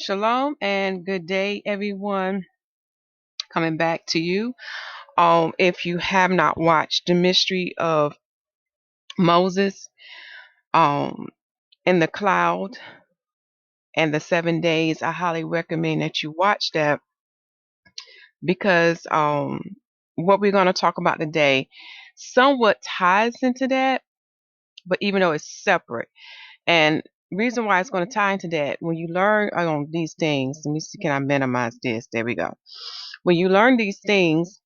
Shalom and good day, everyone. Coming back to you. If you have not watched the mystery of Moses, um, in the cloud and the 7 days, I highly recommend that you watch that because what we're going to talk about today somewhat ties into that, but even though it's separate. And reason why it's going to tie into that, when you learn on these things, let me see, can I minimize this? There we go. When you learn these things,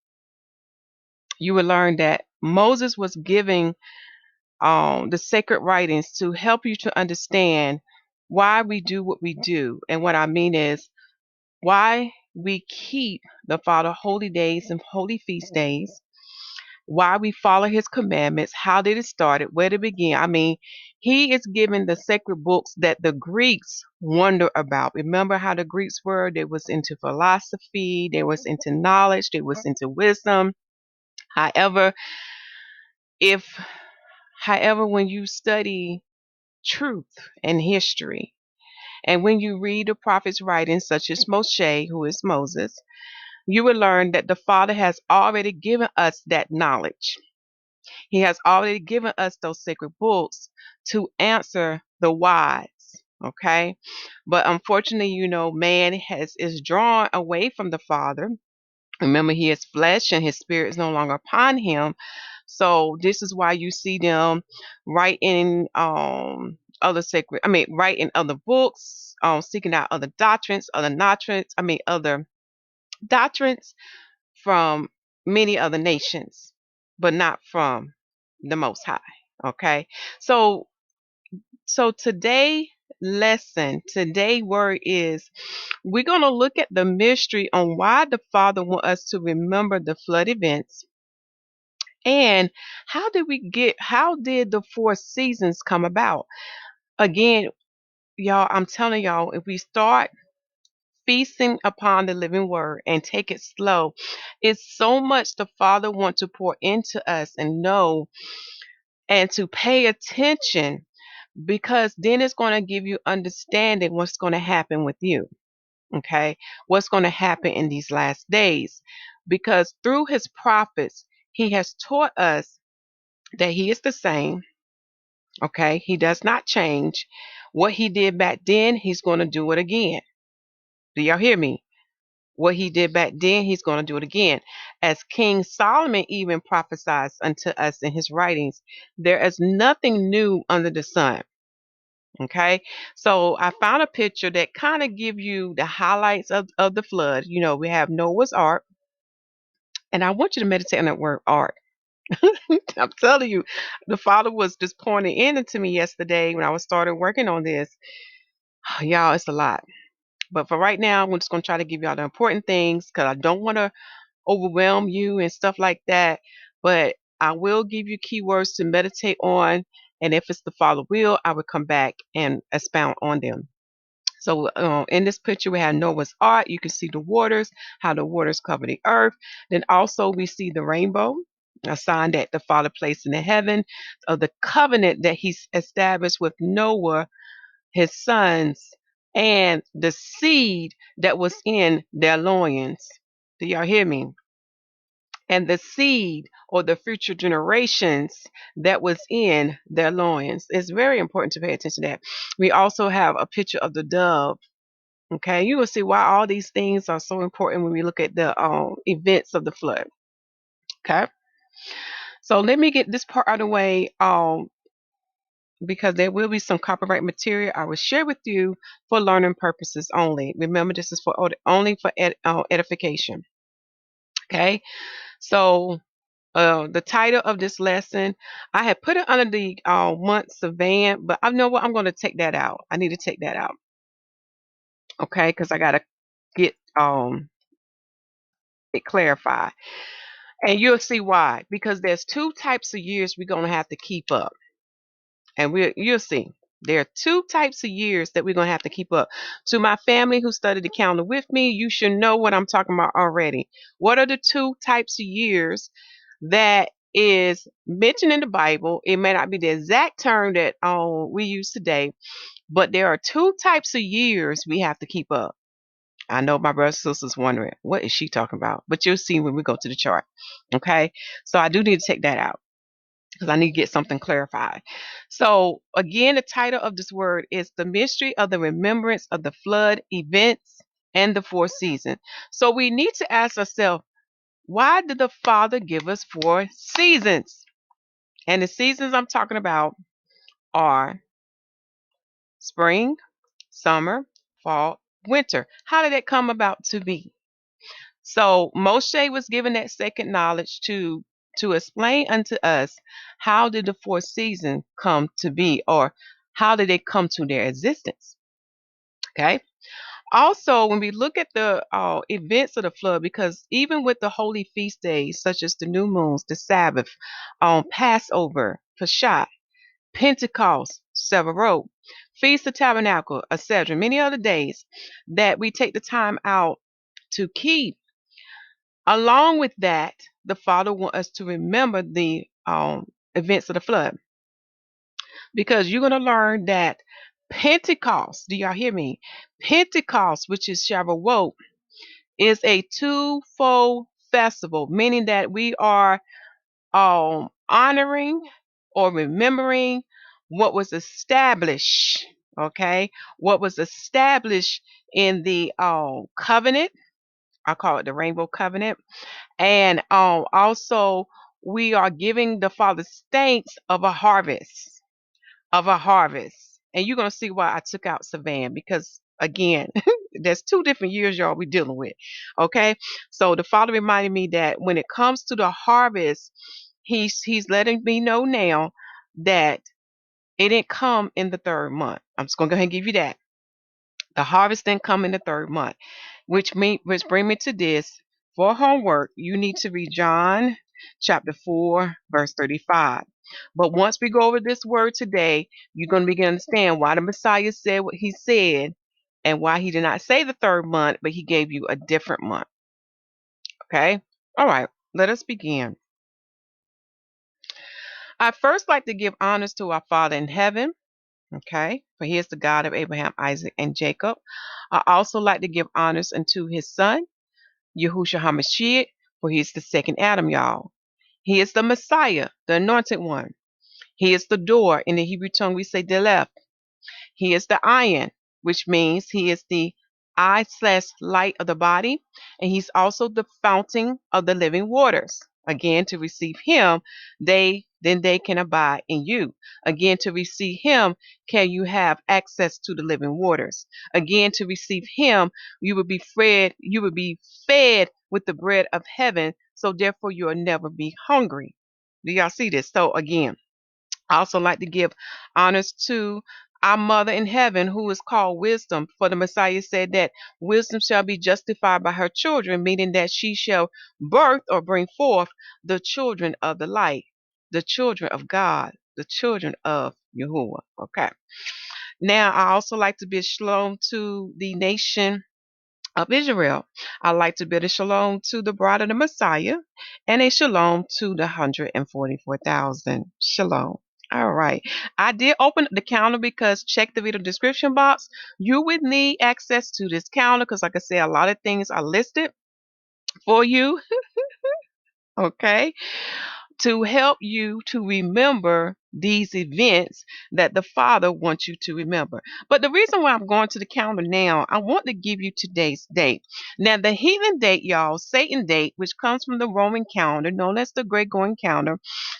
you will learn that Moses was giving the sacred writings to help you to understand why we do what we do. And what I mean is why we keep the Father holy days and holy feast days, why we follow his commandments, how did it start, where did it begin. I mean, he is giving the sacred books that the Greeks wonder about. Remember how the Greeks were? They was into philosophy, they was into knowledge, they was into wisdom. However, if However, when you study truth and history, and when you read the prophets' writings, such as Moshe, who is Moses, you will learn that the Father has already given us that knowledge. He has already given us those sacred books to answer the whys. Okay, but unfortunately, man is drawn away from the Father. Remember, he is flesh and his spirit is no longer upon him. So this is why you see them write in write in other books, seeking out other doctrines from many other nations, but not from the Most High. Okay. So today word is we're going to look at the mystery on why the Father want us to remember the flood events. And how did the four seasons come about? Again, y'all, I'm telling y'all, if we start feasting upon the living word and take it slow, it's so much the Father wants to pour into us and know and to pay attention, because then it's going to give you understanding what's going to happen with you. Okay, what's going to happen in these last days, because through his prophets he has taught us that he is the same. Okay, he does not change. What he did back then, he's going to do it again. Do y'all hear me? What he did back then, he's going to do it again. As King Solomon even prophesies unto us in his writings, there is nothing new under the sun. Okay, so I found a picture that kind of give you the highlights of the flood. We have Noah's Ark, and I want you to meditate on that word ark. I'm telling you, the Father was just pointing into me yesterday when I was started working on this. Y'all, it's a lot. But for right now, I'm just going to try to give y'all the important things because I don't want to overwhelm you and stuff like that. But I will give you keywords to meditate on. And if it's the Father will, I will come back and expound on them. So in this picture, we have Noah's Ark. You can see the waters, how the waters cover the earth. Then also we see the rainbow, a sign that the Father placed in the heaven of the covenant that he's established with Noah, his sons, and the seed that was in their loins. Do y'all hear me? And the seed or the future generations that was in their loins. It's very important to pay attention to that. We also have a picture of the dove. Okay, you will see why all these things are so important when we look at the events of the flood. Okay, so let me get this part out of the way. Because there will be some copyright material I will share with you for learning purposes only. Remember, this is for only for edification. Okay, so the title of this lesson, I had put it under the months of van, but I know what, I'm going to take that out. I need to take that out. Okay, because I got to get it clarified. And you'll see why. Because there's two types of years we're going to have to keep up. And you'll see. There are two types of years that we're going to have to keep up. To my family who studied the calendar with me, you should know what I'm talking about already. What are the two types of years that is mentioned in the Bible? It may not be the exact term that we use today, But there are two types of years we have to keep up. I know my brothers and sisters wondering, what is she talking about? But you'll see when we go to the chart. Okay. So I do need to take that out because I need to get something clarified. So again, the title of this word is the mystery of the remembrance of the flood events and the four seasons. So we need to ask ourselves, why did the Father give us four seasons? And the seasons I'm talking about are spring, summer, fall, winter. How did that come about to be? So Moshe was given that second knowledge to explain unto us how did the four seasons come to be, or how did they come to their existence. Okay. Also, when we look at the events of the flood, because even with the holy feast days such as the new moons, the Sabbath, Passover, Pesach, Pentecost, Severot, Feast of Tabernacle, etc., many other days that we take the time out to keep. Along with that, the Father wants us to remember the events of the flood, because you're going to learn that Pentecost, do y'all hear me? Pentecost, which is Shavuot, is a twofold festival, meaning that we are honoring or remembering what was established, okay? What was established in the covenant. I call it the Rainbow Covenant. And also, we are giving the Father thanks of a harvest, of a harvest. And you're going to see why I took out Savan, because again, there's two different years, y'all, we're dealing with. Okay. So the Father reminded me that when it comes to the harvest, he's letting me know now that it didn't come in the third month. I'm just going to go ahead and give you that. The harvest didn't come in the third month, which bring me to this. For homework, you need to read John chapter 4, verse 35. But once we go over this word today, you're going to begin to understand why the Messiah said what he said and why he did not say the third month, but he gave you a different month. Okay? All right, let us begin. I first like to give honors to our Father in heaven. Okay, for he is the God of Abraham, Isaac, and Jacob. I also like to give honors unto his son, Yahusha HaMashiach, for he is the second Adam, y'all. He is the Messiah, the anointed one. He is the door. In the Hebrew tongue, we say Delef. He is the iron, which means he is the eye/light of the body, and he's also the fountain of the living waters. Again, to receive him, they can abide in you. Again, to receive him, can you have access to the living waters. Again, to receive him, you will be fed with the bread of heaven, so therefore you will never be hungry. Do y'all see this? So again, I also like to give honors to our mother in heaven, who is called wisdom. For the Messiah said that wisdom shall be justified by her children, meaning that she shall birth or bring forth the children of the light, the children of God, the children of Yahuwah. Okay. Now, I also like to bid shalom to the nation of Israel. I like to bid a shalom to the bride of the Messiah and a shalom to the 144,000. Shalom. All right. I did open the calendar because check the video description box. You would need access to this calendar because, like I said, a lot of things are listed for you. Okay, to help you to remember these events that the Father wants you to remember. But the reason why I'm going to the calendar now, I want to give you today's date. Now, the heathen date, y'all, Satan date, which comes from the Roman calendar, known as the Gregorian calendar.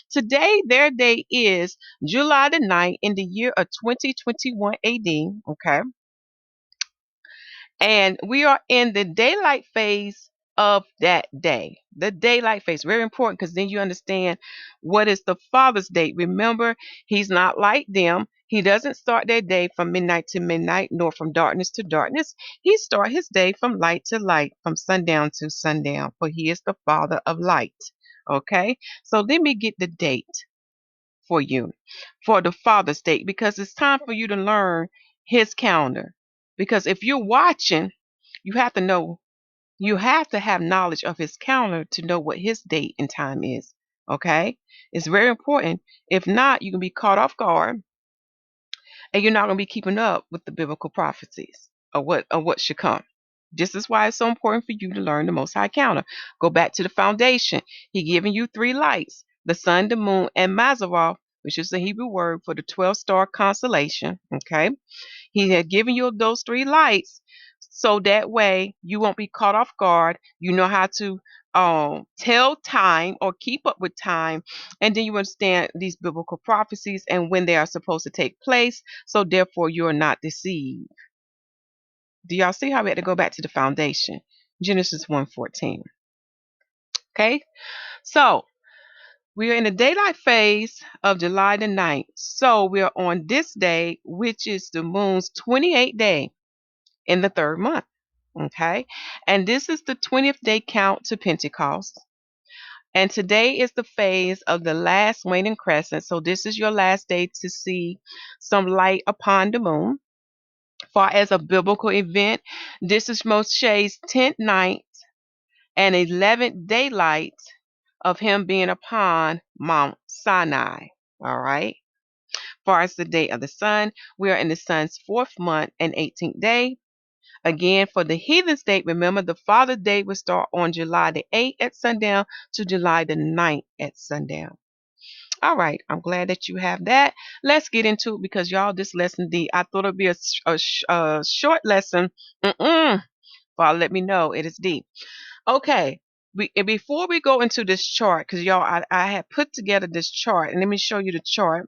Today, their day is July the 9th in the year of 2021 AD. Okay. And we are in the daylight phase of that day. The daylight phase, very important, because then you understand what is the Father's day. Remember, he's not like them. He doesn't start their day from midnight to midnight, nor from darkness to darkness. He starts his day from light to light, from sundown to sundown, for he is the Father of light. Okay, so let me get the date for you for the Father's Day, because it's time for you to learn his calendar. Because if you're watching, you have to know, you have to have knowledge of his calendar to know what his date and time is. Okay? It's very important. If not, you can be caught off guard and you're not going to be keeping up with the biblical prophecies of what should come. This is why it's so important for you to learn the Most High Counter. Go back to the foundation. He giving you three lights: the sun, the moon, and Mazzaroth, which is the Hebrew word for the 12-star constellation. Okay, he had given you those three lights, so that way you won't be caught off guard. You know how to tell time or keep up with time, and then you understand these biblical prophecies and when they are supposed to take place. So therefore, you are not deceived. Do y'all see how we had to go back to the foundation? Genesis 1:14. Okay, so we are in the daylight phase of July the 9th. So we are on this day, which is the moon's 28th day in the third month. Okay, and this is the 20th day count to Pentecost. And today is the phase of the last waning crescent. So this is your last day to see some light upon the moon. Far as a biblical event, this is Moshe's 10th night and 11th daylight of him being upon Mount Sinai. All right. Far as the day of the sun, we are in the sun's fourth month and 18th day. Again, for the heathen state, remember the Father's Day will start on July the 8th at sundown to July the 9th at sundown. All right, I'm glad that you have that. Let's get into it because y'all, this lesson D, I thought it'd be a short lesson. Father, let me know it is deep. Okay, before we go into this chart, because y'all, I had put together this chart, and let me show you the chart.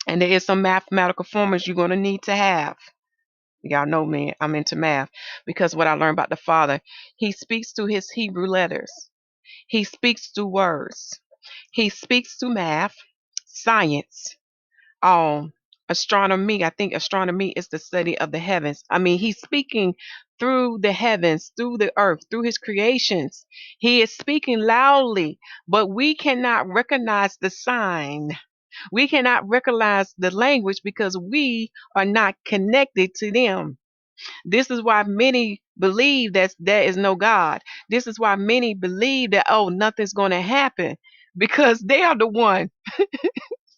And there is some mathematical formulas you're going to need to have. Y'all know me, I'm into math because what I learned about the Father, he speaks through his Hebrew letters. He speaks through words. He speaks through math, science, um, astronomy. I think astronomy is the study of the heavens. I mean, he's speaking through the heavens, through the earth, through his creations. He is speaking loudly, but we cannot recognize the sign. We cannot recognize the language because we are not connected to them. This is why many believe that there is no God. This is why many believe that, oh, nothing's going to happen because they are the one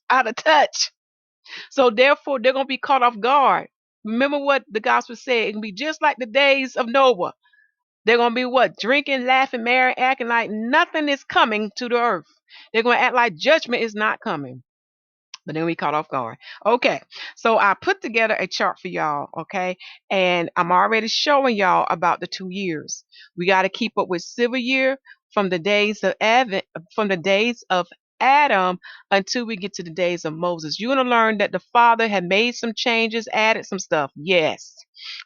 out of touch. So therefore, they're going to be caught off guard. Remember what the gospel said. It can be just like the days of Noah. They're going to be what? Drinking, laughing, marrying, acting like nothing is coming to the earth. They're going to act like judgment is not coming. But then we caught off guard. Okay, so I put together a chart for y'all, okay? And I'm already showing y'all about the 2 years. We got to keep up with civil year from the days of Adam until we get to the days of Moses. You're going to learn that the Father had made some changes, added some stuff. Yes.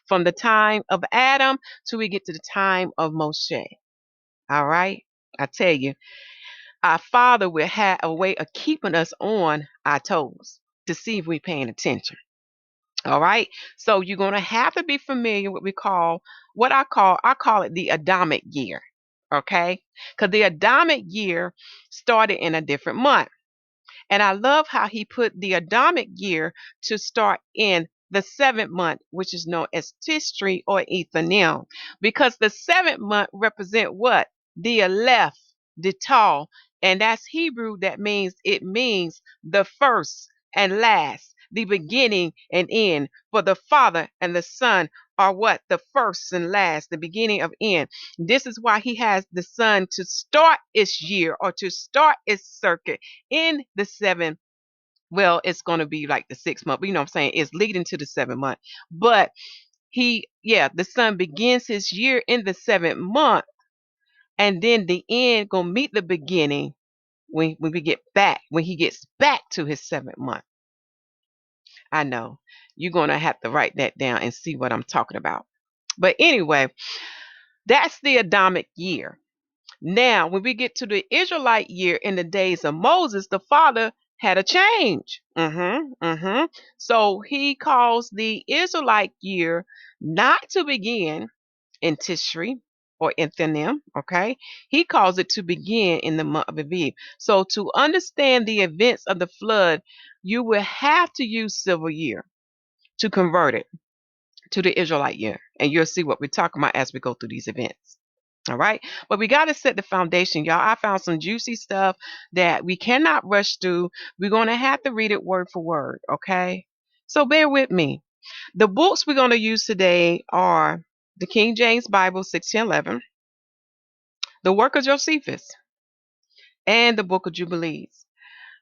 From the time of Adam till we get to the time of Moshe. All right? I tell you, our Father will have a way of keeping us on our toes to see if we're paying attention. All right. So you're going to have to be familiar with what I call it the Adamic year. Okay. Because the Adamic year started in a different month. And I love how he put the Adamic year to start in the seventh month, which is known as Tishri or Ethanim, because the seventh month represent what? The Aleph, the Tal, and that's Hebrew. It means the first and last, the beginning and end. For the Father and the Son are what? The first and last, the beginning of end. This is why he has the Son to start its year or to start its circuit in the seventh. Well, it's going to be like the 6 month, but you know what I'm saying? It's leading to the 7 month. But the Son begins his year in the 7th month, and then the end gonna meet the beginning when he gets back to his 7th month. I know you're gonna have to write that down and see what I'm talking about. But anyway, that's the Adamic year. Now, when we get to the Israelite year in the days of Moses, the Father had a change. So he calls the Israelite year not to begin in Tishri or in Thanim, okay? He calls it to begin in the month of Aviv. So to understand the events of the flood, you will have to use civil year to convert it to the Israelite year. And you'll see what we're talking about as we go through these events. All right. But we got to set the foundation, y'all. I found some juicy stuff that we cannot rush through. We're going to have to read it word for word. Okay. So bear with me. The books we're going to use today are the King James Bible 1611, the Work of Josephus, and the Book of Jubilees.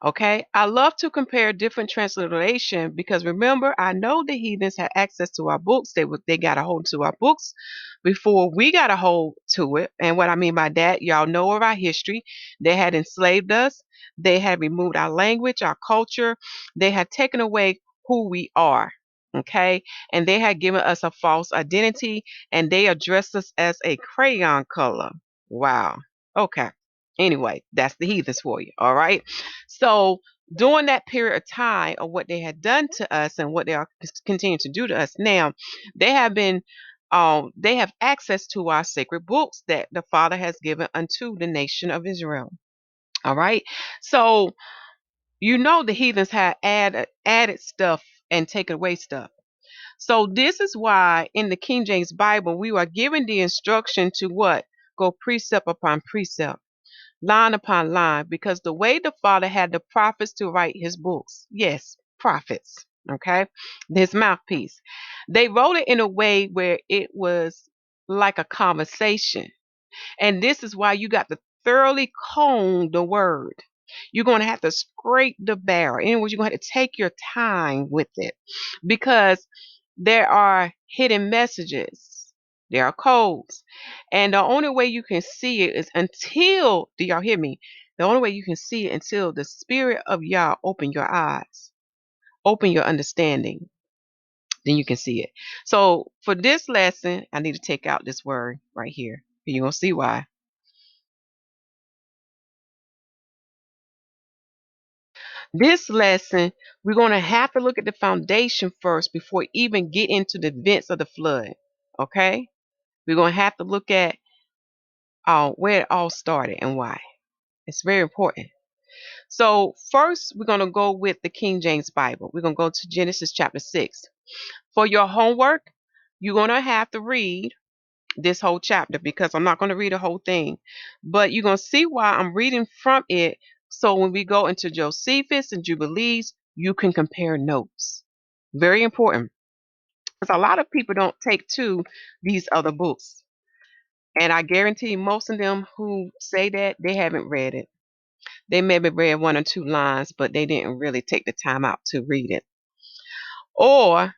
Okay, I love to compare different transliteration because remember, I know the heathens had access to our books. They got a hold to our books before we got a hold to it. And what I mean by that, y'all know of our history. They had enslaved us. They had removed our language, our culture. They had taken away who we are. Okay, and they had given us a false identity, and they addressed us as a crayon color. Wow. Okay. Anyway, that's the heathens for you. All right. So during that period of time of what they had done to us and what they are continuing to do to us now, they have been they have access to our sacred books that the Father has given unto the nation of Israel. All right. So you know the heathens had added stuff and taken away stuff. So this is why in the King James Bible we are given the instruction to what? Go precept upon precept, line upon line, because the way the Father had the prophets to write his books, yes, prophets, okay, his mouthpiece, they wrote it in a way where it was like a conversation. And this is why you got to thoroughly comb the word. You're going to have to scrape the barrel. In other words, you're going to have to take your time with it because there are hidden messages, there are codes. And the only way you can see it is until, do y'all hear me? The only way you can see it until the Spirit of Yah open your eyes, open your understanding, then you can see it. So for this lesson, I need to take out this word right here. You're going to see why. This lesson, we're going to have to look at the foundation first before even get into the events of the flood. Okay? We're going to have to look at where it all started and why. It's very important. So first, we're going to go with the King James Bible. We're going to go to Genesis chapter 6. For your homework, you're going to have to read this whole chapter because I'm not going to read the whole thing. But you're going to see why I'm reading from it. So when we go into Josephus and Jubilees, you can compare notes. Very important. Because a lot of people don't take to these other books. And I guarantee most of them who say that, they haven't read it. They maybe read one or two lines, but they didn't really take the time out to read it. Or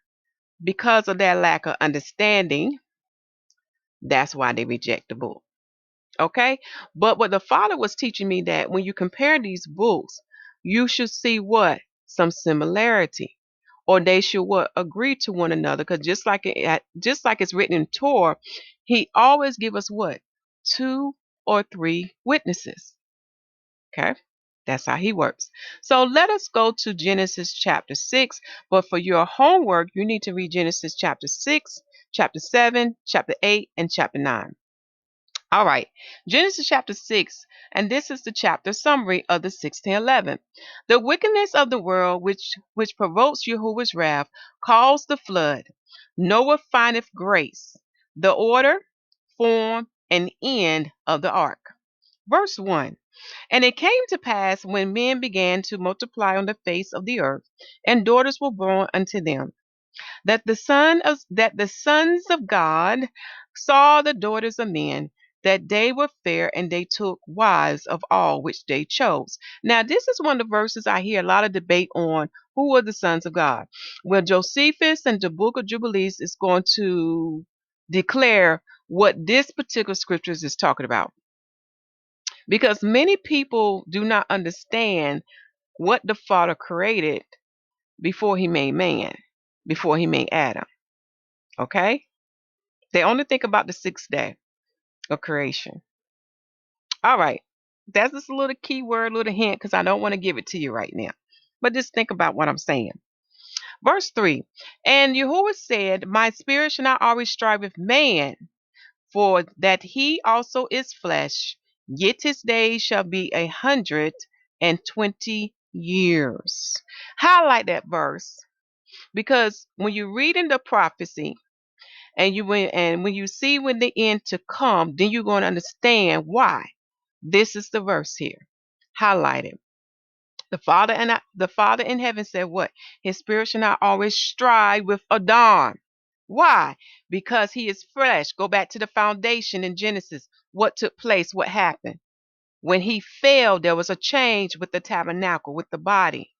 because of their lack of understanding, that's why they reject the book. Okay? But what the Father was teaching me that when you compare these books, you should see what? Some similarity. Or they should what? Agree to one another. Because just like it's written in Torah, he always give us what? Two or three witnesses. Okay? That's how he works. So let us go to Genesis chapter 6. But for your homework, you need to read Genesis chapter 6, chapter 7, chapter 8, and chapter 9. All right, Genesis chapter 6, and this is the chapter summary of the 1611. The wickedness of the world which provokes Yahuwah's wrath caused the flood. Noah findeth grace, the order, form, and end of the ark. Verse 1. And it came to pass when men began to multiply on the face of the earth, and daughters were born unto them, that the sons of God saw the daughters of men, that they were fair, and they took wives of all which they chose. Now, this is one of the verses I hear a lot of debate on who were the sons of God. Well, Josephus and the book of Jubilees is going to declare what this particular scriptures is talking about. Because many people do not understand what the Father created before he made man, before he made Adam. Okay? They only think about the sixth day of creation. All right. That's just a little keyword, little hint, because I don't want to give it to you right now. But just think about what I'm saying. Verse 3. And Yahuwah said, my spirit shall not always strive with man, for that he also is flesh, yet his days shall be 120 years. Highlight that verse. Because when you read in the prophecy, and when you see when the end to come, then you're going to understand why. This is the verse here. Highlight it. The Father in heaven said what? His spirit shall not always strive with Adam. Why? Because he is flesh. Go back to the foundation in Genesis. What took place? What happened? When he fell, there was a change with the tabernacle, with the body.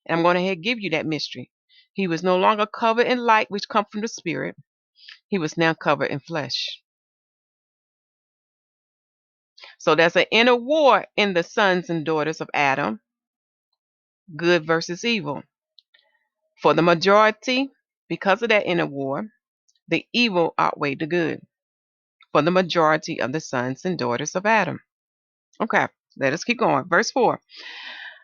And I'm going to give you that mystery. He was no longer covered in light, which come from the spirit. He was now covered in flesh. So there's an inner war in the sons and daughters of Adam, good versus evil. For the majority, because of that inner war, the evil outweighed the good. For the majority of the sons and daughters of Adam. Okay, let us keep going. Verse 4.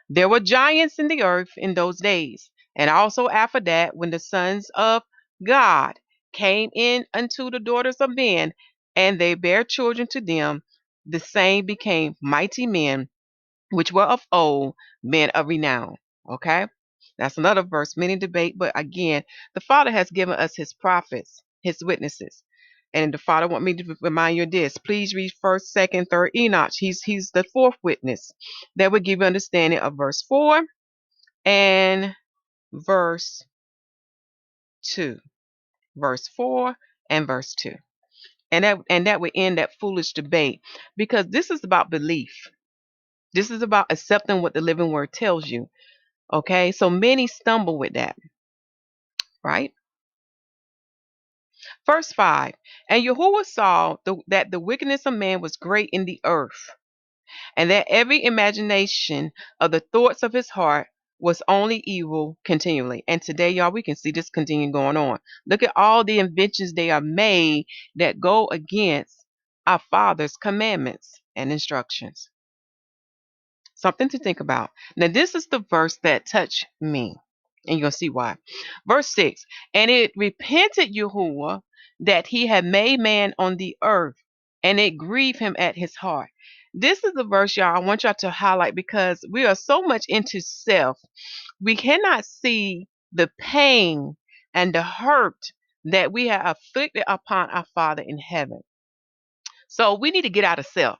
There were giants in the earth in those days, and also after that, when the sons of God came in unto the daughters of men, and they bare children to them, the same became mighty men, which were of old, men of renown. Okay? That's another verse, many debate, but again, the Father has given us his prophets, his witnesses. And the Father want me to remind you of this. Please read 1st, 2nd, 3rd Enoch. He's the fourth witness. That would give you understanding of verse 4 and verse 2. Verse 4 and verse 2. And that would end that foolish debate, because this is about belief. This is about accepting what the living word tells you. Okay, so many stumble with that, right? Verse 5. And Yahuwah saw that the wickedness of man was great in the earth, and that every imagination of the thoughts of his heart was only evil continually. And today, y'all, we can see this continue going on. Look at all the inventions they are made that go against our Father's commandments and instructions. Something to think about. Now, this is the verse that touched me, and you'll see why. Verse 6. And it repented Yahuwah that he had made man on the earth, and it grieved him at his heart. This is the verse, y'all, I want y'all to highlight, because we are so much into self. We cannot see the pain and the hurt that we have afflicted upon our Father in heaven. So we need to get out of self.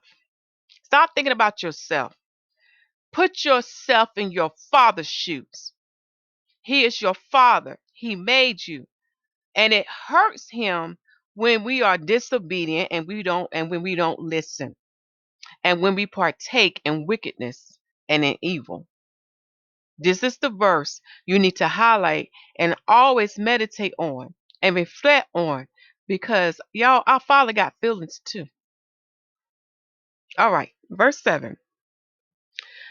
Stop thinking about yourself. Put yourself in your Father's shoes. He is your Father. He made you. And it hurts him when we are disobedient and when we don't listen, and when we partake in wickedness and in evil. This is the verse you need to highlight and always meditate on and reflect on, because y'all, our Father got feelings too. All right, verse 7.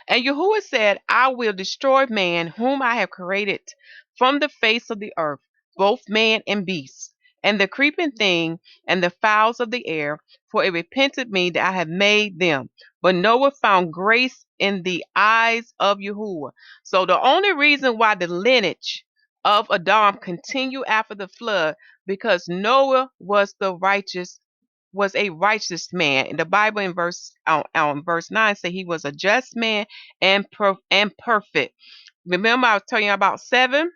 And Yahuwah said, I will destroy man whom I have created from the face of the earth, both man and beast, and the creeping thing, and the fowls of the air, for it repented me that I have made them. But Noah found grace in the eyes of Yahuwah. So the only reason why the lineage of Adam continued after the flood, because Noah was a righteous man. And the Bible in verse 9 say he was a just man and perfect. Remember I was telling you about 7?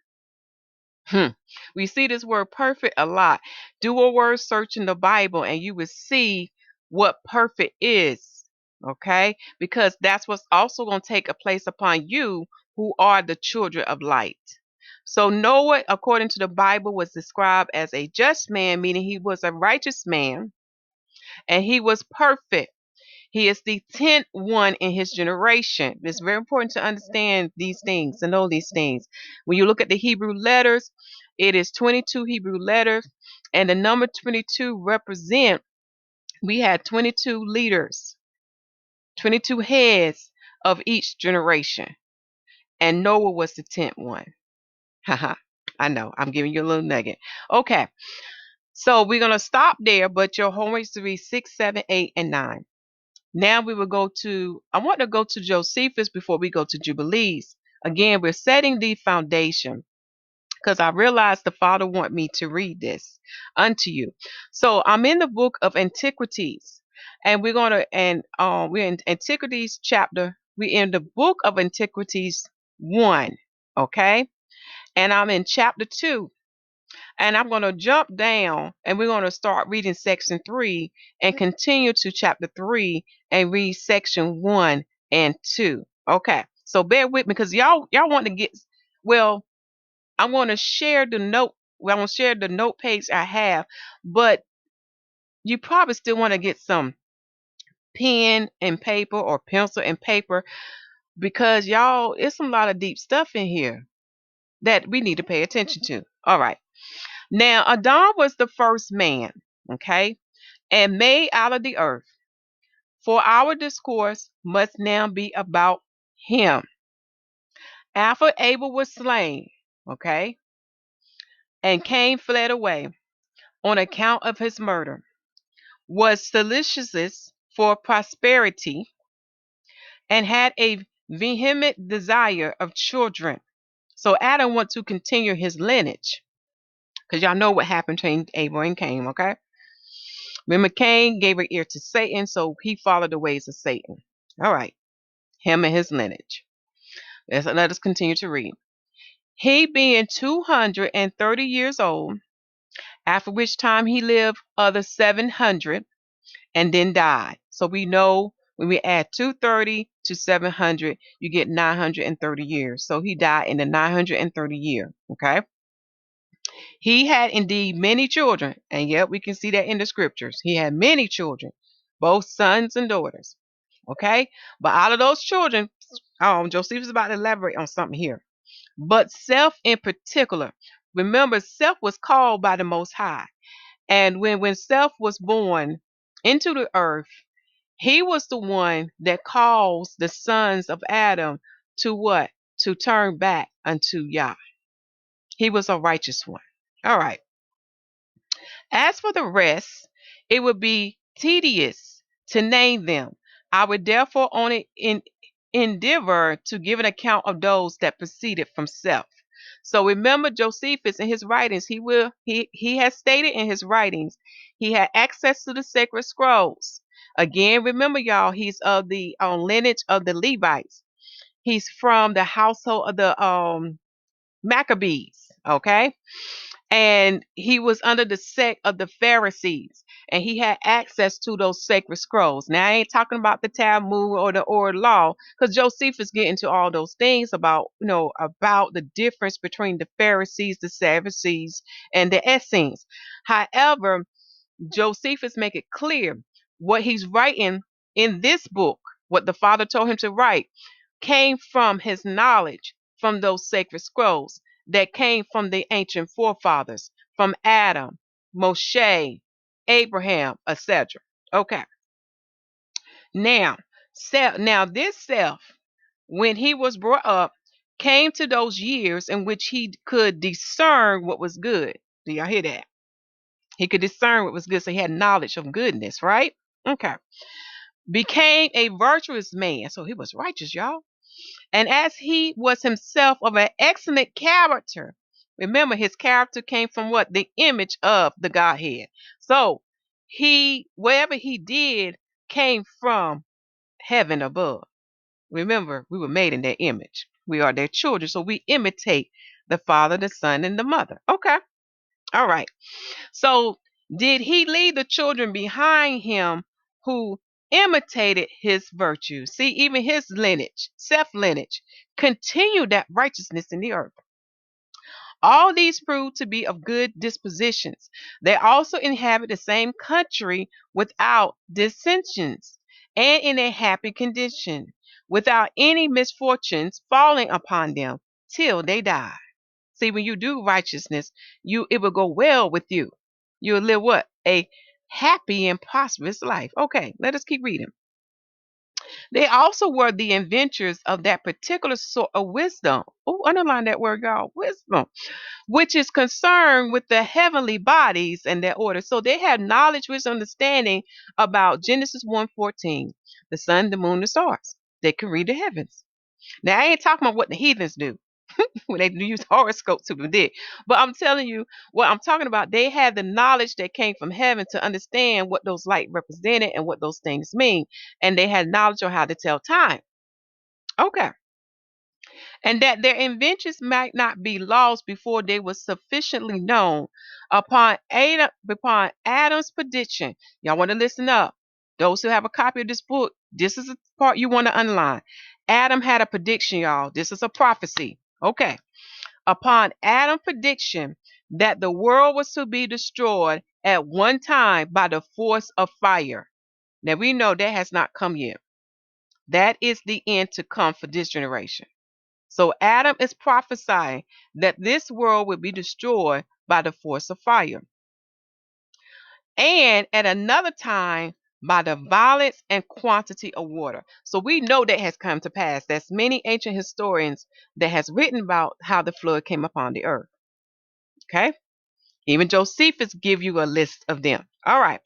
We see this word perfect a lot. Do a word search in the Bible and you will see what perfect is. Okay? Because that's what's also going to take a place upon you who are the children of light. So Noah, according to the Bible, was described as a just man, meaning he was a righteous man, and he was perfect. He is the 10th one in his generation. It's very important to understand these things and know these things. When you look at the Hebrew letters, it is 22 Hebrew letters, and the number 22 represent, we had 22 leaders, 22 heads of each generation, and Noah was the 10th one. Haha, I know, I'm giving you a little nugget. Okay, so we're going to stop there, but your homework is to read 6, 7, 8, and 9. Now we will I want to go to Josephus before we go to Jubilees. Again, we're setting the foundation, because I realized the Father want me to read this unto you. So I'm in the book of Antiquities, and we're in Antiquities chapter. We're in the book of Antiquities 1, okay? And I'm in chapter 2. And I'm going to jump down and we're going to start reading section 3 and continue to chapter 3 and read section 1 and 2. Okay. So bear with me because y'all want to get well. I want to share the note. Well, I want to share the note page I have, but you probably still want to get some pen and paper or pencil and paper because y'all, it's a lot of deep stuff in here that we need to pay attention to. All right. Now, Adam was the first man, okay, and made out of the earth. For our discourse must now be about him. After Abel was slain, okay, and Cain fled away on account of his murder, was solicitous for prosperity, and had a vehement desire of children. So Adam wanted to continue his lineage. Because y'all know what happened between Abel and Cain, okay? Remember, Cain gave an ear to Satan, so he followed the ways of Satan. All right, him and his lineage. Let us continue to read. He being 230 years old, after which time he lived other 700 and then died. So we know when we add 230 to 700, you get 930 years. So he died in the 930 year. Okay. He had indeed many children, and yet we can see that in the scriptures. He had many children, both sons and daughters. Okay. But out of those children, Josephus is about to elaborate on something here. But Seth in particular, remember, Seth was called by the Most High. And when Seth was born into the earth, he was the one that caused the sons of Adam to what? To turn back unto Yah. He was a righteous one. All right. As for the rest, it would be tedious to name them. I would therefore only endeavor to give an account of those that proceeded from Seth. So remember Josephus in his writings, he has stated in his writings, he had access to the sacred scrolls. Again, remember y'all, he's of the lineage of the Levites. He's from the household of the Maccabees, okay? And he was under the sect of the Pharisees, and he had access to those sacred scrolls. Now I ain't talking about the Talmud or the oral law, because Josephus get into all those things about about the difference between the Pharisees, the Sadducees, and the Essenes. However, Josephus make it clear what he's writing in this book, what the Father told him to write, came from his knowledge from those sacred scrolls that came from the ancient forefathers, from Adam, Moshe, Abraham, etc. Okay. Now, this self, when he was brought up, came to those years in which he could discern what was good. Do y'all hear that? He could discern what was good, so he had knowledge of goodness, right? Okay. Became a virtuous man. So he was righteous, y'all. And as he was himself of an excellent character, remember his character came from what? The image of the Godhead. So whatever he did came from heaven above. Remember, we were made in their image. We are their children. So we imitate the Father, the Son, and the Mother. Okay. All right. So did he leave the children behind him who imitated his virtues? See, even his lineage, Seth lineage, continued that righteousness in the earth. All these proved to be of good dispositions. They also inhabit the same country without dissensions and in a happy condition, without any misfortunes falling upon them till they die. See, when you do righteousness, it will go well with you. You'll live what? A happy and prosperous life. Okay, let us keep reading. They also were the inventors of that particular sort of wisdom. Oh, underline that word, y'all. Wisdom, which is concerned with the heavenly bodies and their order. So they had knowledge, wisdom, understanding about Genesis 1:14, the sun, the moon, the stars. They can read the heavens. Now I ain't talking about what the heathens do. When they use horoscopes to predict. But I'm telling you, what I'm talking about, they had the knowledge that came from heaven to understand what those light represented and what those things mean. And they had knowledge on how to tell time. Okay. And that their inventions might not be lost before they were sufficiently known upon Adam's prediction. Y'all want to listen up. Those who have a copy of this book, this is the part you want to underline. Adam had a prediction, y'all. This is a prophecy. Okay. Upon Adam's prediction that the world was to be destroyed at one time by the force of fire. Now we know that has not come yet. That is the end to come for this generation. So Adam is prophesying that this world will be destroyed by the force of fire. And at another time by the violence and quantity of water. So we know that has come to pass. There's many ancient historians that has written about how the flood came upon the earth. Okay? Even Josephus give you a list of them. All right.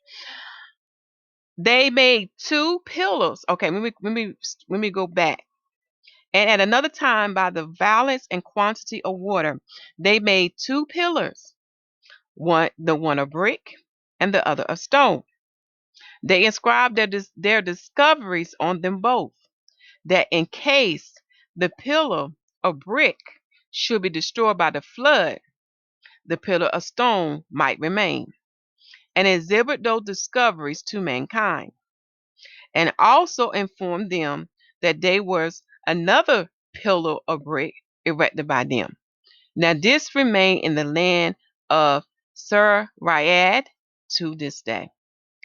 They made two pillars. Okay, let me go back. And at another time, by the violence and quantity of water, they made two pillars, one of brick and the other of stone. They inscribed their discoveries on them both, that in case the pillar of brick should be destroyed by the flood, the pillar of stone might remain, and exhibit those discoveries to mankind, and also informed them that there was another pillar of brick erected by them. Now this remained in the land of Sir Riad to this day.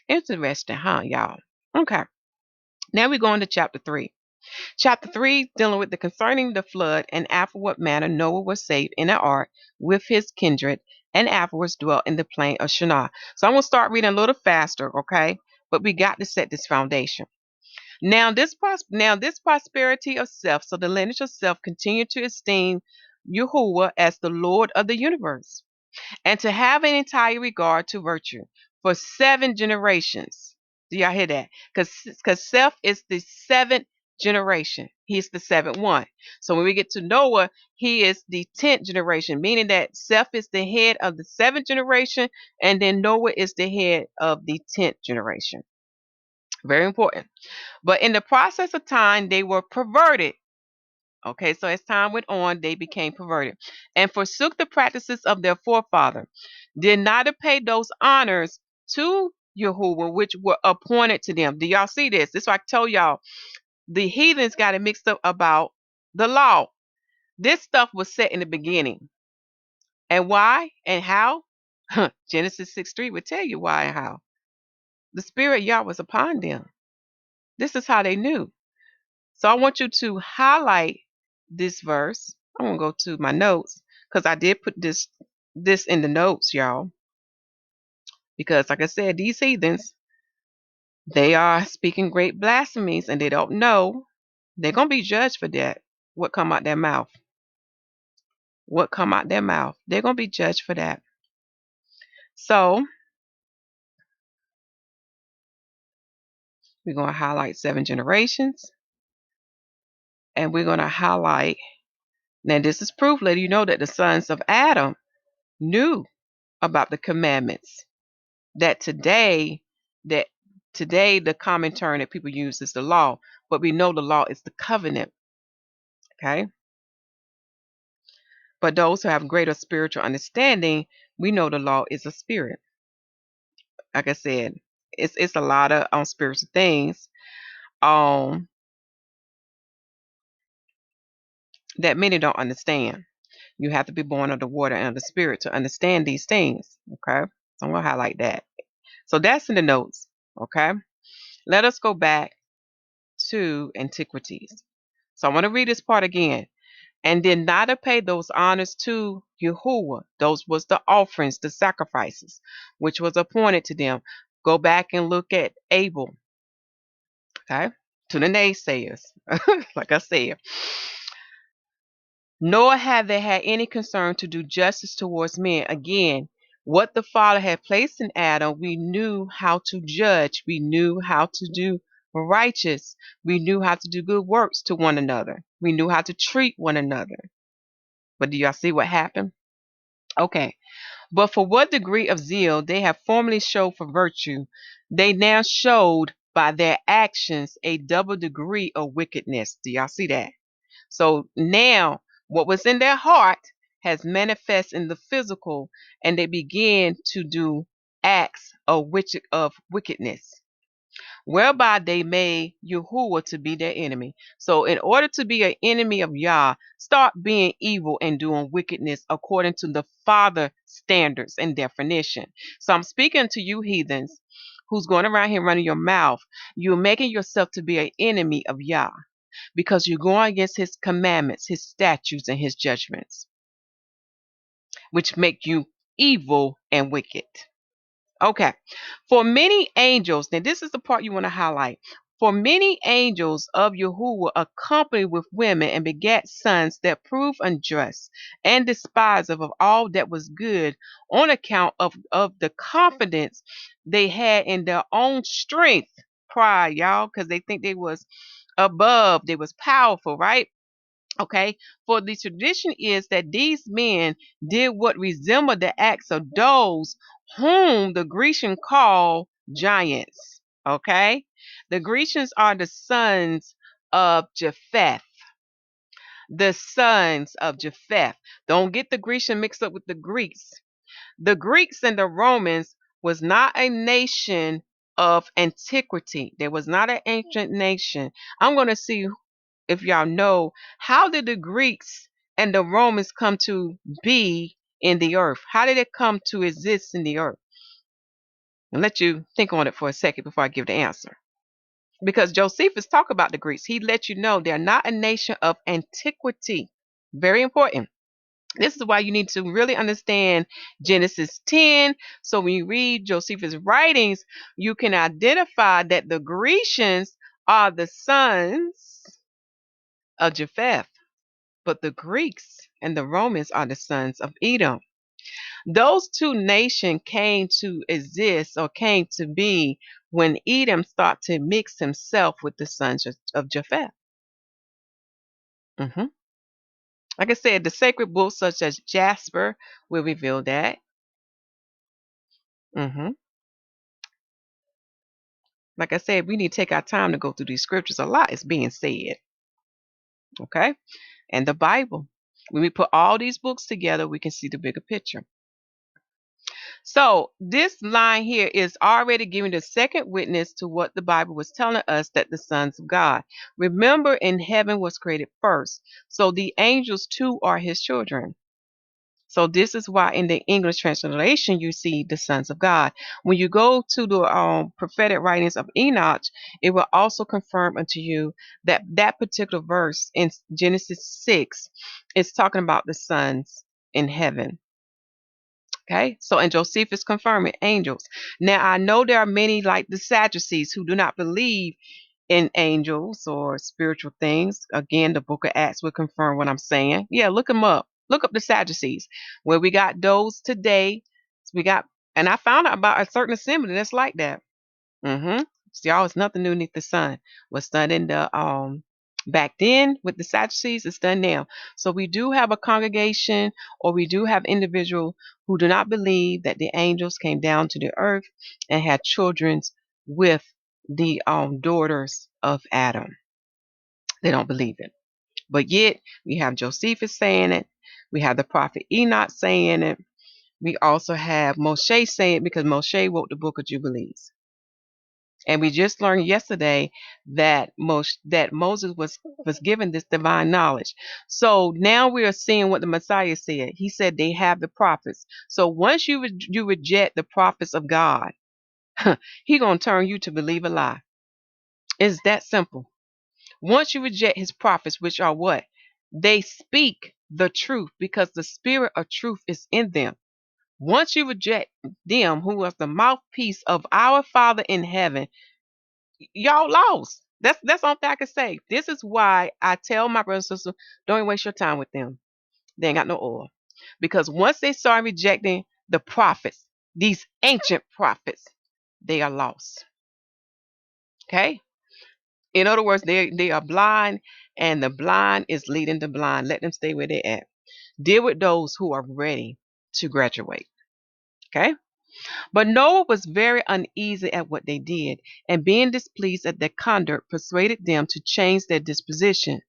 Interesting, huh, y'all? Okay. Now we go into chapter 3. Chapter 3 dealing with the concerning the flood, and after what manner Noah was saved in an ark with his kindred, and afterwards dwelt in the plain of Shinar. So I'm going to start reading a little faster, okay? But we got to set this foundation. Now this prosperity of self, so the lineage of self, continued to esteem Yahuwah as the Lord of the universe, and to have an entire regard to virtue for 7 generations. Do y'all hear that? Because self is the 7th generation. He's the 7th one. So when we get to Noah, he is the 10th generation, meaning that self is the head of the 7th generation, and then Noah is the head of the 10th generation. Very important. But in the process of time, they were perverted. Okay, so as time went on, they became perverted and forsook the practices of their forefather, did not pay those honors to Yahuwah which were appointed to them. Do y'all see this? This is why I told y'all the heathens got it mixed up about the law. This stuff was set in the beginning. And why and how? Genesis 6:3 would tell you why and how. The Spirit of Yah was upon them. This is how they knew. So I want you to highlight this verse. I'm gonna go to my notes because I did put this in the notes, y'all. Because like I said, these heathens, they are speaking great blasphemies and they don't know. They're gonna be judged for that. What come out their mouth? What come out their mouth? They're gonna be judged for that. So we're gonna highlight 7 generations, and we're gonna highlight. Now this is proof, letting you know that the sons of Adam knew about the commandments. that today that today the common term that people use is the law, but we know the law is the covenant. Okay. But those who have greater spiritual understanding, we know the law is a spirit. Like I said, it's a lot of spiritual things um that many don't understand. You have to be born of the water and of the spirit to understand these things. Okay. So I'm gonna highlight that. So that's in the notes. Okay. Let us go back to antiquities. So I want to read this part again. And did not pay those honors to Yahuwah. Those was the offerings, the sacrifices, which was appointed to them. Go back and look at Abel. Okay. To the naysayers. Like I said. Nor had they had any concern to do justice towards men. Again, what the Father had placed in Adam, we knew how to judge. We knew how to do righteous. We knew how to do good works to one another. We knew how to treat one another. But do y'all see what happened? Okay. But for what degree of zeal they have formerly showed for virtue, they now showed by their actions a double degree of wickedness. Do y'all see that? So now what was in their heart has manifest in the physical, and they begin to do acts of wickedness. whereby they made Yahuwah to be their enemy. So in order to be an enemy of Yah, start being evil and doing wickedness according to the Father standards and definition. So I'm speaking to you heathens who's going around here running your mouth. You're making yourself to be an enemy of Yah because you're going against his commandments, his statutes, and his judgments, which make you evil and wicked. Okay. For many angels, now this is the part you want to highlight. For many angels of Yahuwah accompanied with women and begat sons that proved unjust and despised of all that was good on account of the confidence they had in their own strength. Pride, y'all, because they think they was above, they was powerful, right? Okay, for the tradition is that these men did what resembled the acts of those whom the Grecians call giants. Okay, the Grecians are the sons of Japheth. The sons of Japheth. Don't get the Grecian mixed up with the Greeks. The Greeks and the Romans was not a nation of antiquity. There was not an ancient nation. I'm going to see if y'all know, how did the Greeks and the Romans come to be in the earth? How did it come to exist in the earth? And let you think on it for a second before I give the answer. Because Josephus talk about the Greeks. He let you know they're not a nation of antiquity. Very important. This is why you need to really understand Genesis 10. So when you read Josephus' writings, you can identify that the Grecians are the sons of Japheth, but the Greeks and the Romans are the sons of Edom. Those two nations came to exist or came to be when Edom started to mix himself with the sons of Japheth. Like I said, the sacred books such as Jasper will reveal that. Like I said, we need to take our time to go through these scriptures. A lot is being said. Okay? And the Bible. When we put all these books together, we can see the bigger picture. So this line here is already giving the second witness to what the Bible was telling us, that the sons of God. Remember, in heaven was created first. So the angels too are his children. So this is why in the English translation you see the sons of God. When you go to the prophetic writings of Enoch, it will also confirm unto you that that particular verse in Genesis 6 is talking about the sons in heaven. Okay, so and Josephus confirming angels. Now I know there are many like the Sadducees who do not believe in angels or spiritual things. Again, the book of Acts will confirm what I'm saying. Yeah, look them up. Look up the Sadducees. Where we got those today. We got, and I found out about a certain assembly that's like that. See, y'all, it's nothing new beneath the sun. What's done in the back then with the Sadducees is done now. So we do have a congregation, or we do have individuals who do not believe that the angels came down to the earth and had children with the daughters of Adam. They don't believe it. But yet we have Josephus saying it. We have the prophet Enoch saying it. We also have Moshe saying it, because Moshe wrote the book of Jubilees. And we just learned yesterday that Moses was given this divine knowledge. So now we are seeing what the Messiah said. He said they have the prophets. So once you reject the prophets of God, he gonna turn you to believe a lie. It's that simple. Once you reject his prophets, which are what? They speak the truth because the spirit of truth is in them. Once you reject them, who was the mouthpiece of our Father in heaven, y'all lost. That's all I can say. This is why I tell my brothers and sisters, don't waste your time with them. They ain't got no oil. Because once they start rejecting the prophets, these ancient prophets, they are lost. Okay? In other words, they are blind, and the blind is leading the blind. Let them stay where they're at. Deal with those who are ready to graduate. Okay? But Noah was very uneasy at what they did, and being displeased at their conduct, persuaded them to change their disposition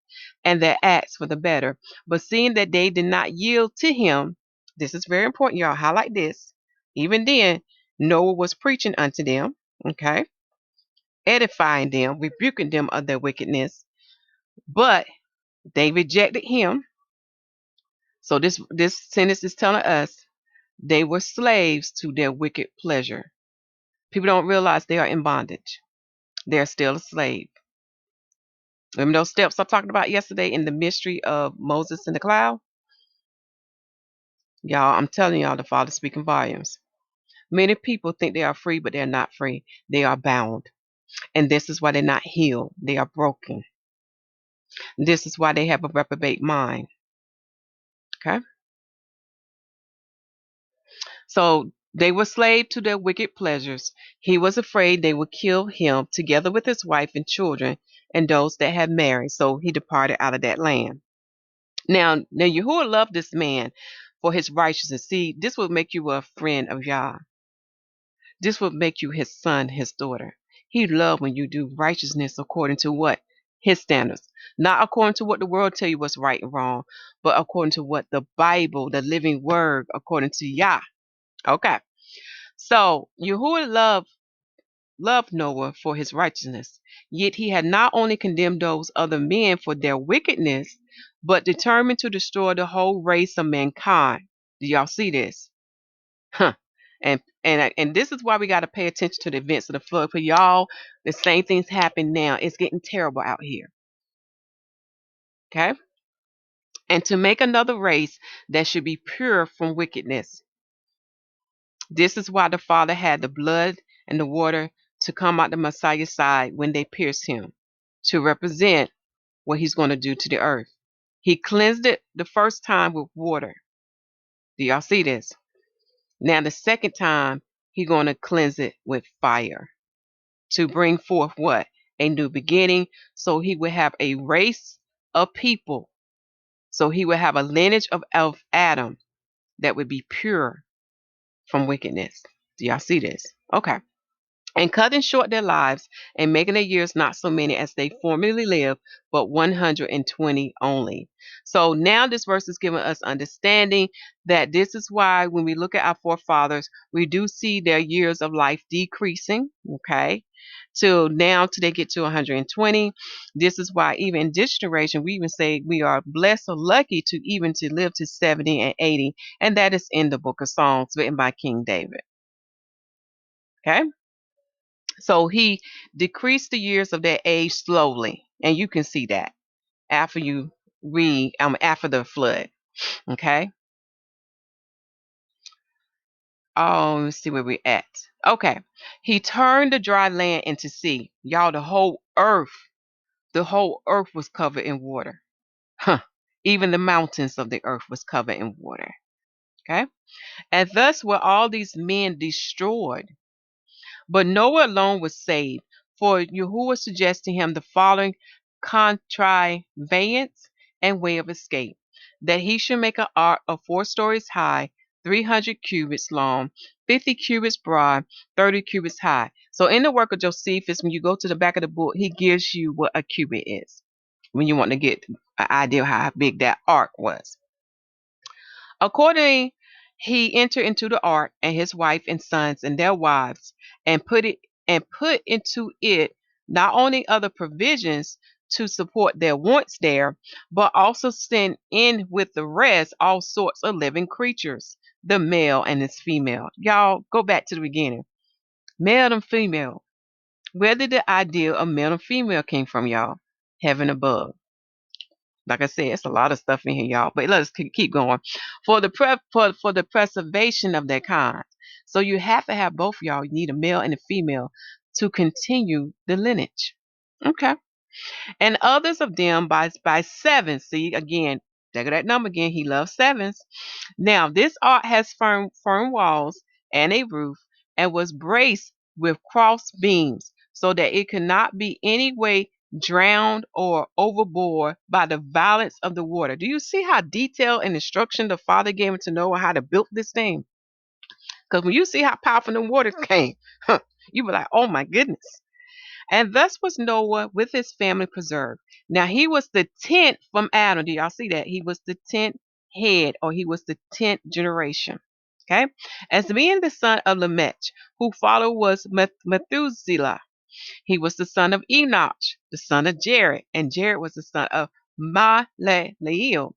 and their acts for the better. But seeing that they did not yield to him, this is very important, y'all. Highlight this. Even then, Noah was preaching unto them. Okay. edifying them, rebuking them of their wickedness. But they rejected him. So this sentence is telling us they were slaves to their wicked pleasure. People don't realize they are in bondage. They're still a slave. Remember those steps I talked about yesterday in the mystery of Moses in the cloud? Y'all, I'm telling y'all, the Father's speaking volumes. Many people think they are free, but they're not free. They are bound. And this is why they're not healed. They are broken. This is why they have a reprobate mind. Okay? So they were slave to their wicked pleasures. He was afraid they would kill him together with his wife and children and those that had married. So he departed out of that land. Now Yahuwah loved this man for his righteousness. See, this will make you a friend of Yah. This will make you his son, his daughter. He loved when you do righteousness according to what? His standards. Not according to what the world tell you what's right and wrong, but according to what the Bible, the living word, according to Yah. Okay. So Yahuwah loved Noah for his righteousness. Yet he had not only condemned those other men for their wickedness, but determined to destroy the whole race of mankind. Do y'all see this? Huh. And this is why we got to pay attention to the events of the flood. For y'all, the same things happen now. It's getting terrible out here. Okay? And to make another race that should be pure from wickedness. This is why the Father had the blood and the water to come out the Messiah's side when they pierced him, to represent what he's going to do to the earth. He cleansed it the first time with water. Do y'all see this? Now the second time, he's going to cleanse it with fire to bring forth what? A new beginning. So he will have a race of people. So he will have a lineage of Adam that would be pure from wickedness. Do y'all see this? Okay. And cutting short their lives and making their years not so many as they formerly lived, but 120 only. So now this verse is giving us understanding that this is why when we look at our forefathers, we do see their years of life decreasing, okay, till now till they get to 120. This is why even in this generation, we even say we are blessed or lucky to even to live to 70 and 80, and that is in the book of Psalms written by King David. Okay. So he decreased the years of their age slowly. And you can see that after you read, after the flood. Okay. Oh, let's see where we're at. Okay. He turned the dry land into sea. Y'all, the whole earth was covered in water. Huh. Even the mountains of the earth was covered in water. Okay. And thus were all these men destroyed. But Noah alone was saved, for Yahuwah suggests to him the following contrivance and way of escape: that he should make an ark of 4 stories high, 300 cubits long, 50 cubits broad, 30 cubits high. So in the work of Josephus, when you go to the back of the book, he gives you what a cubit is when you want to get an idea of how big that ark was. Accordingly, he entered into the ark, and his wife and sons and their wives, and put into it not only other provisions to support their wants there, but also sent in with the rest all sorts of living creatures, the male and his female. Y'all go back to the beginning. Male and female. Where did the idea of male and female came from, y'all? Heaven above. Like I said, it's a lot of stuff in here, y'all. But let's keep going. For the preservation of their kind. So you have to have both, y'all. You need a male and a female to continue the lineage. Okay. And others of them by 7. See again, look at that number again. He loves 7s. Now this ark has firm walls and a roof, and was braced with cross beams, so that it could not be any way drowned or overboard by the violence of the water. Do you see how detailed and instruction the Father gave him to know how to build this thing? Because when you see how powerful the water came, you be like, oh my goodness. And thus was Noah with his family preserved. Now he was the 10th from Adam. Do y'all see that? He was the 10th head, or he was the 10th generation. Okay. As being the son of Lamech, who followed was Methuselah. He was the son of Enoch, the son of Jared, and Jared was the son of Malaleel,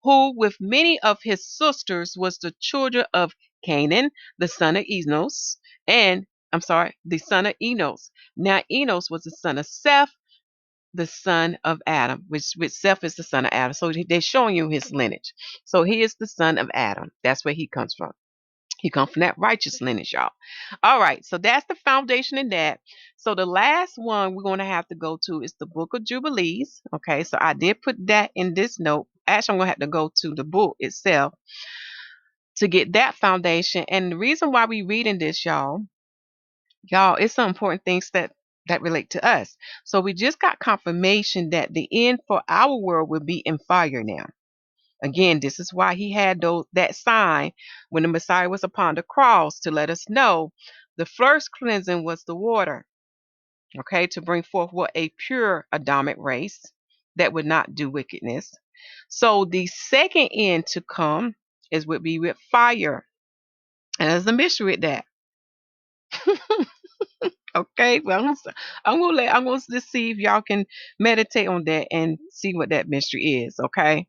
who with many of his sisters was the children of Canaan, the son of Enos, and the son of Enos. Now Enos was the son of Seth, the son of Adam, which Seth is the son of Adam. So they're showing you his lineage. So he is the son of Adam. That's where he comes from. He comes from that righteous lineage, y'all. All right, so that's the foundation in that. So the last one we're going to have to go to is the book of Jubilees. Okay, so I did put that in this note. Actually, I'm going to have to go to the book itself to get that foundation. And the reason why we reading this, y'all, it's some important things that relate to us. So we just got confirmation that the end for our world will be in fire now. Again, this is why he had that sign when the Messiah was upon the cross to let us know the first cleansing was the water, okay, to bring forth what a pure Adamic race that would not do wickedness. So the second end to come would be with fire, and there's a mystery with that. Okay, well, I'm gonna just see if y'all can meditate on that and see what that mystery is. Okay,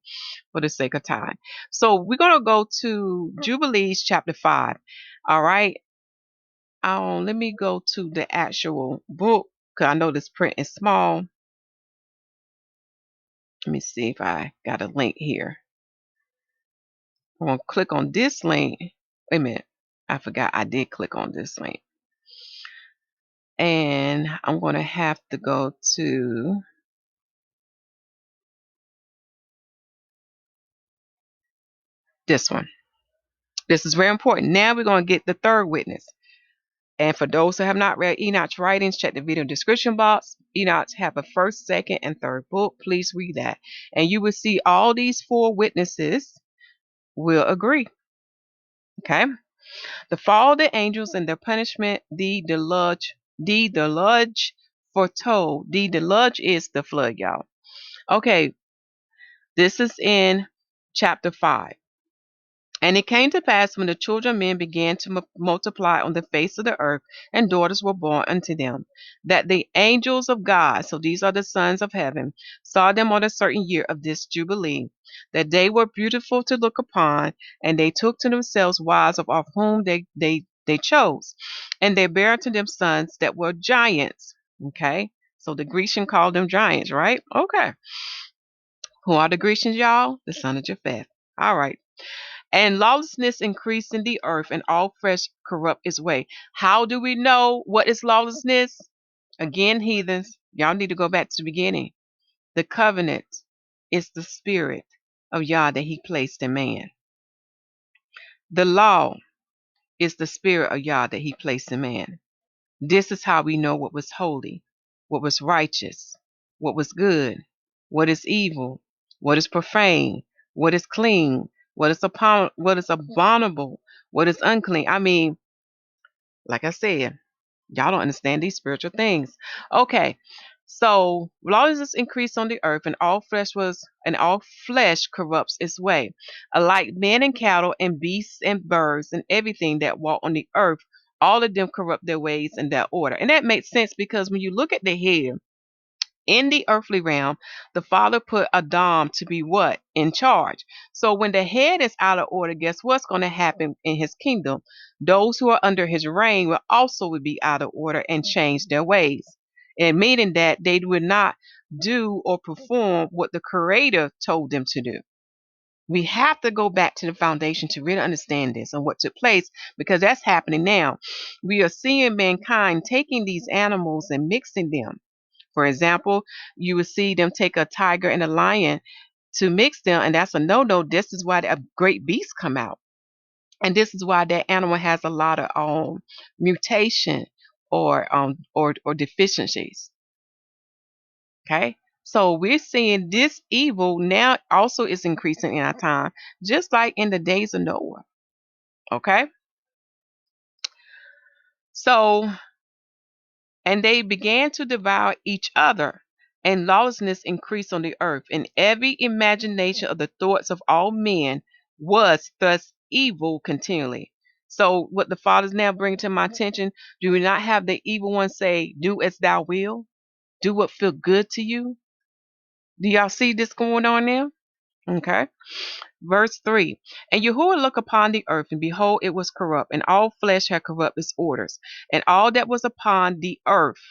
for the sake of time. So we're gonna go to Jubilees chapter 5. All right. Let me go to the actual book because I know this print is small. Let me see if I got a link here. I'm gonna click on this link. Wait a minute. I forgot I did click on this link. And I'm gonna have to go to this one. This is very important. Now we're going to get the third witness. And for those who have not read Enoch's writings, check the video description box. Enoch have a first, second, and third book. Please read that. And you will see all these four witnesses will agree. Okay. The fall of the angels and their punishment, the deluge foretold. The deluge is the flood, y'all. Okay. This is in chapter 5. And it came to pass when the children of men began to multiply on the face of the earth, and daughters were born unto them, that the angels of God, so these are the sons of heaven, saw them on a certain year of this jubilee, that they were beautiful to look upon, and they took to themselves wives of whom they chose, and they bare unto them sons that were giants. Okay, so the Grecian called them giants, right? Okay, who are the Grecians, y'all? The son of Japheth. All right. And lawlessness increased in the earth, and all flesh corrupt its way. How do we know what is lawlessness? Again, heathens, y'all need to go back to the beginning. The covenant is the spirit of Yah that he placed in man. The law is the spirit of Yah that he placed in man. This is how we know what was holy, what was righteous, what was good, what is evil, what is profane, what is clean, what is abominable, what is unclean. I mean, like I said, y'all don't understand these spiritual things. Okay. So lawlessness increased on the earth, and all flesh corrupts its way. Alike men and cattle and beasts and birds and everything that walk on the earth, all of them corrupt their ways in that order. And that makes sense because when you look at the head, in the earthly realm, the Father put Adam to be what? In charge. So when the head is out of order, guess what's going to happen in his kingdom? Those who are under his reign will also be out of order and change their ways. And meaning that they would not do or perform what the Creator told them to do. We have to go back to the foundation to really understand this and what took place because that's happening now. We are seeing mankind taking these animals and mixing them. For example, you would see them take a tiger and a lion to mix them, and that's a no-no. This is why a great beast come out, and this is why that animal has a lot of mutation or deficiencies. Okay, so we're seeing this evil now also is increasing in our time, just like in the days of Noah. Okay, so and they began to devour each other, and lawlessness increased on the earth, and every imagination of the thoughts of all men was thus evil continually. So what the Father's now bringing to my attention, do we not have the evil one say, do as thou will? Do what feel good to you? Do y'all see this going on now? Okay. Verse 3. And Yahuwah looked upon the earth, and behold, it was corrupt, and all flesh had corrupt its orders, and all that was upon the earth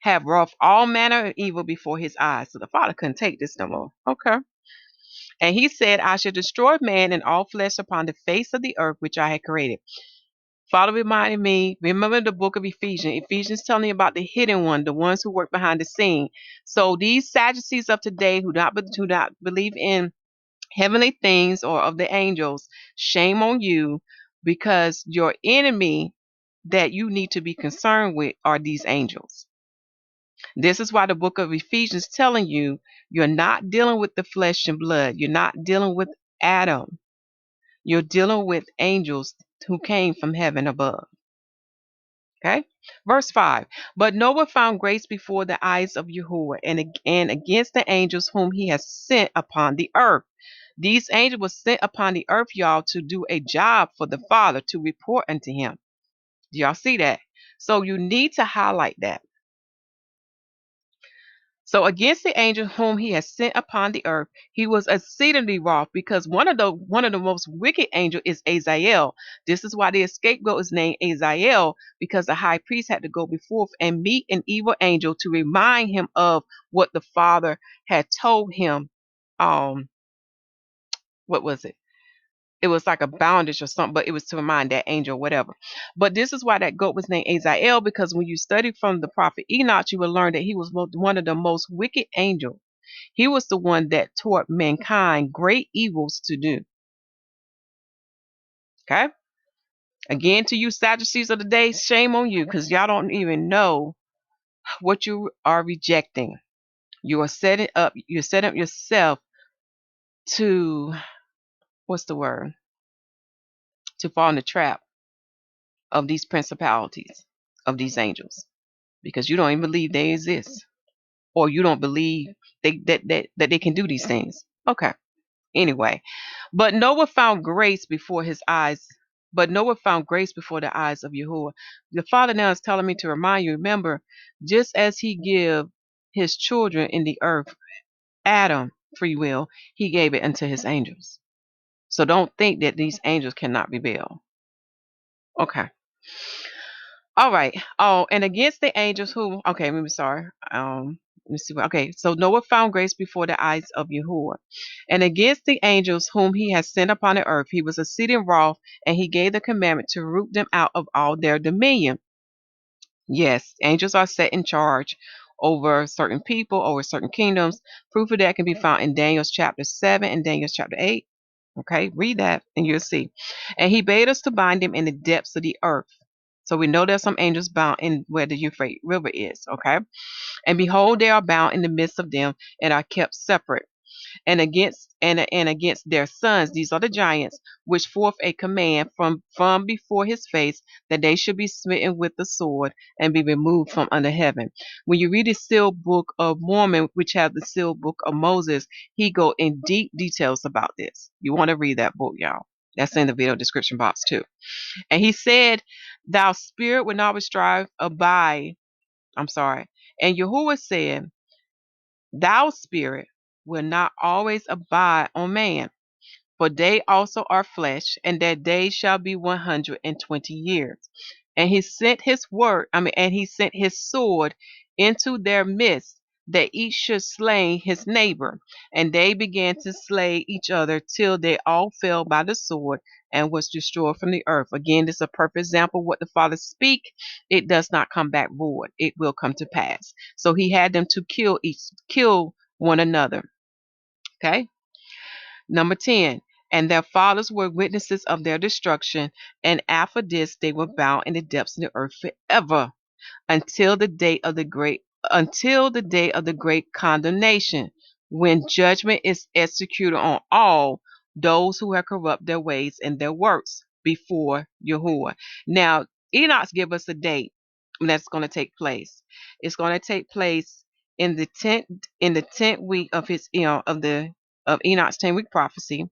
have wrought all manner of evil before his eyes. So the Father couldn't take this no more. Okay. And he said, I shall destroy man and all flesh upon the face of the earth which I had created. Father reminded me, remember the book of Ephesians. Ephesians telling me about the hidden one, the ones who work behind the scene. So these Sadducees of today who do not believe in heavenly things or of the angels, shame on you, because your enemy that you need to be concerned with are these angels. This is why the book of Ephesians telling you you're not dealing with the flesh and blood. You're not dealing with Adam. You're dealing with angels who came from heaven above. Okay. Verse 5. But Noah found grace before the eyes of Yahuwah and against the angels whom he has sent upon the earth. These angels were sent upon the earth, y'all, to do a job for the Father, to report unto him. Do y'all see that? So you need to highlight that. So against the angel whom he has sent upon the earth, he was exceedingly wroth, because one of the most wicked angels is Azazel. This is why the scapegoat is named Azazel, because the high priest had to go before and meet an evil angel to remind him of what the Father had told him. What was it? It was like a boundage or something, but it was to remind that angel, whatever. But this is why that goat was named Azazel, because when you study from the prophet Enoch, you will learn that he was one of the most wicked angels. He was the one that taught mankind great evils to do. Okay? Again, to you Sadducees of the day, shame on you, because y'all don't even know what you are rejecting. You're setting up yourself to, what's the word? To fall in the trap of these principalities, of these angels, because you don't even believe they exist, or you don't believe that they can do these things. Okay. Anyway, but Noah found grace before his eyes. But Noah found grace before the eyes of Yahuwah. The Father now is telling me to remind you, remember, just as he gave his children in the earth, Adam, free will, he gave it unto his angels. So don't think that these angels cannot rebel. Okay. All right. Oh, and against the angels who, okay, let me sorry. Let me see. Okay, so Noah found grace before the eyes of Yahuwah. And against the angels whom he has sent upon the earth, he was exceeding wroth, and he gave the commandment to root them out of all their dominion. Yes, angels are set in charge over certain people, over certain kingdoms. Proof of that can be found in Daniel's chapter 7 and Daniel's chapter 8. Okay, read that and you'll see. And he bade us to bind them in the depths of the earth. So we know there's some angels bound in where the Euphrates River is. Okay. And behold, they are bound in the midst of them and are kept separate. And against their sons, these are the giants, which forth a command from before his face, that they should be smitten with the sword and be removed from under heaven. When you read the sealed book of Mormon, which have the sealed book of Moses, he go in deep details about this. You want to read that book, y'all. That's in the video description box too. And he said, thou spirit will not strive abide. I'm sorry. And Yahuwah said, thou spirit will not always abide on man, for they also are flesh, and their days shall be 120 years. And he sent his and he sent his sword into their midst, that each should slay his neighbor. And they began to slay each other till they all fell by the sword and was destroyed from the earth. Again, this is a perfect example of what the Father speak. It does not come back void. It will come to pass. So he had them to kill one another. Okay. Number 10, and their fathers were witnesses of their destruction, and after this they were bound in the depths of the earth forever, until the day of the great condemnation, when judgment is executed on all those who have corrupt their ways and their works before Yahuwah. Now, Enoch give us a date when that's going to take place. It's going to take place in the tenth week of his of Enoch's 10-week prophecy,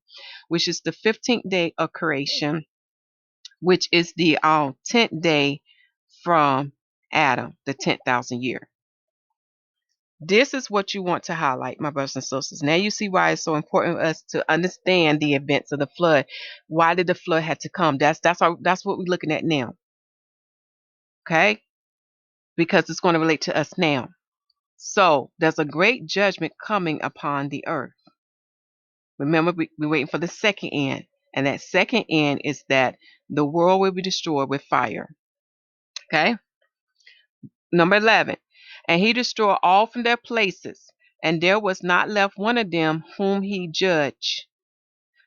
which is the 15th day of creation. which is the 10th day from Adam, the 10,000 year. This is what you want to highlight, my brothers and sisters. Now you see why it's so important for us to understand the events of the flood. Why did the flood have to come? That's what we're looking at now. Okay? Because it's going to relate to us now. So there's a great judgment coming upon the earth. Remember, we're waiting for the second end. And that second end is that the world will be destroyed with fire. Okay? Number 11. And he destroyed all from their places, and there was not left one of them whom he judged,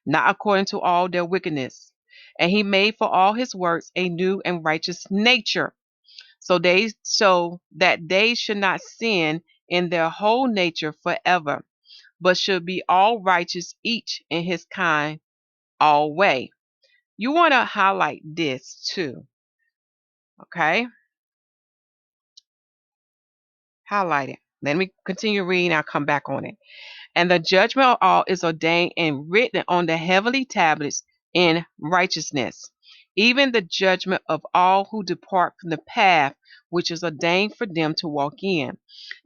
not according to all their wickedness. And he made for all his works a new and righteous nature, so that they should not sin in their whole nature forever, but should be all righteous, each in his kind, all way. You want to highlight this too. Okay? Highlight it. Let me continue reading. I'll come back on it. And the judgment of all is ordained and written on the heavenly tablets in righteousness, even the judgment of all who depart from the path which is ordained for them to walk in.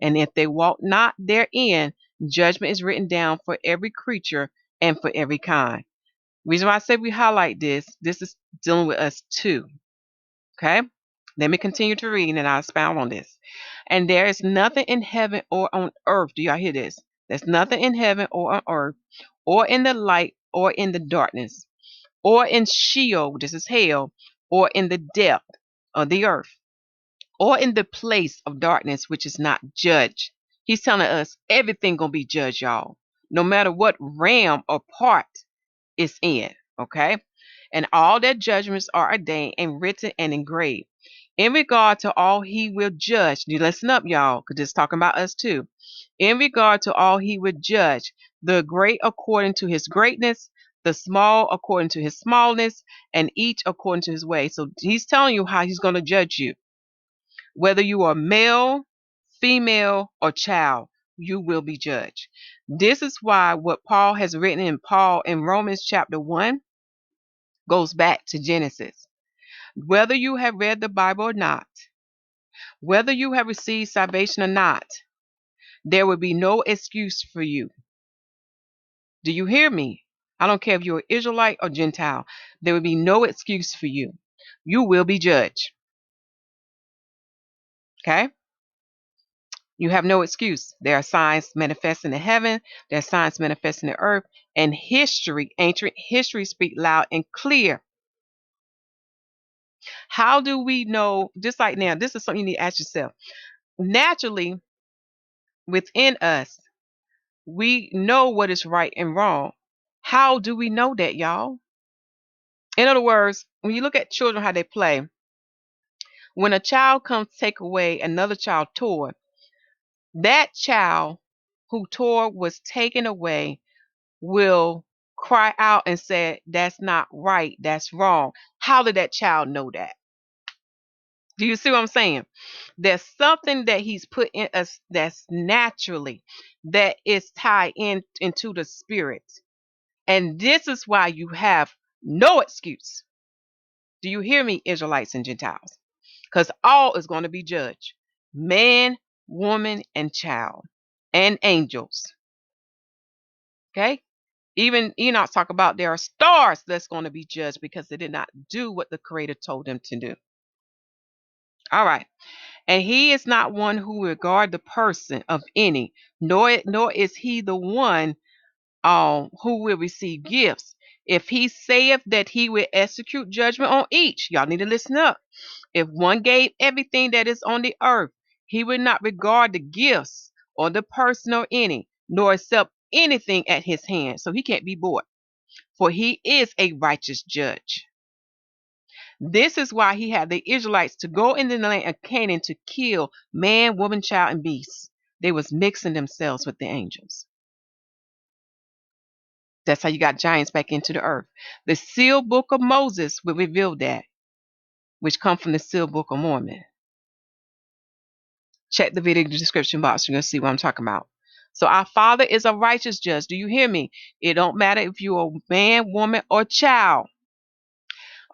And if they walk not therein, judgment is written down for every creature and for every kind. Reason why I say we highlight this is dealing with us too. Okay? Let me continue to read and I'll expound on this. And there is nothing in heaven or on earth. Do y'all hear this? There's nothing in heaven or on earth, or in the light or in the darkness, or in Sheol, this is hell, or in the depth of the earth, or in the place of darkness which is not judged. He's telling us everything gonna be judged, y'all. No matter what realm or part it's in. Okay? And all their judgments are ordained and written and engraved. In regard to all he will judge, you listen up, y'all, because it's talking about us too. In regard to all he would judge, the great according to his greatness, the small according to his smallness, and each according to his way. So he's telling you how he's going to judge you. Whether you are male, female, or child, you will be judged. This is why what Paul has written in Romans chapter 1 goes back to Genesis. Whether you have read the Bible or not, whether you have received salvation or not, there will be no excuse for you. Do you hear me? I don't care if you're Israelite or Gentile. There will be no excuse for you. You will be judged. Okay? You have no excuse. There are signs manifesting in heaven. There are signs manifesting in the earth. And history, ancient history, speak loud and clear. How do we know? Just like now, this is something you need to ask yourself. Naturally, within us, we know what is right and wrong. How do we know that, y'all? In other words, when you look at children, how they play, when a child comes to take away another child's toy, that child who toy was taken away will cry out and say, that's not right, that's wrong. How did that child know that? Do you see what I'm saying? There's something that he's put in us that's naturally, that is tied into the spirit. And this is why you have no excuse. Do you hear me, Israelites and Gentiles? Because all is going to be judged. Man, woman, and child, and angels. Okay? Even Enoch talk about there are stars that's going to be judged because they did not do what the Creator told them to do. All right. And he is not one who regard the person of any, nor is he the one who will receive gifts. If he saith that he will execute judgment on each, y'all need to listen up. If one gave everything that is on the earth, he would not regard the gifts or the person or any, nor accept anything at his hand. So he can't be bought, for he is a righteous judge. This is why he had the Israelites to go into the land of Canaan to kill man, woman, child, and beast. They was mixing themselves with the angels. That's how you got giants back into the earth. The sealed book of Moses will reveal that, which come from the sealed book of Mormon. Check the video description box. You're going to see what I'm talking about. So our Father is a righteous judge. Do you hear me? It don't matter if you're a man, woman, or child.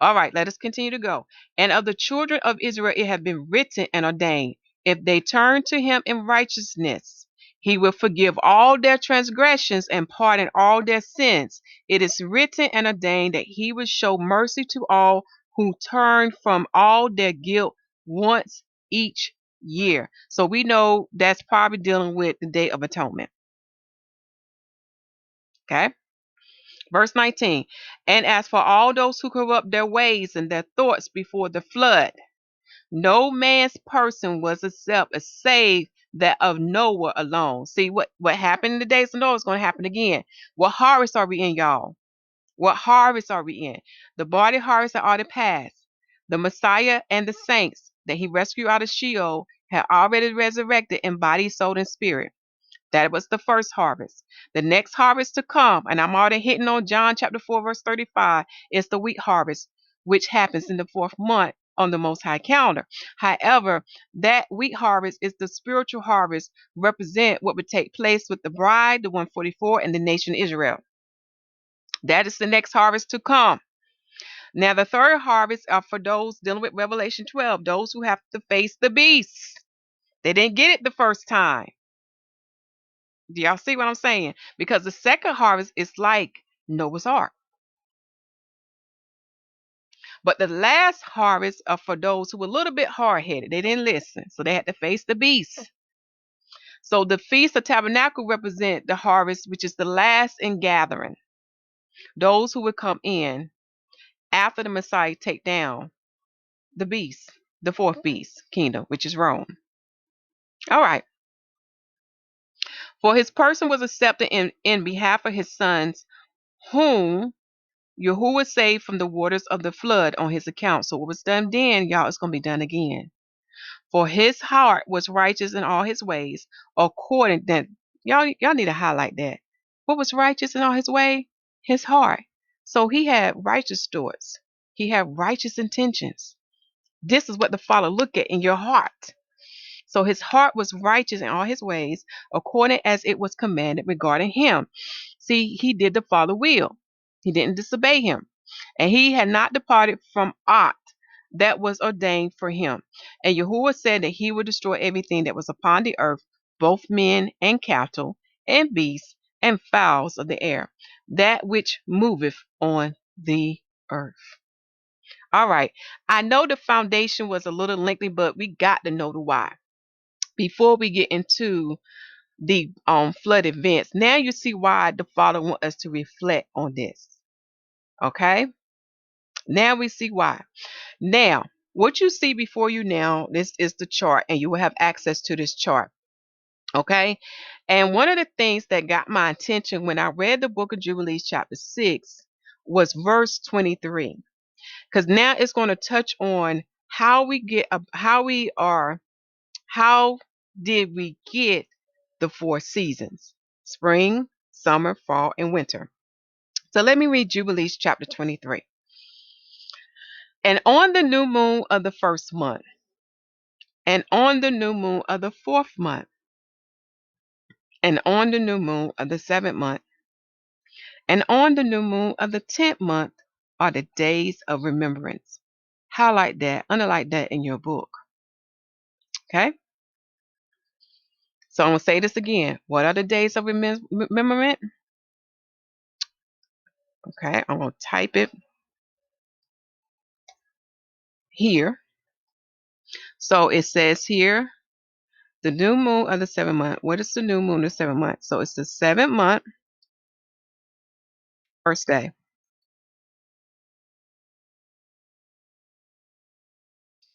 All right, let us continue to go. And of the children of Israel it had been written and ordained, if they turn to him in righteousness, he will forgive all their transgressions and pardon all their sins. It is written and ordained that he will show mercy to all who turn from all their guilt once each year. So we know that's probably dealing with the Day of Atonement. Okay. Verse 19. And as for all those who corrupt their ways and their thoughts before the flood, no man's person was except save that of Noah alone. See what happened in the days of Noah is going to happen again. What harvest are we in, y'all? What harvest are we in? The body harvest that already passed. The Messiah and the saints that he rescued out of Sheol had already resurrected in body, soul, and spirit. That was the first harvest. The next harvest to come, and I'm already hitting on John chapter 4, verse 35, is the wheat harvest, which happens in the fourth month on the Most High calendar. However, that wheat harvest is the spiritual harvest, represent what would take place with the bride, the 144, and the nation Israel. That is the next harvest to come. Now, the third harvest are for those dealing with Revelation 12, those who have to face the beast. They didn't get it the first time. Do y'all see what I'm saying? Because the second harvest is like Noah's Ark. But the last harvest are for those who were a little bit hard headed. They didn't listen. So they had to face the beast. So the Feast of Tabernacle represent the harvest, which is the last in gathering. Those who would come in after the Messiah take down the beast, the fourth beast kingdom, which is Rome. All right. For his person was accepted in behalf of his sons, whom Yahuwah saved from the waters of the flood on his account. So what was done then, y'all, it's going to be done again. For his heart was righteous in all his ways, according that y'all need to highlight that. What was righteous in all his way? His heart. So he had righteous thoughts. He had righteous intentions. This is what the Father look at in your heart. So his heart was righteous in all his ways, according as it was commanded regarding him. See, he did the Father will. He didn't disobey him. And he had not departed from aught that was ordained for him. And Yahuwah said that he would destroy everything that was upon the earth, both men and cattle, and beasts, and fowls of the air, that which moveth on the earth. All right. I know the foundation was a little lengthy, but we got to know the why before we get into the flood events. Now you see why the Father wants us to reflect on this. Okay? Now we see why. Now, what you see before you now, this is the chart, and you will have access to this chart. Okay? And one of the things that got my attention when I read the book of Jubilees, chapter 6, was verse 23. Because now it's going to touch on how we get how we are, how did we get the four seasons: spring, summer, fall, and winter. So let me read Jubilees chapter 23. And on the new moon of the first month, and on the new moon of the fourth month, and on the new moon of the seventh month, and on the new moon of the 10th month are the days of remembrance. Highlight that, underline that in your book. Okay? So I'm going to say this again. What are the days of remembrance? Okay, I'm going to type it here. So it says here, the new moon of the seventh month. What is the new moon of the seventh month? So it's the seventh month, first day.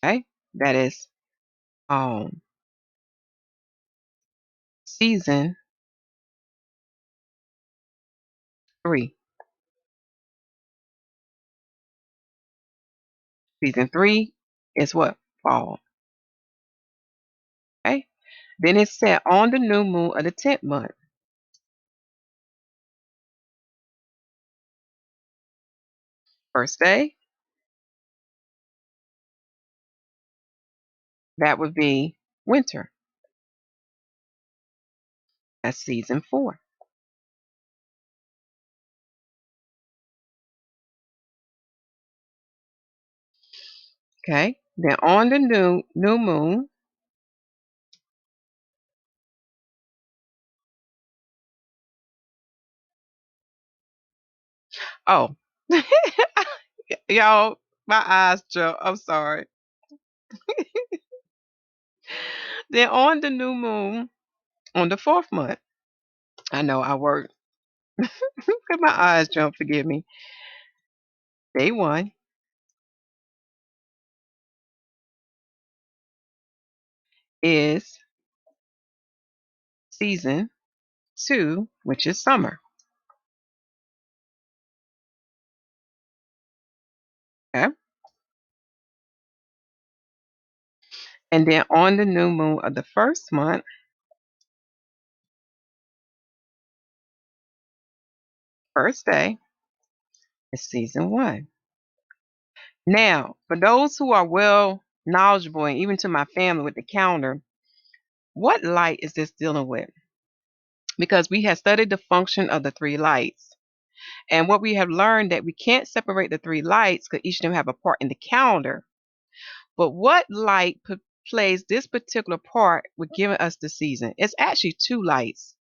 Okay, that is season 3. Season 3 is what? Fall. Okay. Then it said on the new moon of the 10th month, first day, that would be winter. That's season 4. Okay. Then on the new moon. Oh, y'all, my eyes jump. I'm sorry. Then on the new moon on the fourth month. I know I work. Cause my eyes jump. Forgive me. Day one is season two, which is summer. Okay. And then on the new moon of the first month, first day, is season one. Now, for those who are well knowledgeable, and even to my family with the calendar, what light is this dealing with? Because we have studied the function of the three lights. And what we have learned that we can't separate the three lights because each of them have a part in the calendar. But what light plays this particular part with giving us the season? It's actually two lights,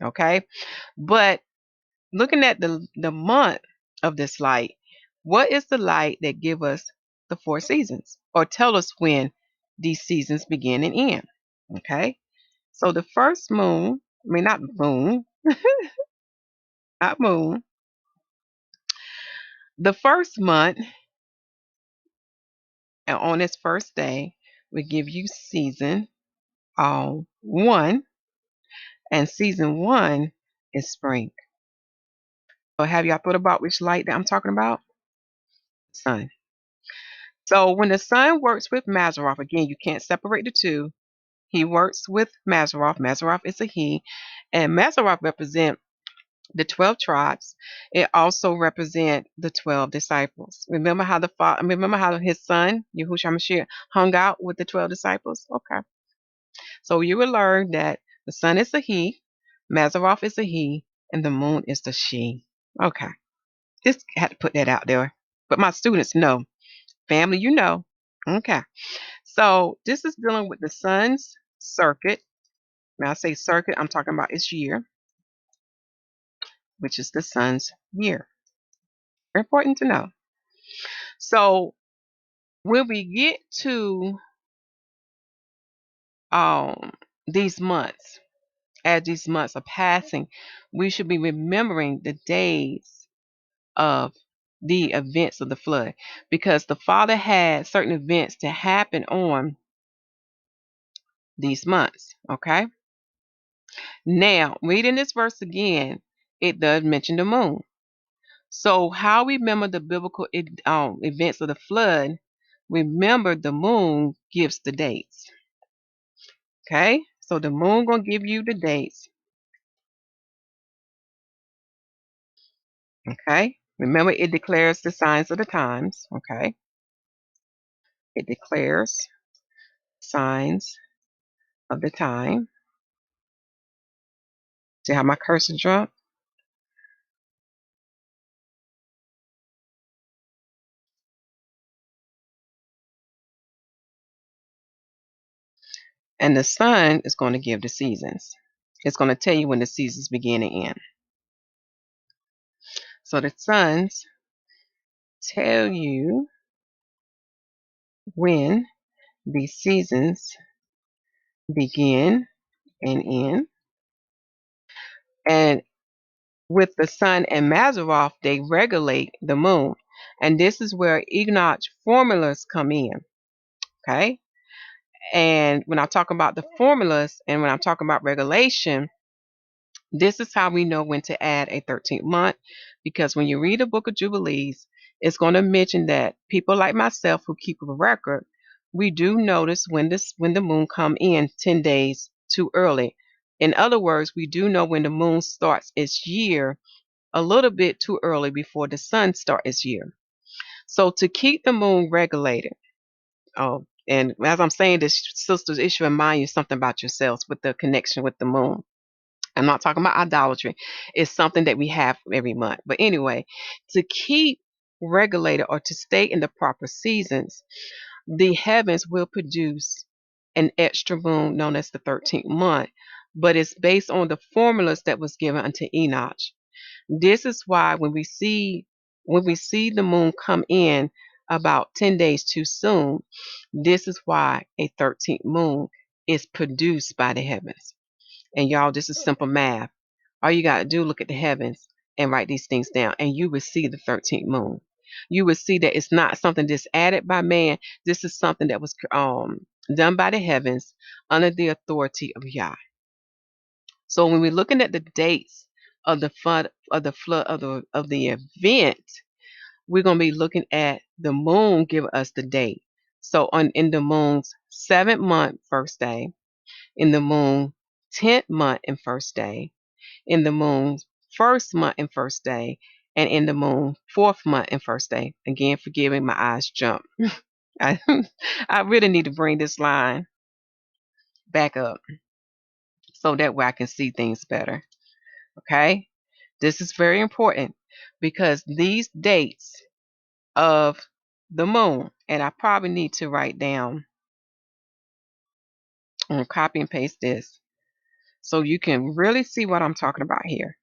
okay? But looking at the month of this light, what is the light that give us the four seasons or tell us when these seasons begin and end? Okay, so the first moon, I mean not moon, not moon, the first month and on its first day we give you season one, and season one is spring. So have y'all thought about which light that I'm talking about? Sun. So when the sun works with Mazzaroth, again, you can't separate the two. He works with Mazzaroth. Mazzaroth is a he. And Mazzaroth represents the 12 tribes. It also represents the 12 disciples. Remember how his son, Yahusha Mashiach, hung out with the 12 disciples? Okay. So you will learn that the sun is a he, Mazzaroth is a he, and the moon is the she. Okay. Just had to put that out there. But my students know. Family, you know. Okay. So this is dealing with the sun's circuit. When I say circuit, I'm talking about its year, which is the sun's year. Very important to know. So when we get to um these months, as these months are passing, we should be remembering the days of the events of the flood, because the Father had certain events to happen on these months. Okay. Now, reading this verse again, it does mention the moon. So, how we remember the biblical events of the flood, remember the moon gives the dates. Okay? So, the moon going to give you the dates. Okay? Remember, it declares the signs of the times. Okay? It declares signs of the time. See how my cursor jumped? And the sun is going to give the seasons. It's going to tell you when the seasons begin and end. So the suns tell you when the seasons begin and end. And with the sun and Mazzaroth, they regulate the moon. And this is where Enoch's formulas come in. Okay. And when I talk about the formulas and when I'm talking about regulation, this is how we know when to add a 13th month. Because when you read the book of Jubilees, it's going to mention that people like myself who keep a record, we do notice when the moon come in 10 days too early. In other words, we do know when the moon starts its year a little bit too early before the sun starts its year. So to keep the moon regulated, oh, and as I'm saying this, sisters, it should remind you something about yourselves with the connection with the moon. I'm not talking about idolatry. It's something that we have every month. But anyway, to keep regulated or to stay in the proper seasons, the heavens will produce an extra moon known as the 13th month, but it's based on the formulas that was given unto Enoch. This is why when we see the moon come in about 10 days too soon, this is why a 13th moon is produced by the heavens. And y'all, this is simple math. All you got to do, look at the heavens and write these things down, and you will see the 13th moon. You will see that it's not something that's added by man. This is something that was done by the heavens under the authority of Yah. So when we're looking at the dates of the flood of the event, we're gonna be looking at the moon give us the date. So in the moon's 7th month first day, in the moon 10th month and first day, in the moon's 1st month and first day, and in the moon 4th month and first day. Again, forgive me, my eyes jump. I I really need to bring this line back up so that way I can see things better. Okay? This is very important because these dates of the moon, and I probably need to write down and copy and paste this so you can really see what I'm talking about here.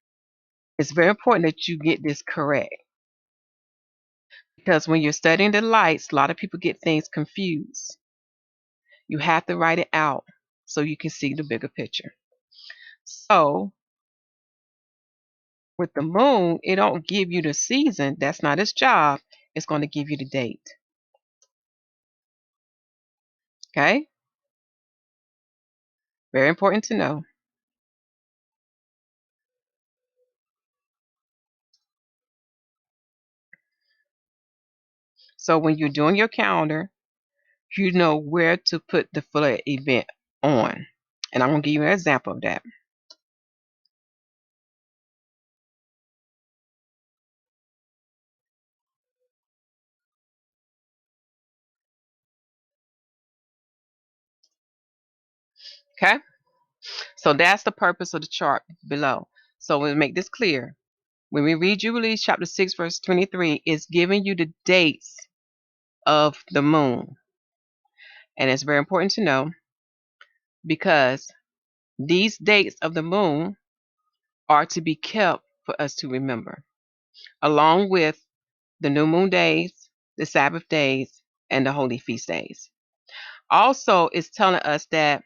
It's very important that you get this correct because when you're studying the lights, a lot of people get things confused. You have to write it out so you can see the bigger picture. So with the moon, it don't give you the season. That's not its job. It's going to give you the date. Okay? Very important to know. So when you're doing your calendar, you know where to put the flood event on. And I'm going to give you an example of that. Okay? So that's the purpose of the chart below. So we'll make this clear. When we read Jubilees chapter 6, verse 23, it's giving you the dates of the moon. And it's very important to know because these dates of the moon are to be kept for us to remember, along with the new moon days, the Sabbath days, and the holy feast days. Also, it's telling us that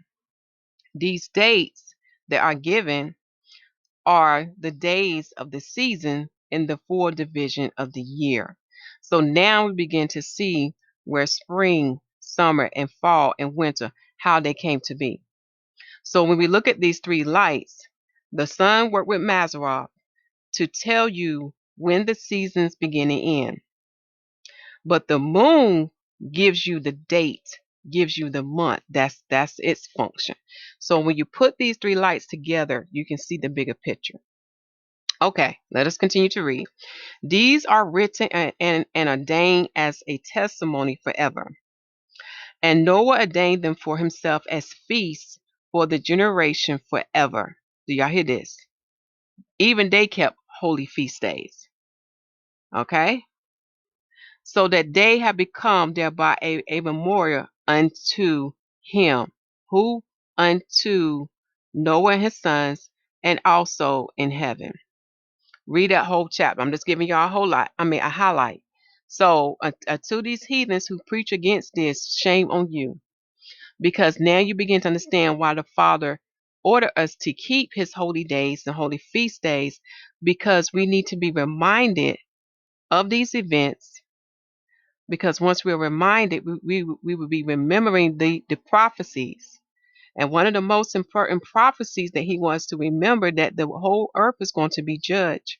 these dates that are given are the days of the season in the four division of the year. So now we begin to see where spring, summer, and fall and winter, how they came to be. So when we look at these three lights, the sun worked with Mazzaroth to tell you when the seasons begin and end. But the moon gives you the date, gives you the month. That's its function. So when you put these three lights together, you can see the bigger picture. Okay, let us continue to read. These are written and ordained as a testimony forever. And Noah ordained them for himself as feasts for the generation forever. Do y'all hear this? Even they kept holy feast days. Okay? So that they have become thereby a memorial unto him. Who? Unto Noah and his sons, and also in heaven. Read that whole chapter. I'm just giving y'all a highlight. So to these heathens who preach against this, shame on you. Because now you begin to understand why the Father ordered us to keep his holy days and holy feast days, because we need to be reminded of these events, because once we're reminded, we will be remembering the prophecies. And one of the most important prophecies that he wants to remember, that the whole earth is going to be judged,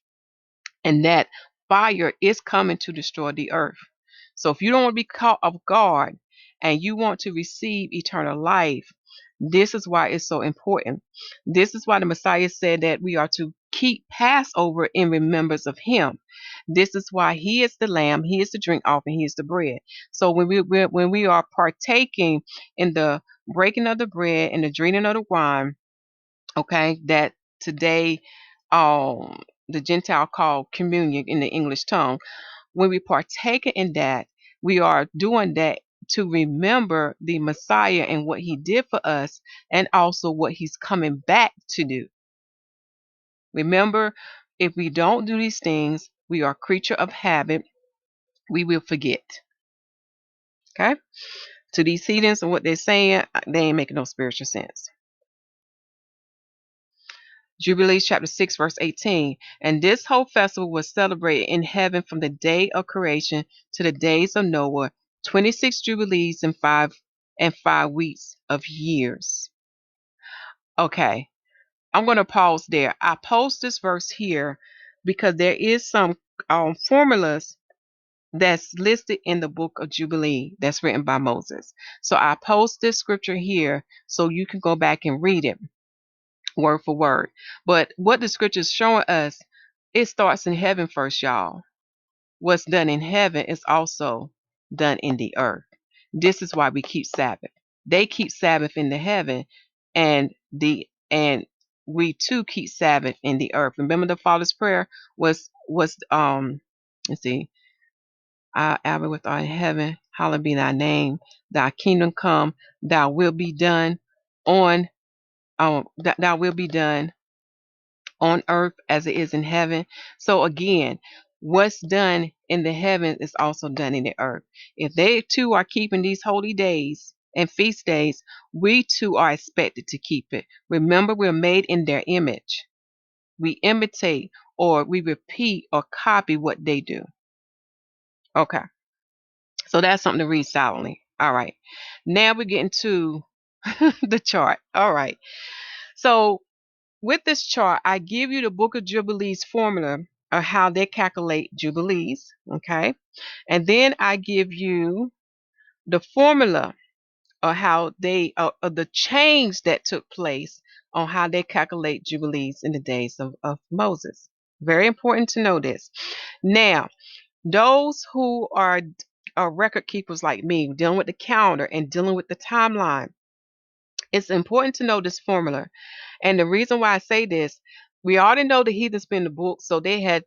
and that fire is coming to destroy the earth. So if you don't want to be caught off guard and you want to receive eternal life, this is why it's so important. This is why the Messiah said that we are to keep Passover in remembrance of him. This is why he is the lamb, he is the drink offering, he is the bread. So when we are partaking in the breaking of the bread and the drinking of the wine, okay, that today the Gentile call communion in the English tongue, when we partake in that, we are doing that to remember the Messiah and what he did for us, and also what he's coming back to do. Remember, if we don't do these things, we are a creature of habit. We will forget. Okay? To these heathens and what they're saying, they ain't making no spiritual sense. Jubilees chapter 6, verse 18. And this whole festival was celebrated in heaven from the day of creation to the days of Noah, 26 jubilees and 5 weeks of years. Okay, I'm going to pause there. I post this verse here because there is some formulas that's listed in the book of Jubilee that's written by Moses. So I post this scripture here so you can go back and read it word for word. But what the scripture is showing us, it starts in heaven first, y'all. What's done in heaven is also done in the earth. This is why we keep Sabbath. They keep Sabbath in the heaven, and we too keep Sabbath in the earth. Remember the Father's prayer was let's see, our Abba with our in heaven, hallowed be thy name, thy kingdom come, thy will be done on thy will be done on earth as it is in heaven. So again, what's done in the heavens is also done in the earth. If they too are keeping these holy days and feast days, we too are expected to keep it. Remember, we're made in their image. We imitate or we repeat or copy what they do. Okay. So that's something to read silently. All right. Now we're getting to the chart. All right. So with this chart, I give you the Book of Jubilees formula of how they calculate Jubilees. Okay. And then I give you the formula of how they, of the change that took place on how they calculate Jubilees in the days of Moses. Very important to know this. Now, those who are record keepers like me, dealing with the calendar and dealing with the timeline, it's important to know this formula. And the reason why I say this, we already know the heathens been in the book, so they had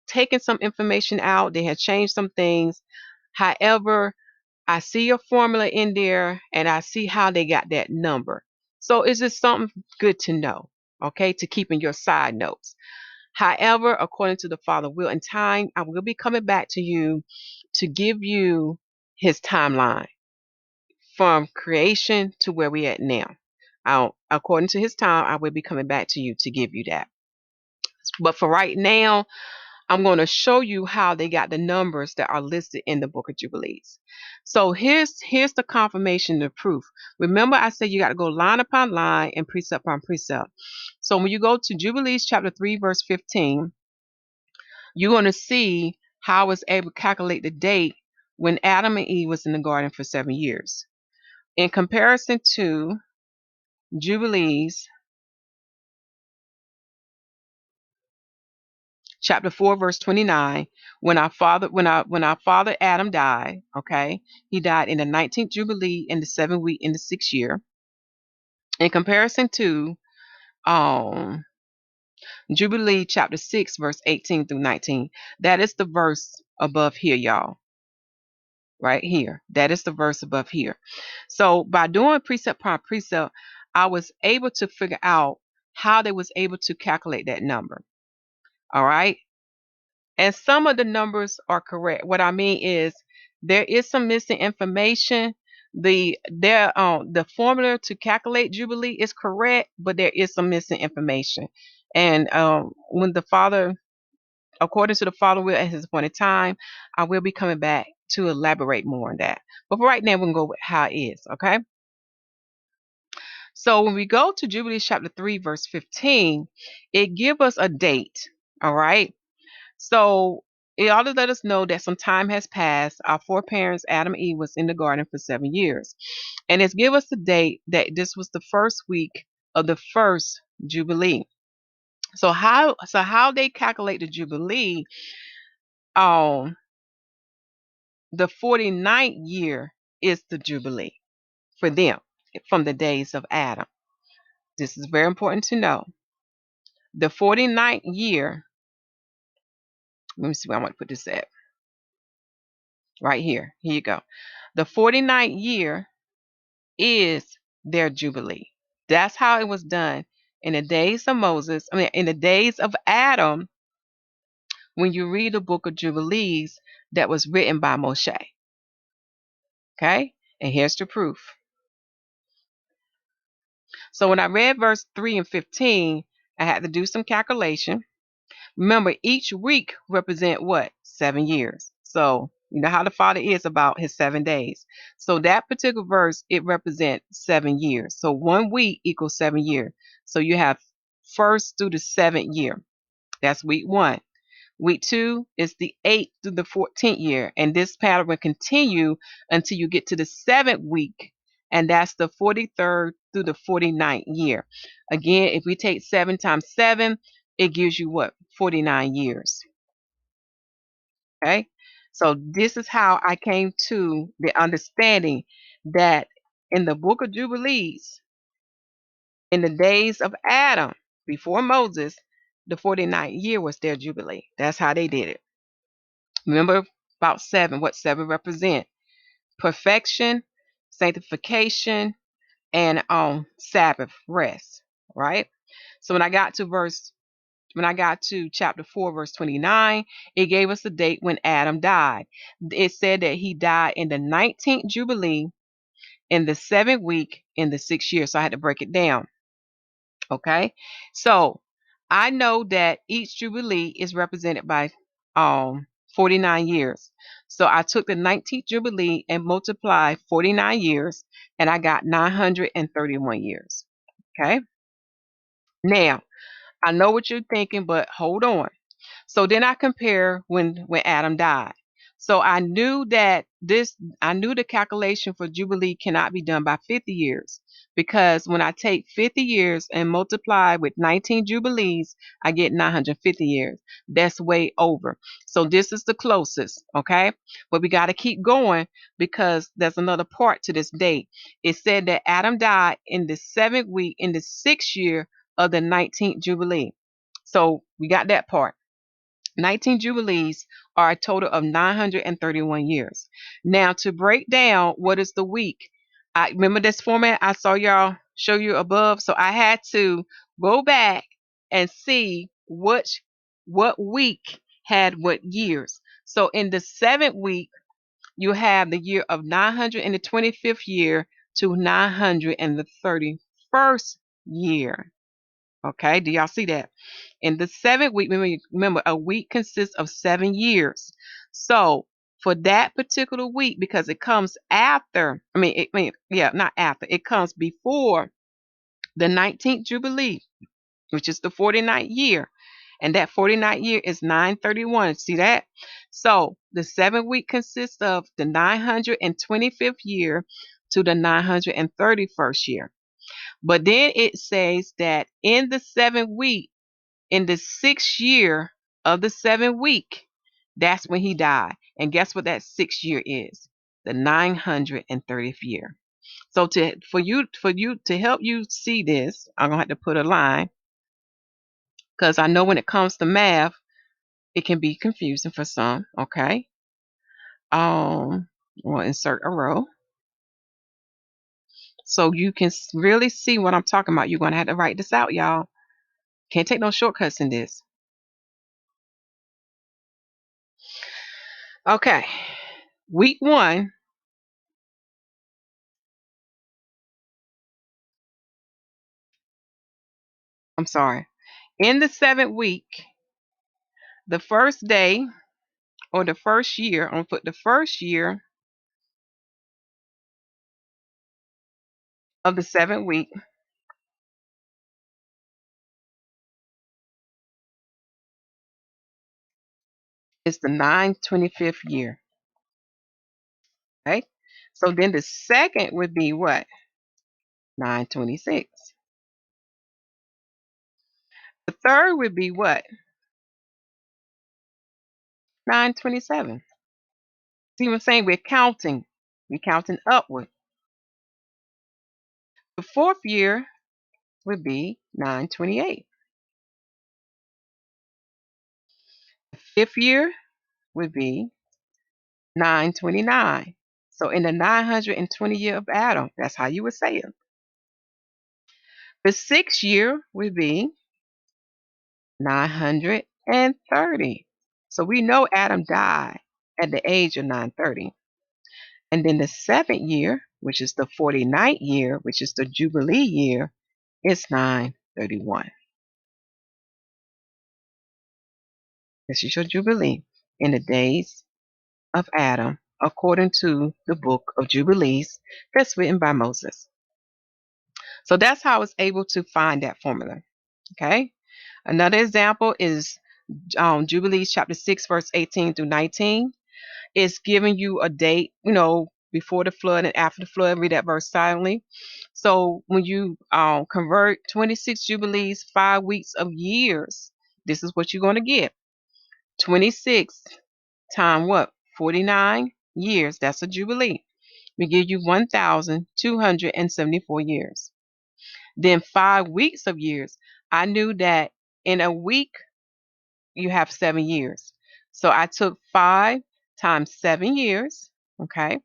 taken some information out, they had changed some things. However, I see a formula in there and I see how they got that number. So it's just something good to know, okay, to keep in your side notes. However, according to the Father will and time, I will be coming back to you to give you his timeline from creation to where we at now. According to his time, I will be coming back to you to give you that. But for right now, I'm going to show you how they got the numbers that are listed in the book of Jubilees. So here's the confirmation, the proof. Remember, I said you got to go line upon line and precept upon precept. So when you go to Jubilees chapter 3, verse 15, you're going to see how I was able to calculate the date when Adam and Eve was in the garden for 7 years. In comparison to Jubilees chapter 4, verse 29, when our father Adam died, okay, he died in the 19th Jubilee in the 7th week in the 6th year. In comparison to Jubilee chapter 6, verse 18 through 19, that is the verse above here, y'all. Right here. That is the verse above here. So by doing precept upon precept, I was able to figure out how they was able to calculate that number. All right. And some of the numbers are correct. What I mean is there is some missing information. The formula to calculate Jubilee is correct, but there is some missing information. And when the Father, according to the Father will at his appointed time, I will be coming back to elaborate more on that. But for right now, we're gonna go with how it is, okay? So when we go to Jubilee chapter 3, verse 15, it gives us a date. All right. So it ought to let us know that some time has passed. Our foreparents, Adam and Eve, was in the garden for 7 years. And it's give us the date that this was the first week of the first Jubilee. So how they calculate the Jubilee, the 49th year is the Jubilee for them from the days of Adam. This is very important to know. The 49th year, let me see where I want to put this at. Right here. Here you go. The 49th year is their Jubilee. That's how it was done in the days of Moses. I mean, in the days of Adam, when you read the book of Jubilees that was written by Moshe. Okay? And here's the proof. So when I read verse 3 and 15, I had to do some calculation. Remember, each week represent what? 7 years. So you know how the Father is about his 7 days. So that particular verse, it represents 7 years. So 1 week equals 7 years. So you have first through the 7th year. That's week 1. Week 2 is the 8th through the 14th year. And this pattern will continue until you get to the 7th week. And that's the 43rd through the 49th year. Again, if we take 7 times 7, it gives you what? 49 years. Okay? So this is how I came to the understanding that in the book of Jubilees, in the days of Adam, before Moses, the 49th year was their Jubilee. That's how they did it. Remember about 7, what 7 represent? Perfection, sanctification, and Sabbath rest, right? So when I got to chapter 4, verse 29, it gave us the date when Adam died. It said that he died in the 19th Jubilee, in the 7th week, in the 6th year. So I had to break it down. Okay. So I know that each Jubilee is represented by 49 years. So I took the 19th Jubilee and multiplied 49 years, and I got 931 years. Okay. Now, I know what you're thinking, but hold on. So then I compare when Adam died. So I knew the calculation for Jubilee cannot be done by 50 years, because when I take 50 years and multiply with 19 Jubilees, I get 950 years. That's way over. So this is the closest, okay? But we got to keep going, because there's another part to this date. It said that Adam died in the 7th week, in the 6th year of the 19th Jubilee. So we got that part. 19 Jubilees are a total of 931 years. Now, to break down what is the week, I remember this format I saw y'all show you above. So I had to go back and see what week had what years. So in the 7th week, you have the year of 925th year to 931st year. Okay, do y'all see that? In the 7th week, remember, a week consists of 7 years. So for that particular week, because it comes after, not after, it comes before the 19th Jubilee, which is the 49th year. And that 49th year is 931. See that? So the 7th week consists of the 925th year to the 931st year. But then it says that in the 7th week, in the 6th year of the 7th week, that's when he died. And guess what that 6th year is? The 930th year. So for you to help you see this, I'm gonna have to put a line, because I know when it comes to math, it can be confusing for some. Okay. We'll insert a row so you can really see what I'm talking about. You're gonna have to write this out, y'all. Can't take no shortcuts in this. Okay. Week 1. I'm sorry. In the 7th week, the first day, or the first year, I'm going to put the first year of the 7th week is the 925th year. Okay. So then the second would be what? 926. The third would be what? 927. See what I'm saying? We're counting. We're counting upward. The fourth year would be 928. The fifth year would be 929. So in the 920 year of Adam, that's how you would say it. The 6th year would be 930. So we know Adam died at the age of 930. And then the 7th year, which is the 49th year, which is the Jubilee year, is 931. This is your Jubilee in the days of Adam, according to the book of Jubilees that's written by Moses. So that's how I was able to find that formula. Okay. Another example is Jubilees chapter 6, verse 18 through 19. It's giving you a date, before the flood and after the flood. Read that verse silently. So when you convert 26 Jubilees, 5 weeks of years, this is what you're going to get. 26 times what? 49 years. That's a Jubilee. We give you 1,274 years. Then 5 weeks of years. I knew that in a week you have 7 years. So I took 5 times 7 years. Okay.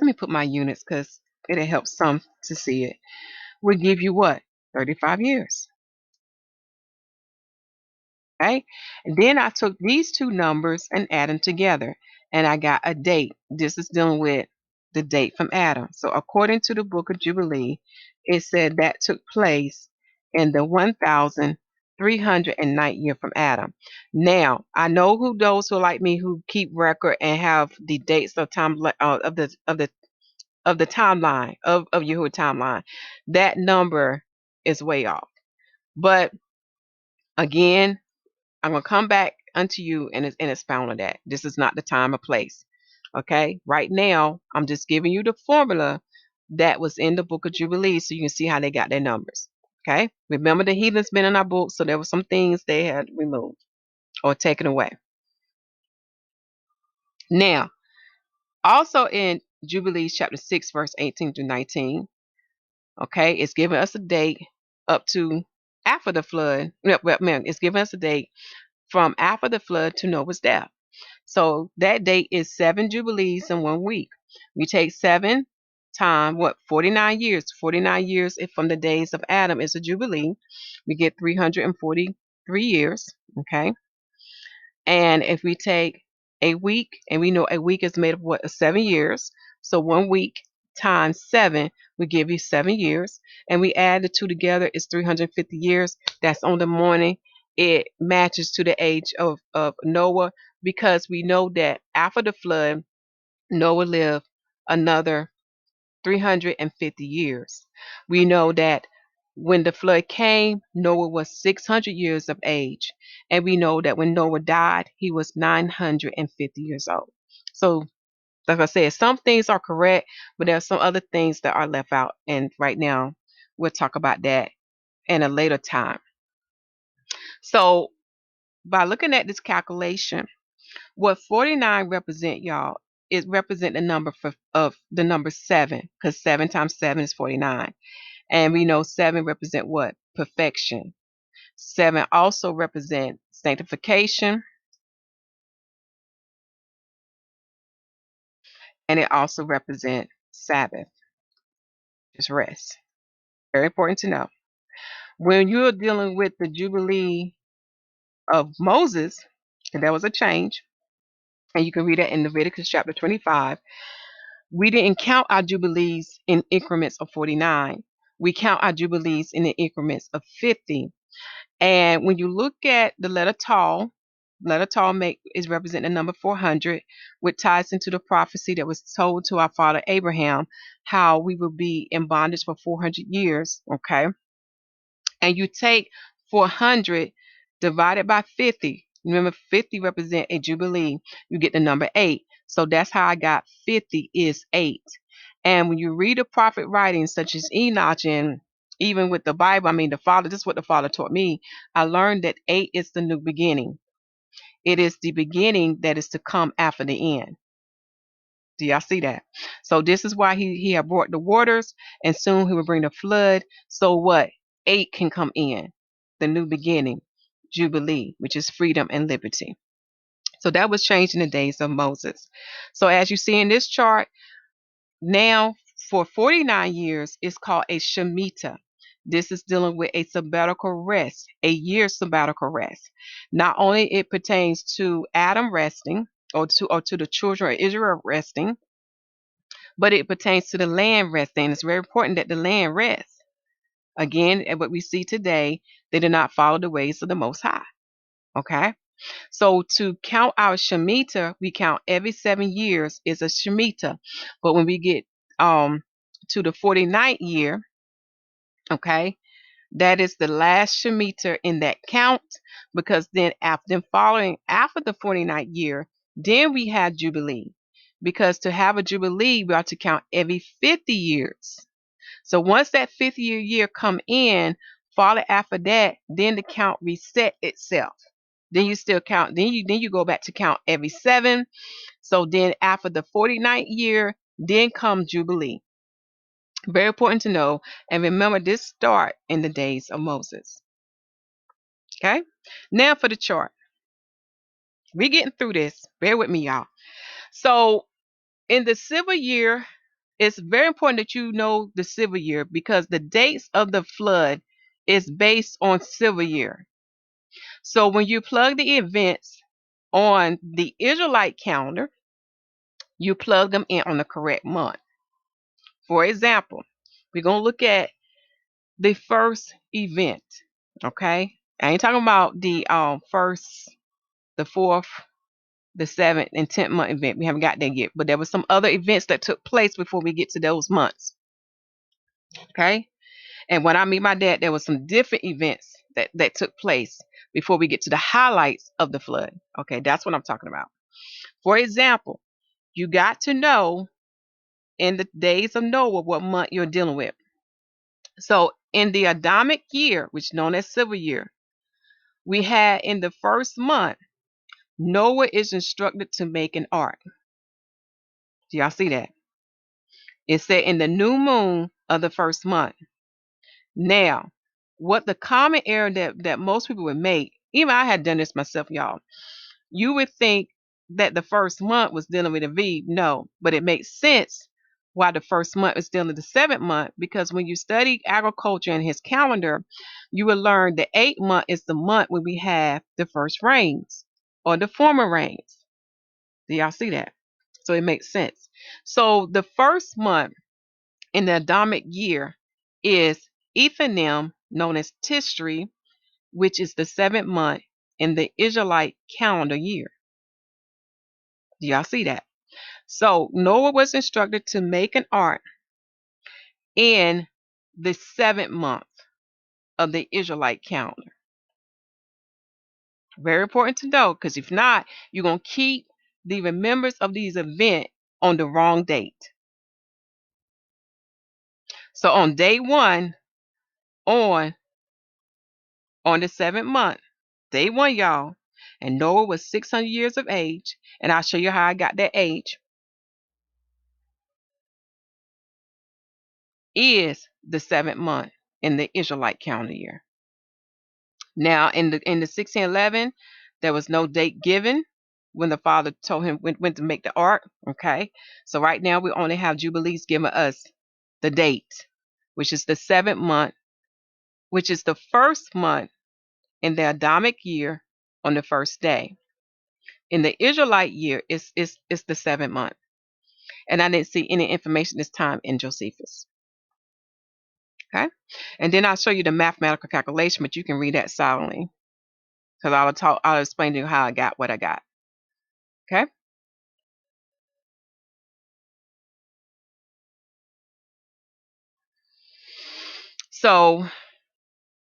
Let me put my units because it'll help some to see it. We'll give you what? 35 years. Okay. And then I took these two numbers and add them together. And I got a date. This is dealing with the date from Adam. So according to the book of Jubilee, it said that took place in the 1,309th year from Adam. Now, I know who those who are like me who keep record and have the dates of time of the timeline of Yahuwah timeline. That number is way off. But again, I'm gonna come back unto you and expound on that. This is not the time or place. Okay. Right now, I'm just giving you the formula that was in the book of Jubilee so you can see how they got their numbers. Okay. Remember the heathens been in our book, so there were some things they had removed or taken away. Now, also in Jubilees chapter 6, verse 18 to 19, okay, it's giving us a date up to after the flood. Well, man, it's giving us a date from after the flood to Noah's death. So that date is 7 Jubilees in 1 week. We take 7 times, 49 years. 49 years from the days of Adam is a Jubilee. We get 343 years. Okay. And if we take a week, and we know a week is made of what? 7 years. So 1 week times 7 we give you 7 years. And we add the two together, it's 350 years. That's on the morning. It matches to the age of Noah because we know that after the flood, Noah lived another 350 years. We know that when the flood came, Noah was 600 years of age. And we know that when Noah died, he was 950 years old. So, like I said, some things are correct, but there are some other things that are left out. And right now, we'll talk about that in a later time. So, by looking at this calculation, what 49 represent, y'all, it represent the number of the number 7, because 7 times 7 is 49. And we know 7 represent what? Perfection. 7 also represent sanctification, and it also represent Sabbath, just rest. Very important to know. When you're dealing with the Jubilee of Moses, and there was a change, and you can read that in Leviticus chapter 25, we didn't count our Jubilees in increments of 49. We count our Jubilees in the increments of 50. And when you look at the letter tall is representing the number 400, which ties into the prophecy that was told to our father Abraham, how we will be in bondage for 400 years. Okay. And you take 400 divided by 50. Remember, 50 represent a jubilee. You get the number 8. So that's how I got 50 is 8. And when you read the prophet writings such as Enoch and even with the Bible, I mean, this is what the Father taught me. I learned that 8 is the new beginning. It is the beginning that is to come after the end. Do y'all see that? So this is why he had brought the waters, and soon he will bring the flood. So what? 8 can come in, the new beginning, Jubilee, which is freedom and liberty. So that was changed in the days of Moses. So as you see in this chart, Now, for 49 years, it's called a Shemitah. This is dealing with a sabbatical rest, a year sabbatical rest. Not only it pertains to Adam resting, or to the children of Israel resting, but it pertains to the land resting. It's very important that the land rests. Again, what we see today, they did not follow the ways of the Most High. Okay? So to count our Shemitah, we count every 7 years is a Shemitah. But when we get to the 49th year, okay, that is the last Shemitah in that count, because then following after the 49th year, then we have Jubilee. Because to have a Jubilee, we are to count every 50 years. So once that 50th year come in, follow after that, then the count reset itself. Then you still count. Then you go back to count every 7. So then after the 49th year, then come Jubilee. Very important to know. And remember, this start in the days of Moses. Okay. Now for the chart. We're getting through this. Bear with me, y'all. So in the civil year, it's very important that you know the civil year, because the dates of the flood is based on civil year. So when you plug the events on the Israelite calendar, you plug them in on the correct month. For example, we're going to look at the first event. Okay. I ain't talking about the first, the fourth, the 7th, and 10th month event. We haven't got there yet, but there were some other events that took place before we get to those months. Okay. And when I meet my dad, there were some different events that took place before we get to the highlights of the flood. Okay, that's what I'm talking about. For example, you got to know in the days of Noah what month you're dealing with. So in the Adamic year, which is known as civil year, we had in the first month, Noah is instructed to make an ark. Do y'all see that? It said in the new moon of the first month. Now, what the common error that most people would make, even I had done this myself, y'all. You would think that the first month was dealing with a V. No, but it makes sense why the first month is dealing with the 7th month, because when you study agriculture and his calendar, you will learn the 8th month is the month when we have the first rains or the former rains. Do y'all see that? So it makes sense. So the first month in the Adamic year is Ethanim, known as Tishri, which is the 7th month in the Israelite calendar year. Do y'all see that? So Noah was instructed to make an ark in the 7th month of the Israelite calendar. Very important to know, because if not, you're going to keep the remembrance of these events on the wrong date. So on day 1, on the 7th month, day 1, y'all, and Noah was 600 years of age, and I'll show you how I got that age, is the 7th month in the Israelite calendar year. Now, in the 1611, there was no date given when the father told him when to make the ark. Okay, so right now we only have Jubilees giving us the date, which is the 7th month, which is the first month in the Adamic year on the first day. In the Israelite year, it's the 7th month, and I didn't see any information this time in Josephus. Okay, and then I'll show you the mathematical calculation, but you can read that silently, because I'll explain to you how I got what I got. Okay. So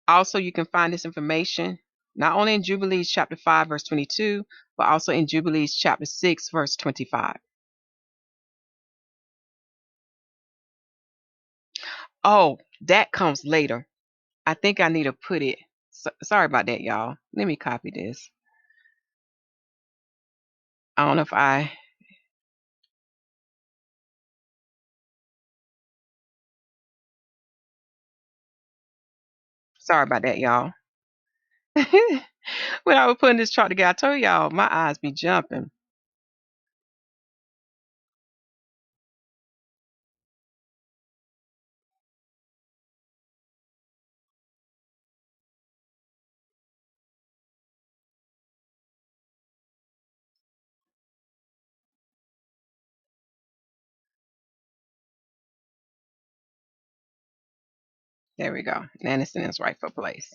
also you can find this information not only in Jubilees chapter 5 verse 22, but also in Jubilees chapter 6 verse 25. Oh, that comes later. I think I need to put it. Sorry about that, y'all. Let me copy this. I don't know if I. Sorry about that, y'all. When I was putting this chart together, I told y'all my eyes be jumping. There we go. And it's in its rightful place.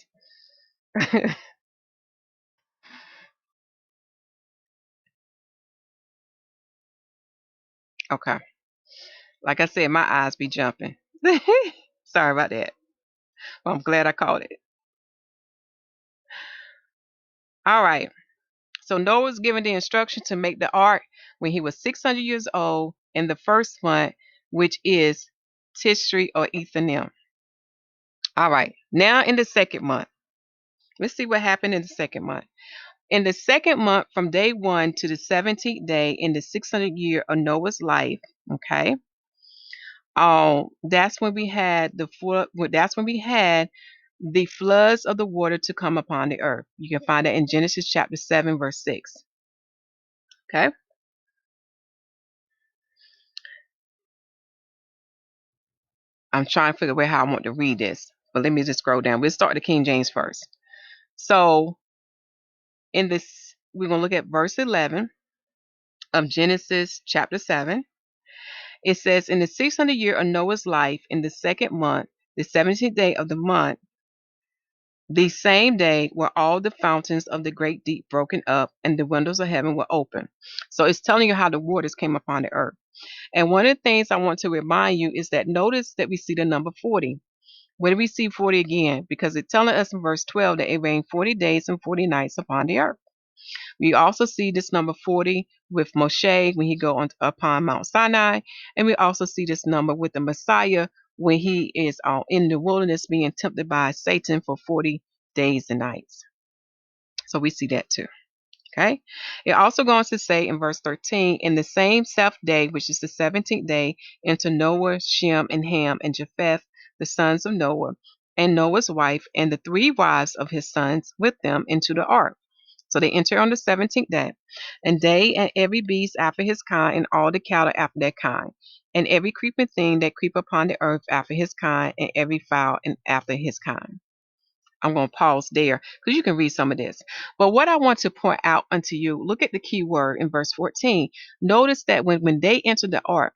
Okay. Like I said, my eyes be jumping. Sorry about that. Well, I'm glad I caught it. All right. So Noah was given the instruction to make the ark when he was 600 years old in the first month, which is Tishri or Ethanim. All right. Now in the second month, let's see what happened in the second month. In the second month, from day 1 to the 17th day in the 600th year of Noah's life, okay, that's when we had the flood. That's when we had the floods of the water to come upon the earth. You can find that in Genesis chapter 7, verse 6. Okay. I'm trying to figure out how I want to read this, but let me just scroll down. We'll start the King James first. So in this, we're gonna look at verse 11 of Genesis chapter 7. It says, in the 600th year of Noah's life, in the second month, the 17th day of the month, the same day were all the fountains of the great deep broken up, and the windows of heaven were open. So it's telling you how the waters came upon the earth. And one of the things I want to remind you is that notice that we see the number 40. Where do we see 40 again? Because it's telling us in verse 12 that it rained 40 days and 40 nights upon the earth. We also see this number 40 with Moshe when he go on upon Mount Sinai, and we also see this number with the Messiah when he is in the wilderness being tempted by Satan for 40 days and nights. So we see that too. Okay. It also goes to say in verse 13, in the same self day, which is the 17th day, enter Noah, Shem, and Ham, and Japheth, the sons of Noah, and Noah's wife, and the 3 wives of his sons with them into the ark. So they enter on the 17th day, and they and every beast after his kind, and all the cattle after their kind, and every creeping thing that creep upon the earth after his kind, and every fowl and after his kind. I'm going to pause there because you can read some of this. But what I want to point out unto you, look at the key word in verse 14. Notice that when they entered the ark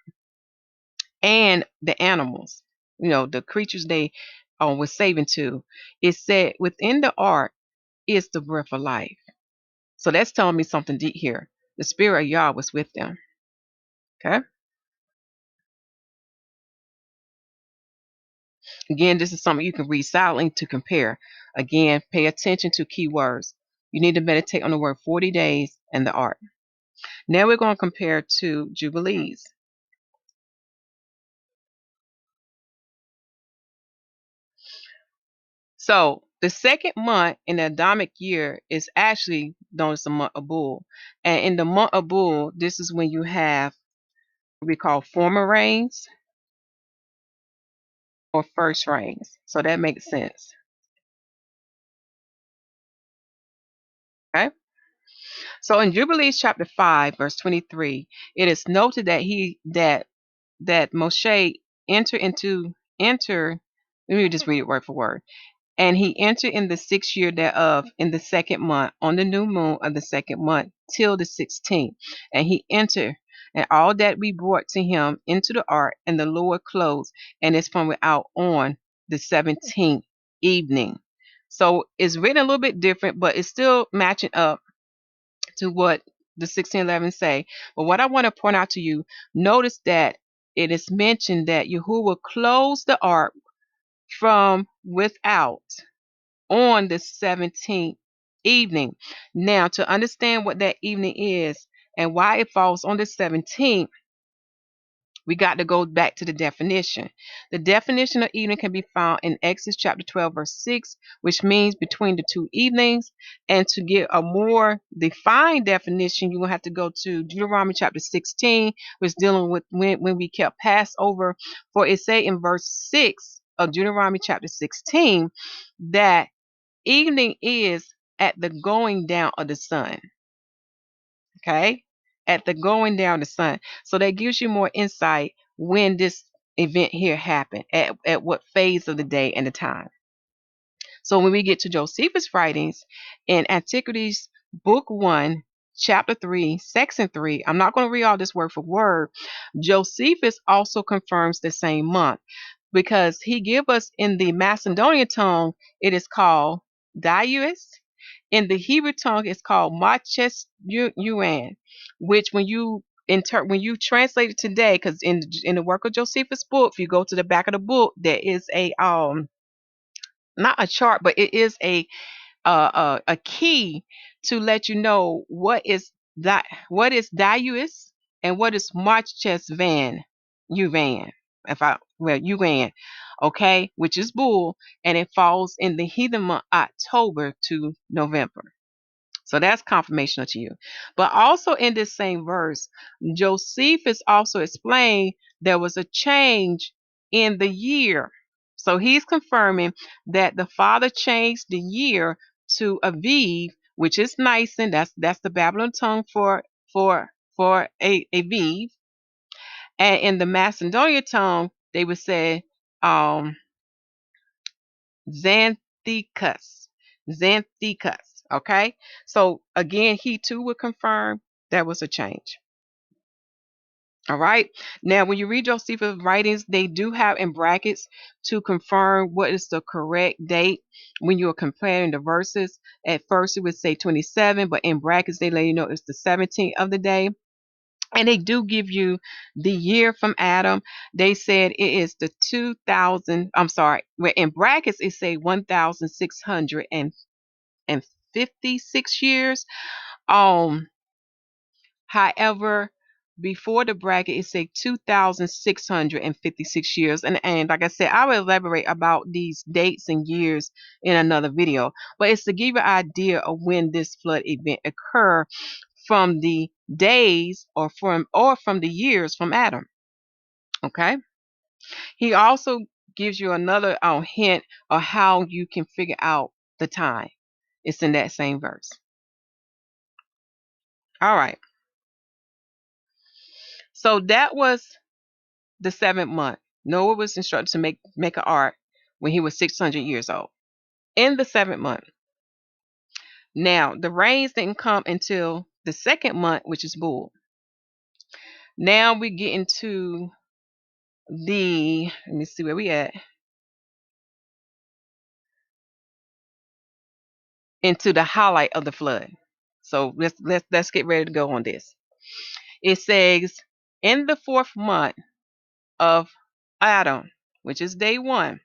and the animals, the creatures they were saving to, it said within the ark is the breath of life. So that's telling me something deep here. The spirit of Yah was with them. Okay. Again, this is something you can read silently to compare. Again, pay attention to key words. You need to meditate on the word 40 days and the ark. Now we're going to compare to Jubilees. So the second month in the Adamic year is actually known as the month of Bull. And in the month of Bull, this is when you have what we call former rains or first rains. So that makes sense. Okay. So in Jubilees chapter 5, verse 23, it is noted that that Moshe enter. Let me just read it word for word. And he entered in the 6th year thereof, in the second month, on the new moon of the second month, till the 16th. And he entered, and all that we brought to him into the ark, and the Lord closed, and it's from without on the 17th evening. So it's written a little bit different, but it's still matching up to what the 1611 say. But what I want to point out to you, notice that it is mentioned that Yahuwah closed the ark from without on the 17th evening. Now, to understand what that evening is and why it falls on the 17th, we got to go back to the definition. The definition of evening can be found in Exodus chapter 12, verse 6, which means between the 2 evenings. And to get a more defined definition, you're going to have to go to Deuteronomy chapter 16, which is dealing with when we kept Passover. For it say in verse 6 of Deuteronomy chapter 16 that evening is at the going down of the sun. Okay? At the going down of the sun. So that gives you more insight when this event here happened, at what phase of the day and the time. So when we get to Josephus' writings in Antiquities, Book 1, Chapter 3, Section 3, I'm not going to read all this word for word. Josephus also confirms the same month. because he give us in the Macedonian tongue, it is called Dius. In the Hebrew tongue, it's called Maches Yuan, which when you translate it today, because in the work of Josephus' book, if you go to the back of the book, there is a not a chart, but it is a key to let you know what is Dius and what is Marches Van Uvan. If I well Uvan, okay, which is bull, and it falls in the heathen month October to November. So that's confirmational to you. But also in this same verse, Josephus also explained there was a change in the year. So he's confirming that the Father changed the year to Aviv, which is Nisan. That's the Babylon tongue for a Aviv. And in the Macedonian tongue, they would say Xanthicus. Xanthicus. Okay. So again, he too would confirm there was a change. All right. Now, when you read Josephus' writings, they do have in brackets to confirm what is the correct date when you are comparing the verses. At first, it would say 27, but in brackets, they let you know it's the 17th of the day. And they do give you the year from Adam. They said it is the 2000. I'm sorry. Where in brackets it say 1,656 years. Um, However, before the bracket it say 2,656 years. And like I said, I will elaborate about these dates and years in another video. But it's to give you an idea of when this flood event occurred from the days or from the years from Adam. Okay. He also gives you another hint of how you can figure out the time. It's in that same verse. All right. So that was the 7th month. Noah was instructed to make an ark when he was 600 years old. In the 7th month. Now the rains didn't come until the 2nd month, which is Bull. Now we get into let me see where we at. Into the highlight of the flood. So let's get ready to go on this. It says in the 4th month of Adam, which is day 1.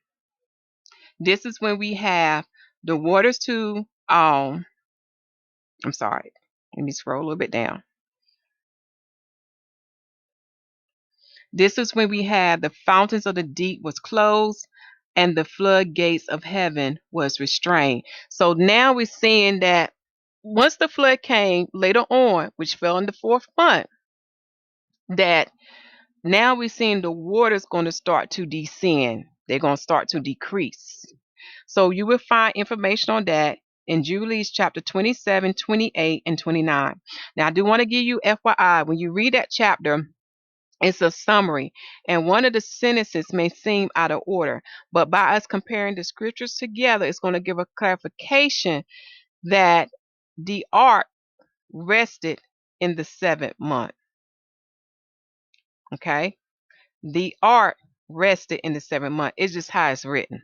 This is when we have the waters to I'm sorry. Let me scroll a little bit down. This is when we have the fountains of the deep was closed and the floodgates of heaven was restrained. So now we're seeing that once the flood came later on, which fell in the 4th month, that now we're seeing the water's going to start to descend. They're going to start to decrease. So you will find information on that in Jubilees chapter 27, 28, and 29. Now, I do want to give you FYI, when you read that chapter, it's a summary, and one of the sentences may seem out of order, but by us comparing the scriptures together, it's going to give a clarification that the ark rested in the 7th month. Okay? The ark rested in the 7th month. It's just how it's written.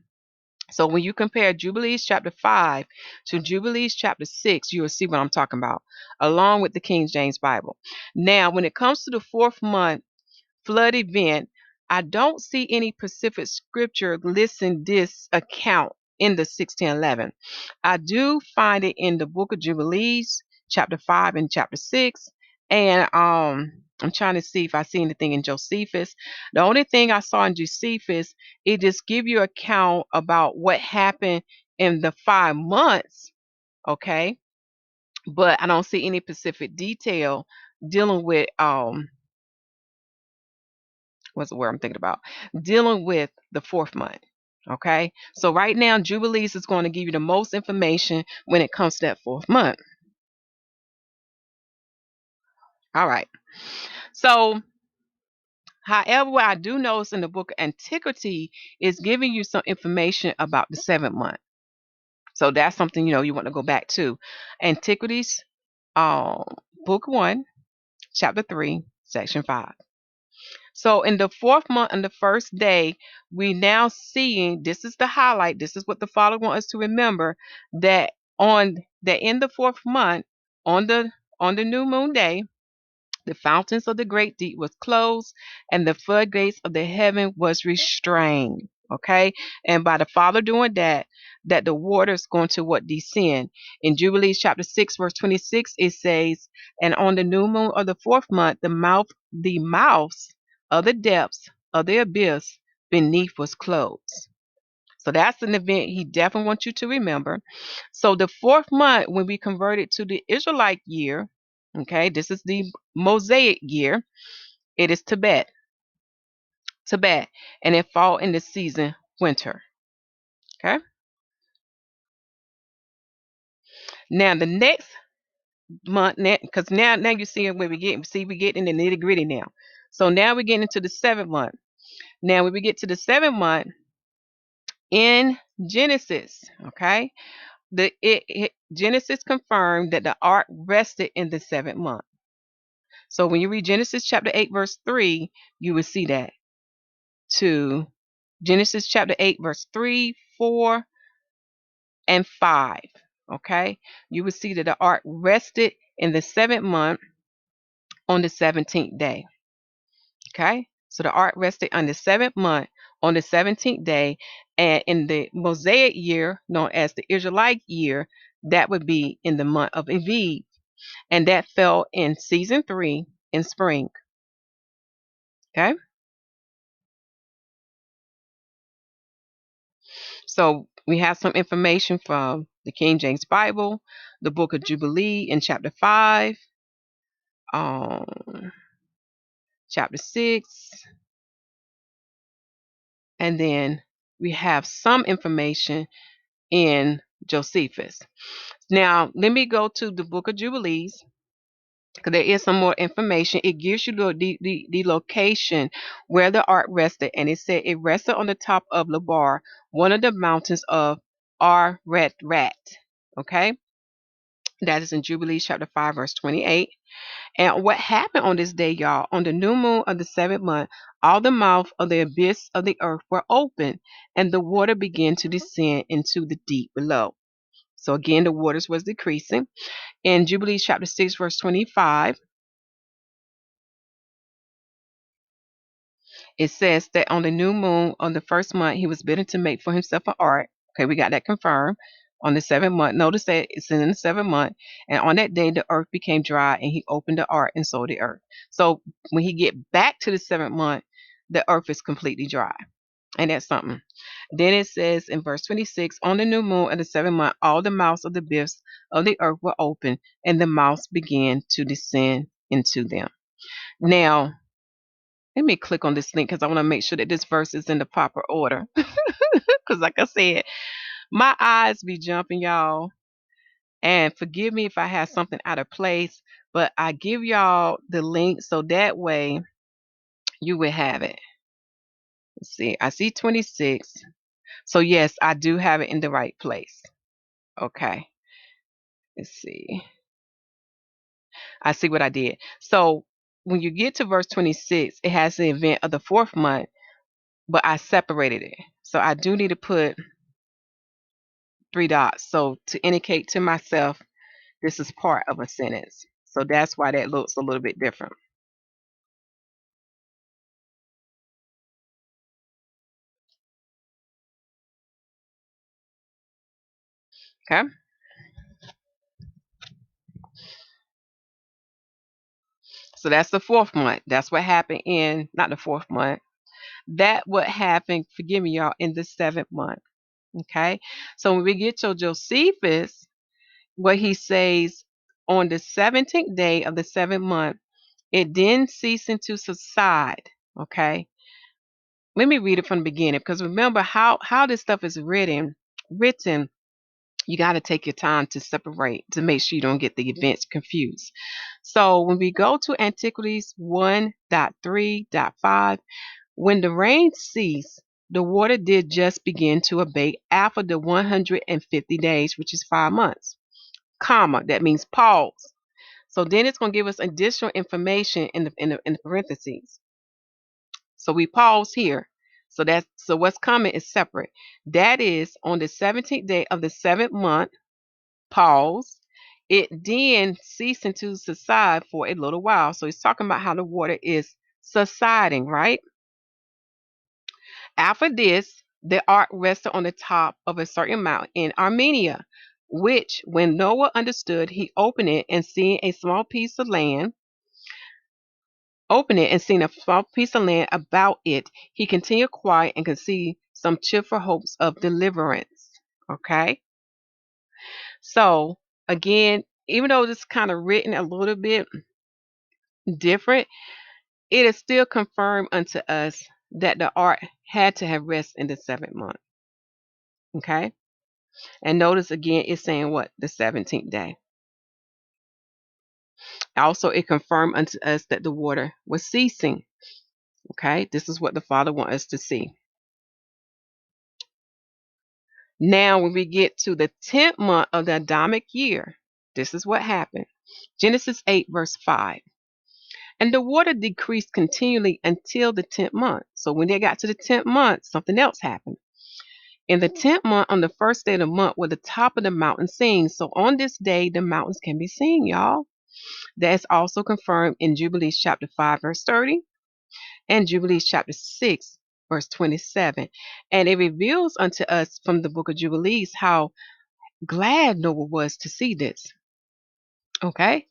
So when you compare Jubilees chapter 5 to Jubilees chapter 6, you will see what I'm talking about, along with the King James Bible. Now, when it comes to the 4th month flood event, I don't see any specific scripture listing this account in the 1611. I do find it in the book of Jubilees, chapter 5 and chapter 6. And I'm trying to see if I see anything in Josephus. The only thing I saw in Josephus, it just give you account about what happened in the 5 months, okay? But I don't see any specific detail dealing with what's the word I'm thinking about? Dealing with the 4th month. Okay. So right now, Jubilees is going to give you the most information when it comes to that 4th month. All right. So, however, what I do notice in the book of Antiquity is giving you some information about the 7th month. So that's something you want to go back to. Antiquities, book 1, chapter 3, section 5. So in the fourth month, on the first day, we now seeing, this is the highlight. This is what the Father wants us to remember, that on the in the fourth month, on the new moon day, the fountains of the great deep was closed, and the floodgates of the heaven was restrained. Okay, and by the Father doing that, that the water is going to what descend. In Jubilees chapter 6, verse 26, it says, "And on the new moon of the fourth month, the mouths of the depths of the abyss beneath was closed." So that's an event he definitely wants you to remember. So the fourth month, when we converted to the Israelite year, okay, this is the Mosaic year. It is Tibet, and it fall in the season winter. Okay. Now the next month, because now you see where we get. See, we get in the nitty gritty now. So now we get into the seventh month. Now when we get to the seventh month in Genesis, okay, Genesis confirmed that the ark rested in the seventh month. So when you read Genesis chapter 8, verse 3, you will see that. To Genesis chapter 8, verse 3, 4, and 5. Okay. You will see that the ark rested in the seventh month on the 17th day. Okay. So the ark rested on the seventh month on the 17th day. And in the Mosaic year, known as the Israelite year, that would be in the month of Aviv. And that fell in season 3 in spring. Okay. So we have some information from the King James Bible, the book of Jubilee in chapter 5, um, chapter 6, and then we have some information in Josephus. Now, let me go to the book of Jubilees because there is some more information. It gives you the location where the ark rested, and it said it rested on the top of Labar, one of the mountains of Rat. Okay, that is in Jubilees chapter 5, verse 28. And what happened on this day, y'all, on the new moon of the seventh month, all the mouth of the abyss of the earth were open, and the water began to descend into the deep below. So again, the waters was decreasing. In Jubilees chapter 6, verse 25, it says that on the new moon on the first month, he was bidden to make for himself an ark. Okay, we got that confirmed. On the seventh month, notice that it's in the seventh month, and on that day the earth became dry, and he opened the ark and sowed the earth. So when he get back to the seventh month, the earth is completely dry, and that's something. Then it says in verse 26, on the new moon of the seventh month, all the mouths of the abyss of the earth were open, and the mouths began to descend into them. Now, let me click on this link because I want to make sure that this verse is in the proper order. Because, like I said, my eyes be jumping, y'all. And forgive me if I have something out of place, but I give y'all the link so that way you will have it. Let's see. I see 26. So, yes, I do have it in the right place. Okay. Let's see. I see what I did. So, when you get to verse 26, it has the event of the fourth month, but I separated it. So, I do need to put 3 dots. So to indicate to myself, this is part of a sentence. So that's why that looks a little bit different. Okay. So that's the fourth month. That's what happened in, not the fourth month. That what happened, forgive me, y'all, in the seventh month. Okay. So when we get to Josephus, what he says on the 17th day of the seventh month, it then ceasing to subside. Okay. Let me read it from the beginning because remember how this stuff is written, you got to take your time to separate to make sure you don't get the events confused. So when we go to Antiquities 1.3.5, when the rain ceased, the water did just begin to abate after the 150 days, which is 5 months. Comma, that means pause. So then it's going to give us additional information in the parentheses. So we pause here. So what's coming is separate. That is on the 17th day of the 7th month, pause. It then ceasing to subside for a little while. So he's talking about how the water is subsiding, right? After this, the ark rested on the top of a certain mountain in Armenia, which, when Noah understood, he opened it and seeing a small piece of land, about it, he continued quiet and could see some cheerful hopes of deliverance. Okay. So again, even though this kind of written a little bit different, it is still confirmed unto us that the ark had to have rest in the 7th month. Okay. And notice again, it's saying what? The 17th day. Also, it confirmed unto us that the water was ceasing. Okay. This is what the Father wants us to see. Now, when we get to the 10th month of the Adamic year, this is what happened. Genesis 8, verse 5. And the water decreased continually until the 10th month. So when they got to the 10th month, something else happened. In the 10th month, on the first day of the month, were the top of the mountain seen. So on this day, the mountains can be seen, y'all. That is also confirmed in Jubilees chapter 5, verse 30, and Jubilees chapter 6, verse 27. And it reveals unto us from the book of Jubilees how glad Noah was to see this. Okay?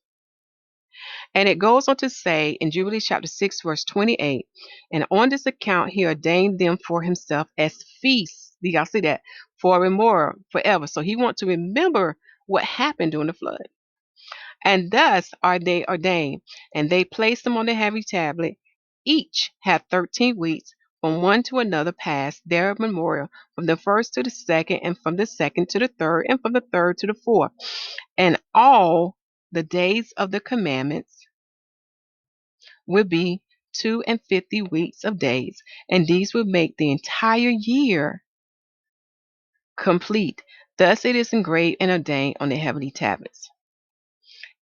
And it goes on to say in Jubilees chapter 6, verse 28, and on this account he ordained them for himself as feasts. Do y'all see that? Forevermore, forever. So he wants to remember what happened during the flood. And thus are they ordained, and they placed them on the heavy tablet. Each had 13 weeks, from one to another passed their memorial, from the first to the second, and from the second to the third, and from the third to the fourth. And all the days of the commandments will be 52 weeks of days, and these will make the entire year complete. Thus it is engraved and ordained on the heavenly tablets.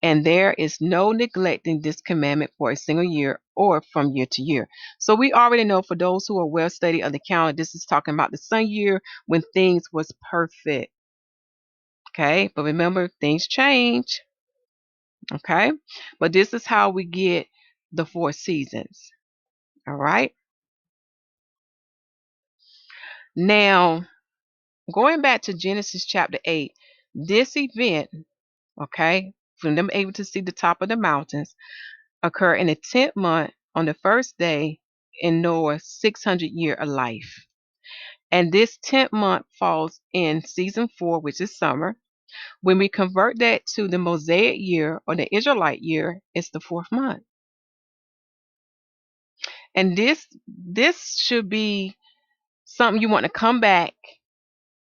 And there is no neglecting this commandment for a single year or from year to year. So we already know, for those who are well studied of the calendar, this is talking about the sun year when things was perfect. Okay, but remember, things change. Okay, but this is how we get the 4 seasons. All right. Now, going back to Genesis chapter 8, this event, okay, from them able to see the top of the mountains, occur in the 10th month on the first day in Noah's 600 year of life. And this 10th month falls in season 4, which is summer. When we convert that to the Mosaic year or the Israelite year, it's the 4th month. And this should be something you want to come back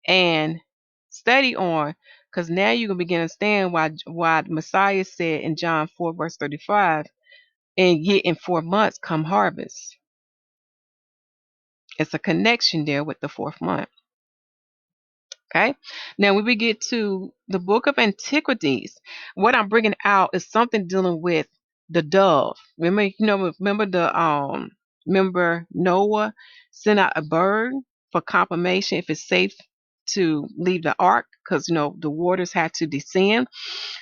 and study on, because now you can begin to understand why the Messiah said in John 4, verse 35, and yet in 4 months come harvest. It's a connection there with the 4th month. Okay. Now, when we get to the book of Antiquities, what I'm bringing out is something dealing with the dove. Remember Noah sent out a bird for confirmation if it's safe to leave the ark, because the waters had to descend.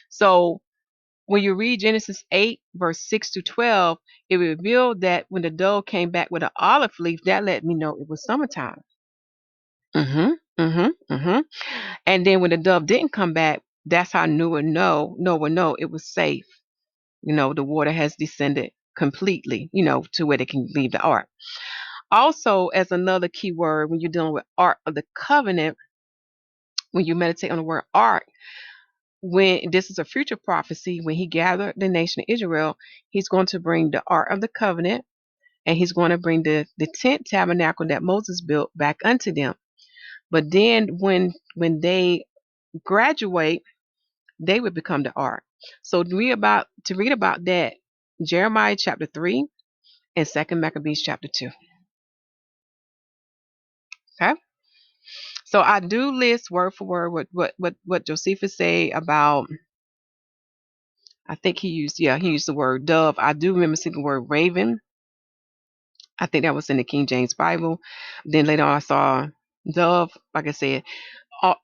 So when you read Genesis 8, verse 6 to 12, it revealed that when the dove came back with an olive leaf, that let me know it was summertime. And then when the dove didn't come back, that's how Noah know it was safe. The water has descended completely, to where they can leave the ark. Also, as another key word, when you're dealing with Ark of the Covenant, when you meditate on the word ark, when this is a future prophecy, when he gathered the nation of Israel, he's going to bring the Ark of the Covenant, and he's going to bring the tent tabernacle that Moses built back unto them. But then when they graduate, they would become the ark. So to read about that, Jeremiah chapter 3 and 2nd Maccabees chapter 2. Okay. So I do list word for word what Josephus say about, I think he used the word dove. I do remember seeing the word raven. I think that was in the King James Bible. Then later on, I saw dove. Like I said,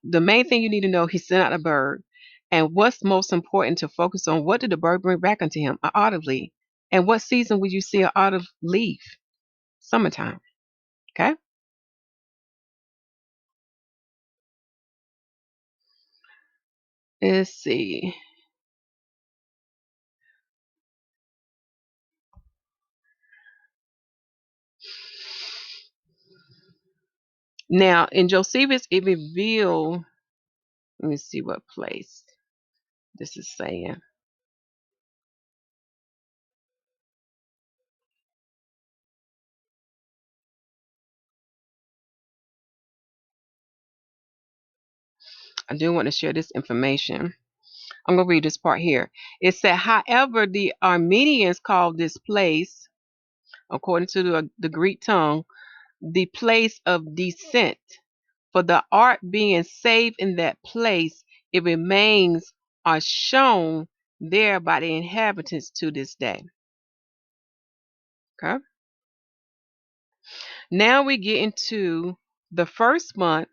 the main thing you need to know, he sent out a bird. And what's most important to focus on, what did the bird bring back unto him? An olive leaf. And what season would you see an olive leaf? Summertime. Okay. Let's see. Now, in Josephus, it revealed, let me see what place this is saying. I do want to share this information. I'm going to read this part here. It said, however, the Armenians called this place, according to the Greek tongue, the place of descent. For the ark being saved in that place, it remains are shown there by the inhabitants to this day. Okay. Now we get into the first month,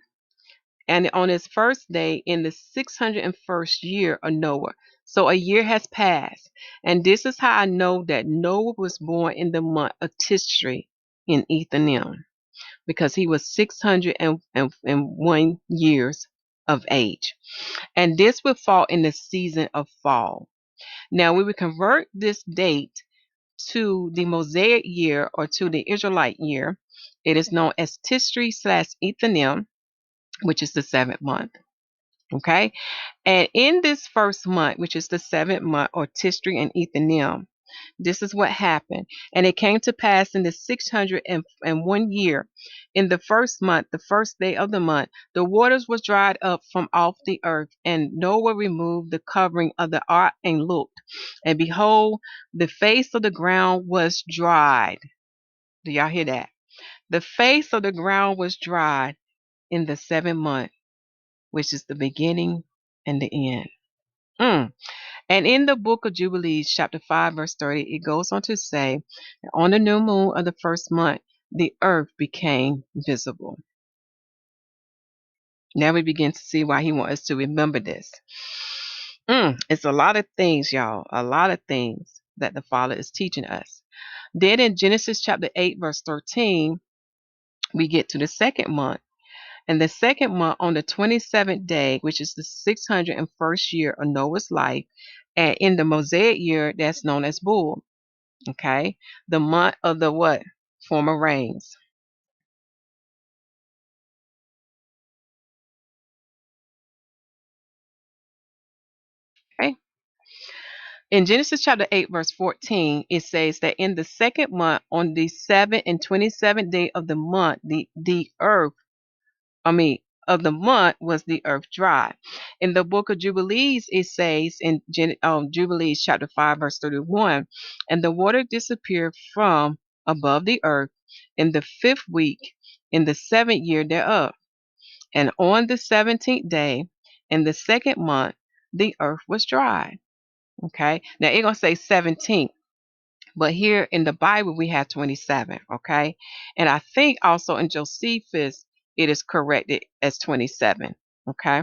and on its first day in the 601st year of Noah. So a year has passed, and this is how I know that Noah was born in the month of Tishri in Ethanim, because he was 601 years of age. And this would fall in the season of fall. Now we would convert this date to the Mosaic year or to the Israelite year. It is known as Tishri/Ethanim, which is the 7th month. Okay. And in this first month, which is the 7th month, or Tishri and Ethanim, this is what happened. And it came to pass in the 601 year, in the first month, the first day of the month, the waters was dried up from off the earth, and Noah removed the covering of the ark and looked, and behold, the face of the ground was dried. Do y'all hear that? The face of the ground was dried in the 7th month, which is the beginning and the end. Mm. And in the book of Jubilees, chapter 5, verse 30, it goes on to say, on the new moon of the first month, the earth became visible. Now we begin to see why he wants us to remember this. It's a lot of things, y'all, a lot of things that the Father is teaching us. Then in Genesis chapter 8, verse 13, we get to the second month. And the second month, on the 27th day, which is the 601st year of Noah's life, and in the Mosaic year, that's known as Bull. Okay, the month of the what? Former rains. Okay. In Genesis chapter 8, verse 14, it says that in the second month, on the 7th and 27th day of the month, the earth, I mean, of the month was the earth dry. In the book of Jubilees, it says in Jubilees chapter 5, verse 31, and the water disappeared from above the earth in the 5th week, in the 7th year thereof. And on the 17th day, in the second month, the earth was dry. Okay. Now it's going to say 17th, but here in the Bible, we have 27. Okay. And I think also in Josephus, it is corrected as 27. Okay.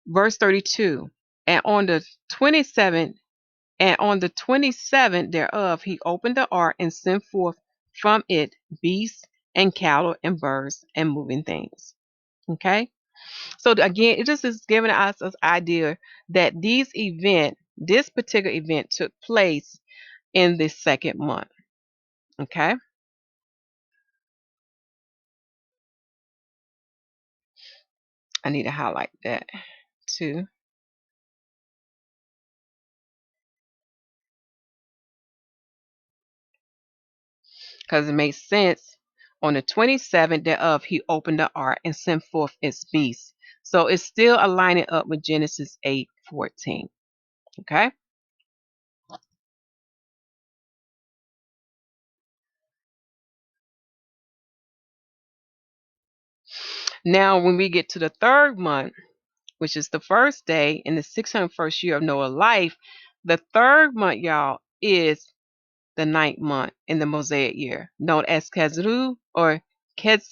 Verse 32. And on the 27th, and on the 27th thereof, he opened the ark and sent forth from it beasts and cattle and birds and moving things. Okay. So again, it just is giving us this idea that this particular event took place in the second month. Okay. I need to highlight that too, because it makes sense. On the 27th thereof, he opened the ark and sent forth its beasts. So it's still aligning up with Genesis 8:14. Okay. Now, when we get to the third month, which is the first day in the 601st year of Noah's life, the third month, y'all, is the ninth month in the Mosaic year, known as Kesru or Kes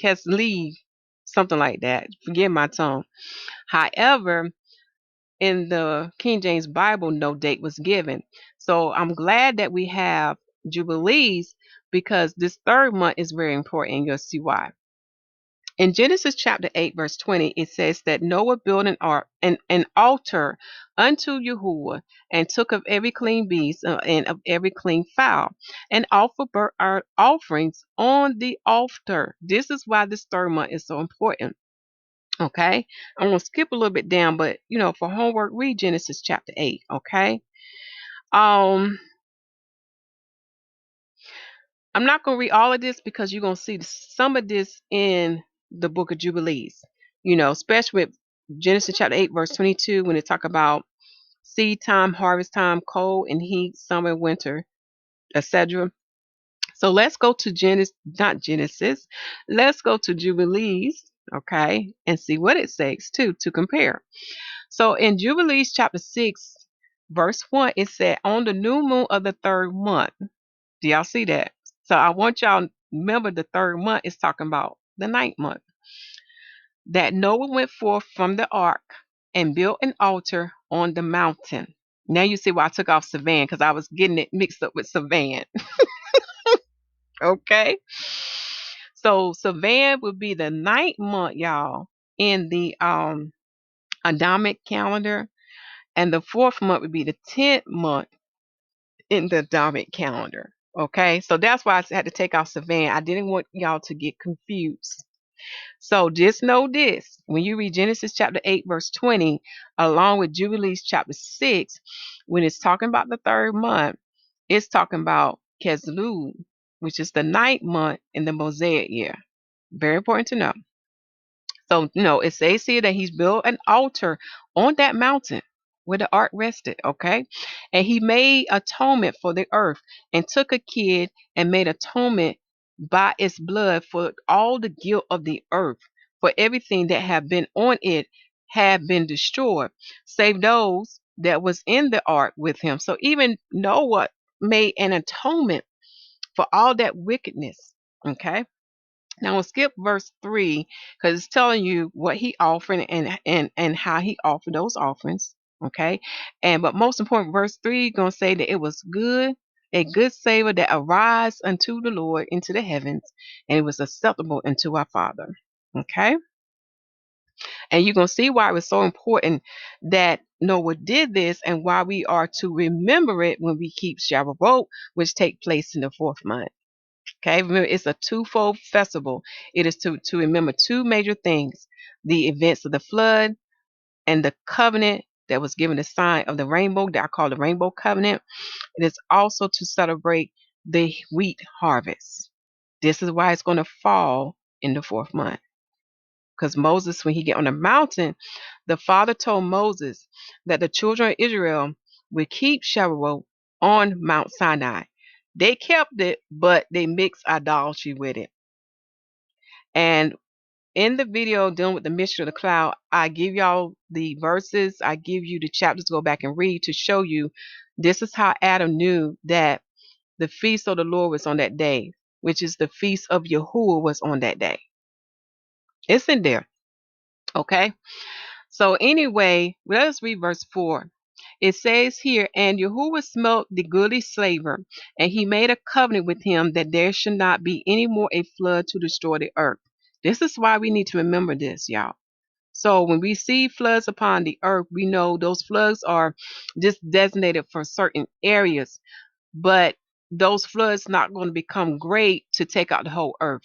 Keslev, something like that. Forgive my tongue. However, in the King James Bible, no date was given. So I'm glad that we have Jubilees because this third month is very important, and you'll see why. In Genesis chapter 8, verse 20, it says that Noah built an altar unto Yahuwah and took of every clean beast and of every clean fowl and offered burnt offerings on the altar. This is why this third month is so important. Okay, I'm gonna skip a little bit down, but for homework, read Genesis chapter 8. Okay, um, I'm not gonna read all of this because you're gonna see some of this in the book of Jubilees. Especially with Genesis chapter 8, verse 22, when they talk about seed time, harvest time, cold and heat, summer, winter, etc. So let's go to Genesis, not Genesis. Let's go to Jubilees, okay, and see what it says too to compare. So in Jubilees chapter 6, verse 1, it said, on the new moon of the third month. Do y'all see that? So I want y'all to remember the third month is talking about the ninth month. That Noah went forth from the ark and built an altar on the mountain. Now you see why I took off Savan because I was getting it mixed up with Savan. Okay. So Savan would be the ninth month, y'all, in the Adamic calendar. And the fourth month would be the 10th month in the Adamic calendar. Okay, so that's why I had to take off Savan. I didn't want y'all to get confused. So just know this: when you read Genesis chapter 8, verse 20, along with Jubilees chapter 6, when it's talking about the third month, it's talking about Keslu, which is the ninth month in the Mosaic year. Very important to know. So, it says here that he's built an altar on that mountain where the ark rested, okay? And he made atonement for the earth and took a kid and made atonement by its blood for all the guilt of the earth, for everything that had been on it had been destroyed, save those that was in the ark with him. So even Noah made an atonement for all that wickedness, okay? Now we'll skip verse 3 because it's telling you what he offered and how he offered those offerings. Okay. But most important, verse 3 gonna say that it was good, a good savor that arise unto the Lord into the heavens, and it was acceptable unto our Father. Okay. And you're gonna see why it was so important that Noah did this and why we are to remember it when we keep Shavuot, which take place in the fourth month. Okay, remember it's a twofold festival. It is to remember two major things: the events of the flood and the covenant that was given the sign of the rainbow that I call the rainbow covenant. It is also to celebrate the wheat harvest. This is why it's going to fall in the fourth month. Because Moses, when he get on the mountain, the Father told Moses that the children of Israel would keep Shavuot on Mount Sinai. They kept it, but they mixed idolatry with it. And in the video dealing with the mystery of the cloud, I give y'all the verses, I give you the chapters to go back and read to show you this is how Adam knew that the feast of the Lord was on that day, which is the feast of Yahuwah was on that day. It's in there. Okay. So anyway, let us read verse 4. It says here, and Yahuwah smelt the goodly savor, and he made a covenant with him that there should not be any more a flood to destroy the earth. This is why we need to remember this, y'all. So when we see floods upon the earth, we know those floods are just designated for certain areas, but those floods not going to become great to take out the whole earth.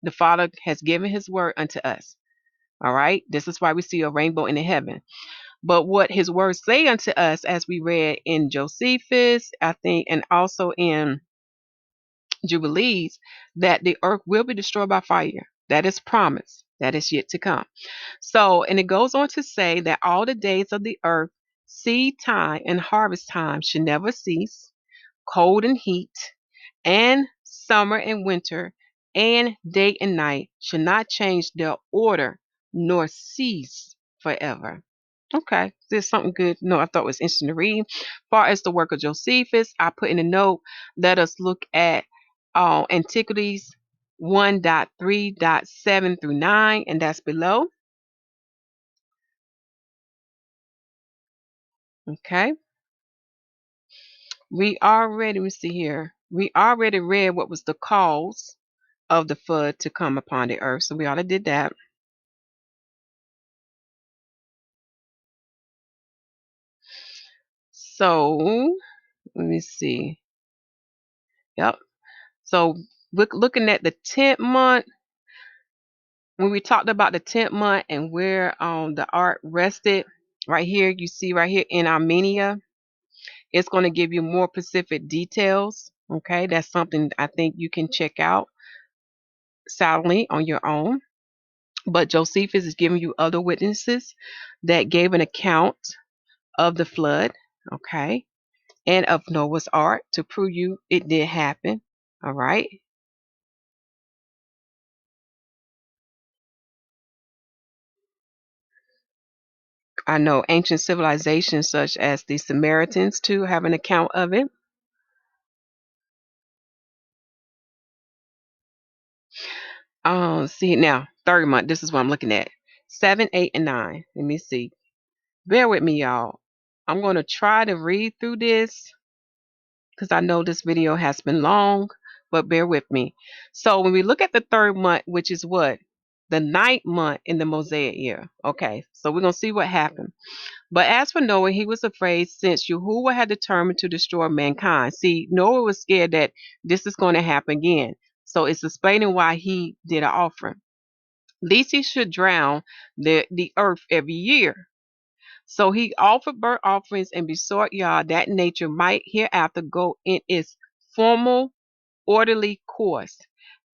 The Father has given his word unto us. All right. This is why we see a rainbow in the heaven. But what his words say unto us, as we read in Josephus, I think, and also in Jubilees, that the earth will be destroyed by fire. That is promised. That is yet to come. So, and it goes on to say that all the days of the earth, seed time and harvest time should never cease, cold and heat, and summer and winter, and day and night should not change their order nor cease forever. Okay, there's something good. No, I thought it was interesting to read. Far as the work of Josephus, I put in a note. Let us look at Antiquities 1.3.7 through 9, and that's below. Okay, let me see here. We already read what was the cause of the flood to come upon the earth, so we already did that. So let me see. Yep. So looking at the 10th month, when we talked about the 10th month and where the ark rested, right here, you see right here in Armenia, it's going to give you more specific details. Okay, that's something I think you can check out silently on your own. But Josephus is giving you other witnesses that gave an account of the flood, okay, and of Noah's ark to prove you it did happen. All right. I know ancient civilizations such as the Samaritans too have an account of it. See now, third month. This is what I'm looking at. 7, 8, and 9. Let me see. Bear with me, y'all. I'm gonna try to read through this because I know this video has been long, but bear with me. So when we look at the third month, which is what? The ninth month in the Mosaic year. Okay, so we're gonna see what happened. But as for Noah, he was afraid since Yahuwah had determined to destroy mankind. See, Noah was scared that this is going to happen again. So it's explaining why he did an offering. Least he should drown the earth every year. So he offered burnt offerings and besought Yah that nature might hereafter go in its formal, orderly course,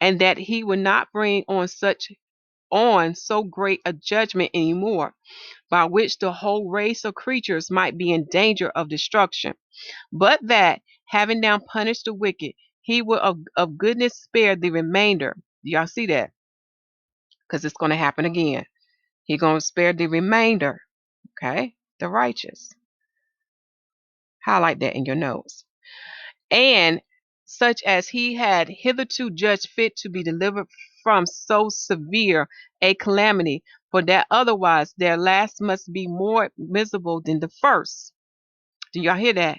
and that he would not bring on so great a judgment anymore, by which the whole race of creatures might be in danger of destruction, but that, having now punished the wicked, he will of goodness spare the remainder. Y'all see that? Because it's going to happen again. He's going to spare the remainder, okay? The righteous. Highlight that in your notes. And such as he had hitherto judged fit to be delivered from so severe a calamity, for that otherwise their last must be more miserable than the first. Do y'all hear that?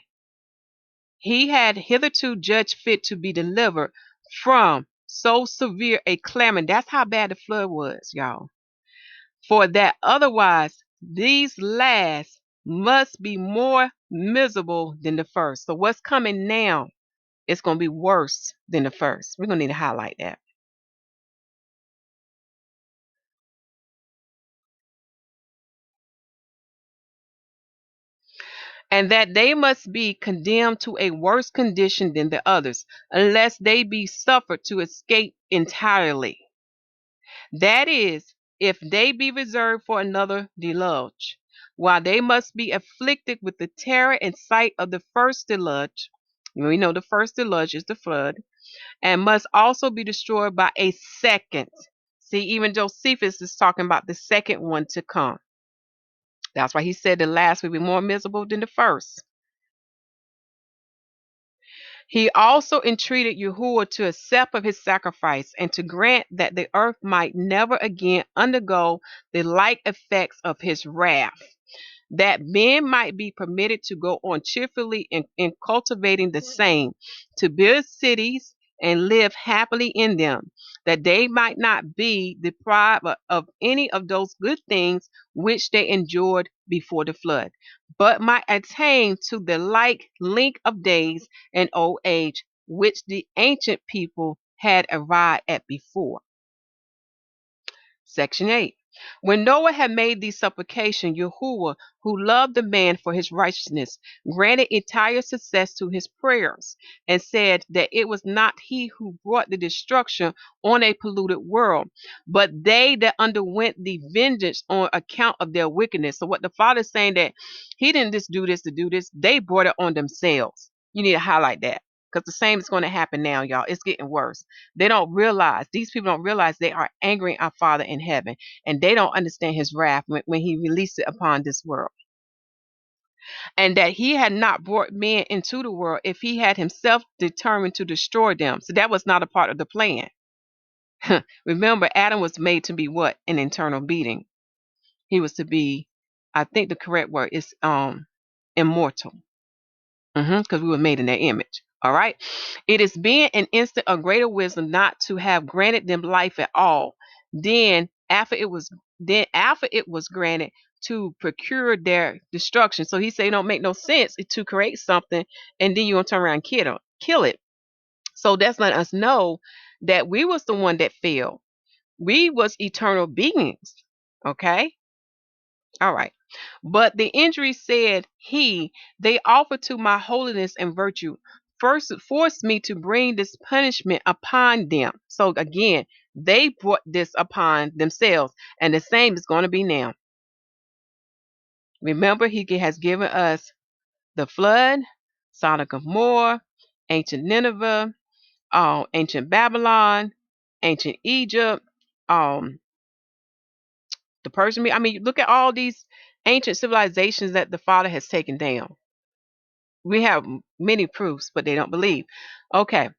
He had hitherto judged fit to be delivered from so severe a calamity. That's how bad the flood was, y'all. For that otherwise these last must be more miserable than the first. So what's coming now is going to be worse than the first. We're going to need to highlight that. And that they must be condemned to a worse condition than the others, unless they be suffered to escape entirely. That is, if they be reserved for another deluge, while they must be afflicted with the terror and sight of the first deluge. We know the first deluge is the flood, and must also be destroyed by a second. See, even Josephus is talking about the second one to come. That's why he said the last will be more miserable than the first. He also entreated Yahuwah to accept of his sacrifice and to grant that the earth might never again undergo the like effects of his wrath, that men might be permitted to go on cheerfully in cultivating the same, to build cities and live happily in them, that they might not be deprived of any of those good things which they enjoyed before the flood, but might attain to the like length of days and old age which the ancient people had arrived at before. Section 8. When Noah had made these supplications, Yahuwah, who loved the man for his righteousness, granted entire success to his prayers, and said that it was not he who brought the destruction on a polluted world, but they that underwent the vengeance on account of their wickedness. So what the Father is saying, that he didn't just do this to do this, they brought it on themselves. You need to highlight that. because the same is going to happen now, y'all. It's getting worse. They don't realize, these people don't realize they are angering our Father in heaven, and they don't understand his wrath when he released it upon this world. And that he had not brought men into the world if he had himself determined to destroy them. So that was not a part of the plan. Remember, Adam was made to be what? An eternal being. He was to be, I think the correct word is immortal. Because we were made in their image. All right. It is being an instant of greater wisdom not to have granted them life at all. Then after it was granted to procure their destruction. So he said it don't make no sense to create something and then you're gonna turn around and kill it. So that's letting us know that we was the one that failed. We was eternal beings. Okay. All right. But the injury said they offer to my holiness and virtue. First forced me to bring this punishment upon them. So again, they brought this upon themselves. And the same is going to be now. Remember, he has given us the flood, Sodom and Gomorrah, ancient Nineveh, ancient Babylon, ancient Egypt, the Persian. I mean, look at all these ancient civilizations that the Father has taken down. We have many proofs, but they don't believe. Okay.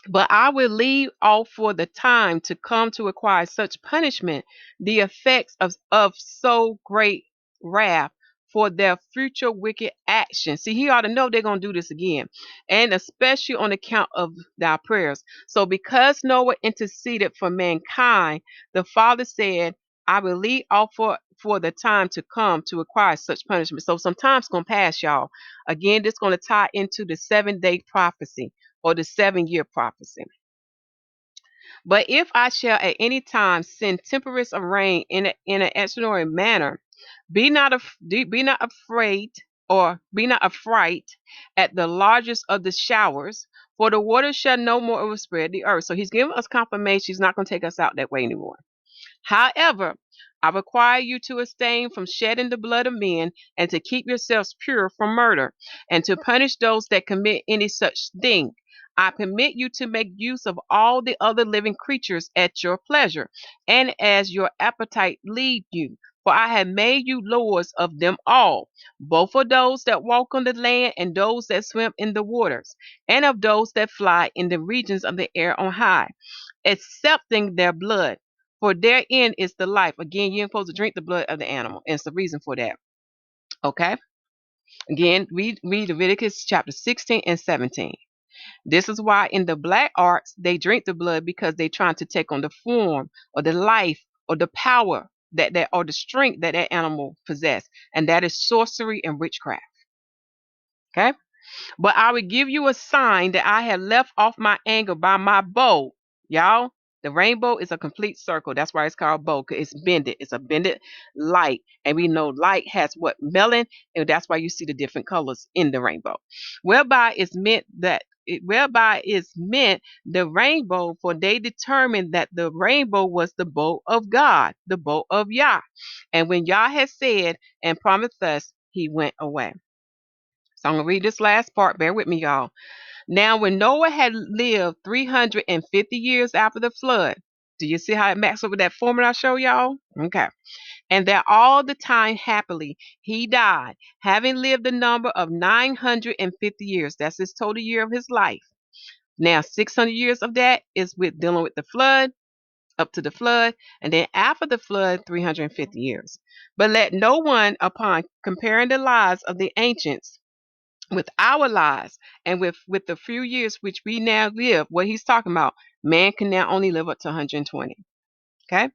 But I will leave off for the time to come to acquire such punishment, the effects of so great wrath for their future wicked actions. See, he ought to know they're going to do this again, and especially on account of their prayers. So, because Noah interceded for mankind, the Father said, I will leave off for the time to come to acquire such punishment. So, some time's going to pass, y'all. Again, this is going to tie into the 7-day prophecy or the 7-year prophecy. But if I shall at any time send tempests of rain in an extraordinary manner, be not afraid or be not afraid at the largest of the showers, for the water shall no more overspread the earth. So he's giving us confirmation he's not going to take us out that way anymore. However, I require you to abstain from shedding the blood of men, and to keep yourselves pure from murder, and to punish those that commit any such thing. I permit you to make use of all the other living creatures at your pleasure, and as your appetite lead you. For I have made you lords of them all, both of those that walk on the land and those that swim in the waters, and of those that fly in the regions of the air on high, accepting their blood. For therein is the life. Again, you ain't supposed to drink the blood of the animal. And it's the reason for that. Okay? Again, read Leviticus chapter 16 and 17. This is why in the black arts they drink the blood, because they're trying to take on the form or the life or the power that or the strength that animal possess. And that is sorcery and witchcraft. Okay? But I will give you a sign that I have left off my anger by my bow. Y'all, the rainbow is a complete circle. That's why it's called bow, because it's bended. It's a bended light. And we know light has what? Melon. And that's why you see the different colors in the rainbow. Whereby is meant the rainbow, for they determined that the rainbow was the bow of God, the bow of Yah. And when Yah had said and promised us, he went away. So I'm going to read this last part. Bear with me, y'all. Now, when Noah had lived 350 years after the flood, do you see how it matches up with that formula I show y'all? Okay. And that all the time happily he died, having lived the number of 950 years. That's his total year of his life. Now, 600 years of that is with dealing with the flood, up to the flood, and then after the flood, 350 years. But let no one, upon comparing the lives of the ancients with our lives and with the few years which we now live, what he's talking about, man can now only live up to 120. Okay?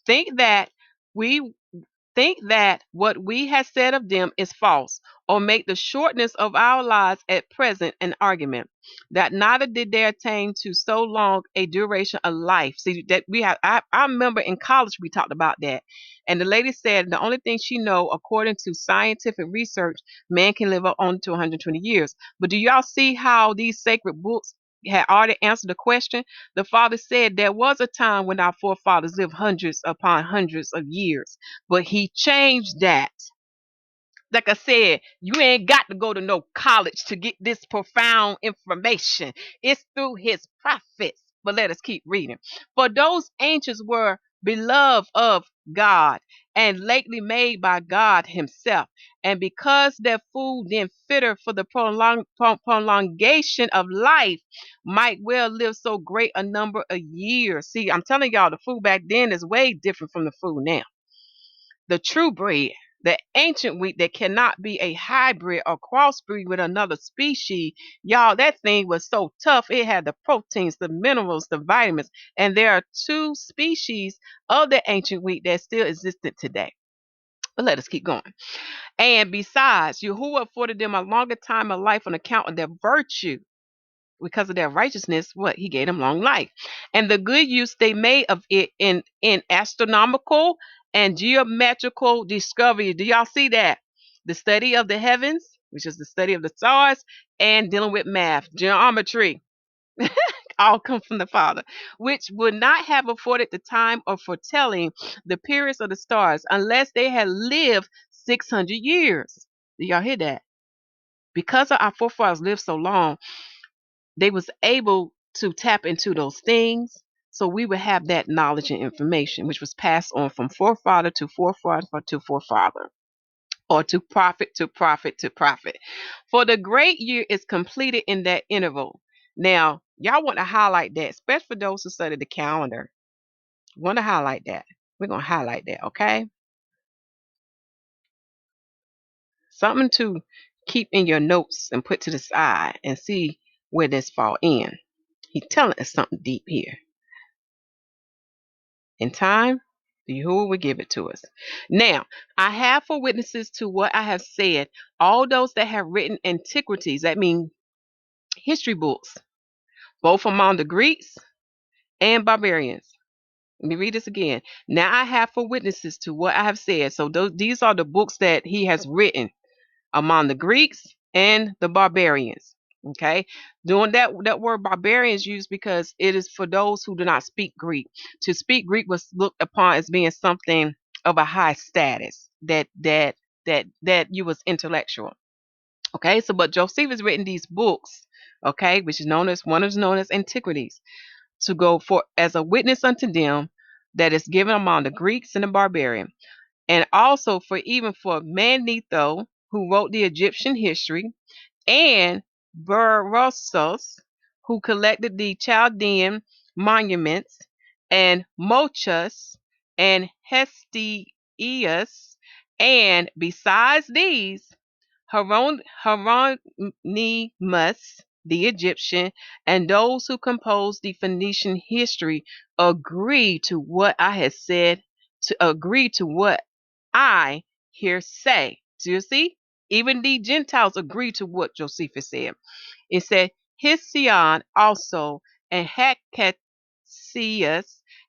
Think that we think that what we have said of them is false, or make the shortness of our lives at present an argument, that neither did they attain to so long a duration of life. See that we have I remember in college we talked about that. And the lady said the only thing she know, according to scientific research, man can live up on to 120 years. But do y'all see how these sacred books had already answered the question? The Father said there was a time when our forefathers lived hundreds upon hundreds of years, but he changed that. Like I said, you ain't got to go to no college to get this profound information. It's through his prophets. But let us keep reading. For those ancients were beloved of God and lately made by God himself. And because their food then fitter for the prolongation of life might well live so great a number of years. See, I'm telling y'all, the food back then is way different from the food now. The true breed, the ancient wheat that cannot be a hybrid or crossbreed with another species, y'all, that thing was so tough. It had the proteins, the minerals, the vitamins, and there are two species of the ancient wheat that still existed today. But let us keep going. And besides, Yahuwah afforded them a longer time of life on account of their virtue. Because of their righteousness, what he gave them long life, and the good use they made of it in astronomical and geometrical discovery. Do y'all see that? The study of the heavens, which is the study of the stars, and dealing with math, geometry, all come from the Father, which would not have afforded the time of foretelling the periods of the stars unless they had lived 600 years. Do y'all hear that? Because of our forefathers lived so long, they was able to tap into those things, so we would have that knowledge and information which was passed on from forefather to forefather to forefather, or to prophet to prophet to prophet, for the great year is completed in that interval. Now y'all want to highlight that, especially for those who study the calendar. Want to highlight that. We're going to highlight that, okay? Something to keep in your notes and put to the side and see where this fall in. He's telling us something deep here. In time, Yahuwah will give it to us. Now, I have for witnesses to what I have said, all those that have written antiquities, that means history books, both among the Greeks and barbarians. Let me read this again. Now I have for witnesses to what I have said. So these are the books that he has written among the Greeks and the barbarians. Okay, doing that word barbarians used because it is for those who do not speak Greek. To speak Greek was looked upon as being something of a high status, that you was intellectual. Okay, so but Josephus written these books, okay, which is known as one is known as antiquities, to go for as a witness unto them that is given among the Greeks and the barbarian, and also for even for Manetho, who wrote the Egyptian history, and Berossos, who collected the Chaldean monuments, and Mochus, and Hestiaeus, and besides these, Hieronymus the Egyptian, and those who composed the Phoenician history agree to what I had said, to agree to what I here say. Do you see? Even the Gentiles agree to what Josephus said. It said Hission also, and Hecataeus,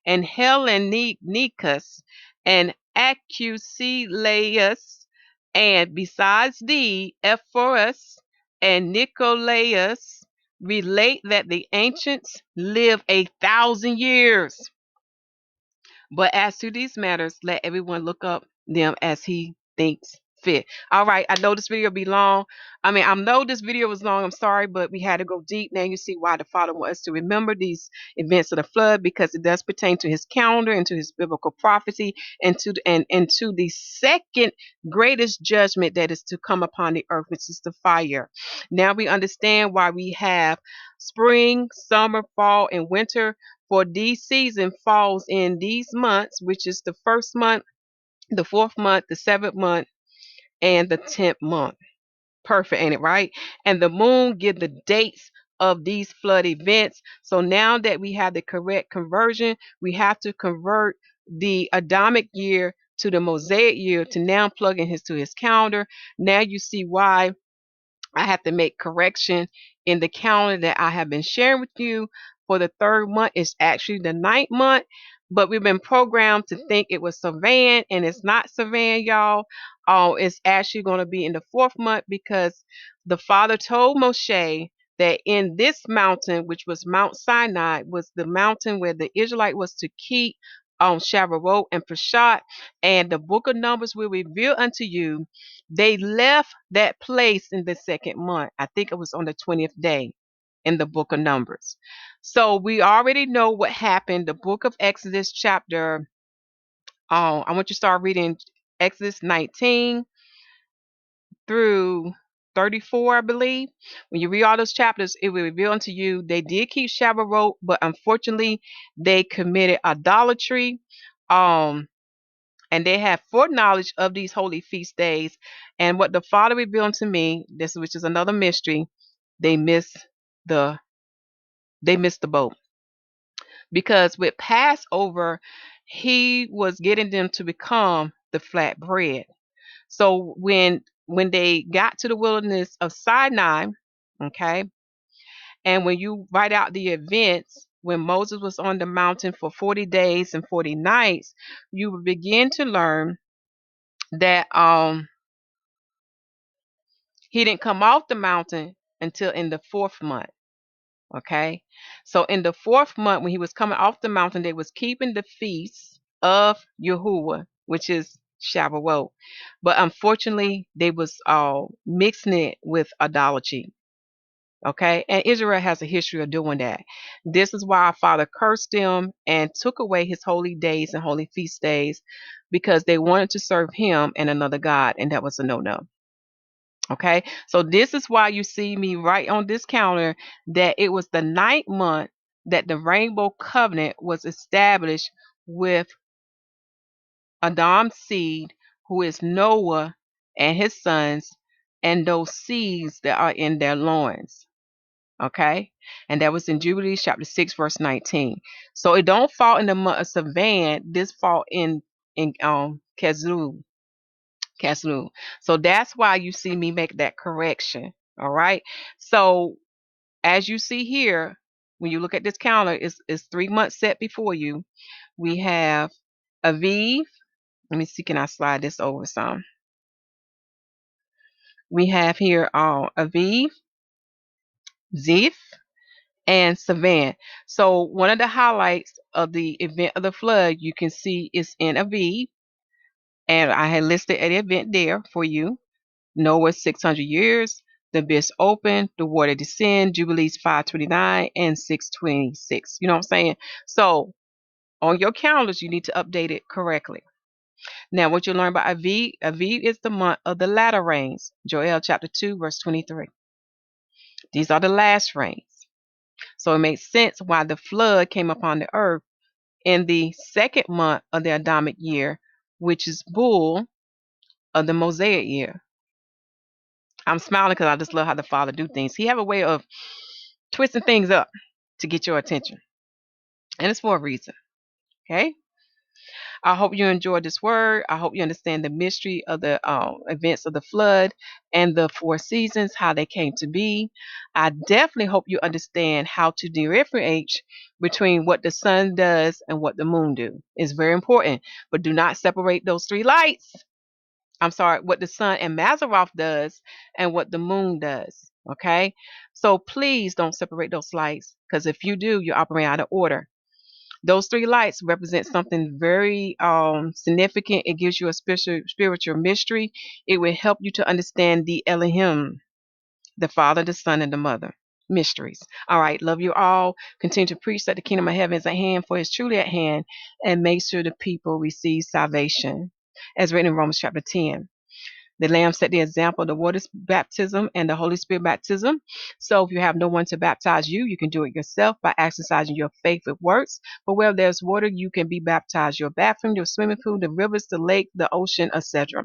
and Hellenicus, and Acusilaus, and besides thee, Ephorus and Nicolaus relate that the ancients lived 1,000 years. But as to these matters, let everyone look up them as he thinks fit. All right, I know this video will be long. I know this video was long. I'm sorry, but we had to go deep. Now you see why the Father wants us to remember these events of the flood, because it does pertain to his calendar and to his biblical prophecy, and to the second greatest judgment that is to come upon the earth, which is the fire. Now we understand why we have spring, summer, fall, and winter, for these season falls in these months, which is the first month, the fourth month, the seventh month, and the 10th month. Perfect, ain't it right? And the moon give the dates of these flood events. So now that we have the correct conversion, we have to convert the Adamic year to the Mosaic year to now plug in to his calendar. Now you see why I have to make correction in the calendar that I have been sharing with you. For the third month, it's actually the ninth month, but we've been programmed to think it was Savan, and it's not Savan, y'all. It's actually going to be in the fourth month, because the Father told Moshe that in this mountain, which was Mount Sinai, was the mountain where the Israelite was to keep on Shavuot and Peshat, and the book of Numbers will reveal unto you, they left that place in the second month. I think it was on the 20th day in the book of Numbers. So we already know what happened. The book of Exodus chapter, I want you to start reading Exodus 19 through 34, I believe. When you read all those chapters, it will reveal unto you they did keep Shavuot, but unfortunately they committed idolatry. Um, and they have foreknowledge of these holy feast days. And what the Father revealed to me, this which is another mystery, they missed the they missed the boat. Because with Passover, he was getting them to become the flat bread. So when they got to the wilderness of Sinai, okay, and when you write out the events when Moses was on the mountain for 40 days and 40 nights, you will begin to learn that he didn't come off the mountain until in the fourth month. Okay. So in the fourth month, when he was coming off the mountain, they was keeping the feast of Yahuwah, which is Shavuot. But unfortunately, they was mixing it with idolatry. Okay. And Israel has a history of doing that. This is why our Father cursed them and took away his holy days and holy feast days, because they wanted to serve him and another God, and that was a no-no. Okay, so this is why you see me right on this counter that it was the ninth month that the rainbow covenant was established with Adam's seed, who is Noah and his sons, and those seeds that are in their loins. Okay, and that was in Jubilees chapter 6, verse 19. So it don't fall in the month of Savan. This fall in Keslu. Caslu. So that's why you see me make that correction. All right. So as you see here, when you look at this calendar, it's 3 months set before you. We have Aviv. Let me see, can I slide this over some? We have here Aviv, Ziph, and Savan. So one of the highlights of the event of the flood you can see is in Aviv, and I had listed an event there for you. Noah 600 years, the abyss open, the water descend, Jubilees 529 and 626. You know what I'm saying? So on your calendars, you need to update it correctly. Now, what you learn about Aviv, Aviv is the month of the latter rains. Joel chapter 2, verse 23. These are the last rains. So it makes sense why the flood came upon the earth in the second month of the Adamic year, which is Bull of the Mosaic year. I'm smiling because I just love how the Father do things. He have a way of twisting things up to get your attention, and it's for a reason. Okay. I hope you enjoyed this word. I hope you understand the mystery of the events of the flood and the four seasons, how they came to be. I definitely hope you understand how to differentiate between what the sun does and what the moon do. It's very important, but do not separate those three lights. I'm sorry, what the sun and Mazaroth does and what the moon does. Okay. So please don't separate those lights, because if you do, you operate out of order. Those three lights represent something very significant. It gives you a spiritual mystery. It will help you to understand the Elohim, the Father, the Son, and the Mother. Mysteries. All right. Love you all. Continue to preach that the kingdom of heaven is at hand, for it's truly at hand, and make sure the people receive salvation, as written in Romans chapter 10. The Lamb set the example of the water baptism and the Holy Spirit baptism. So if you have no one to baptize you, you can do it yourself by exercising your faith with works. But where there's water, you can be baptized. Your bathroom, your swimming pool, the rivers, the lake, the ocean, etc.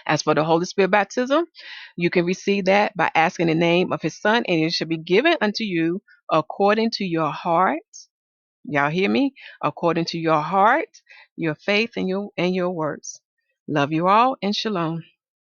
As for the Holy Spirit baptism, you can receive that by asking the name of his son, and it shall be given unto you according to your heart. Y'all hear me? According to your heart, your faith, and your works. Love you all, and shalom.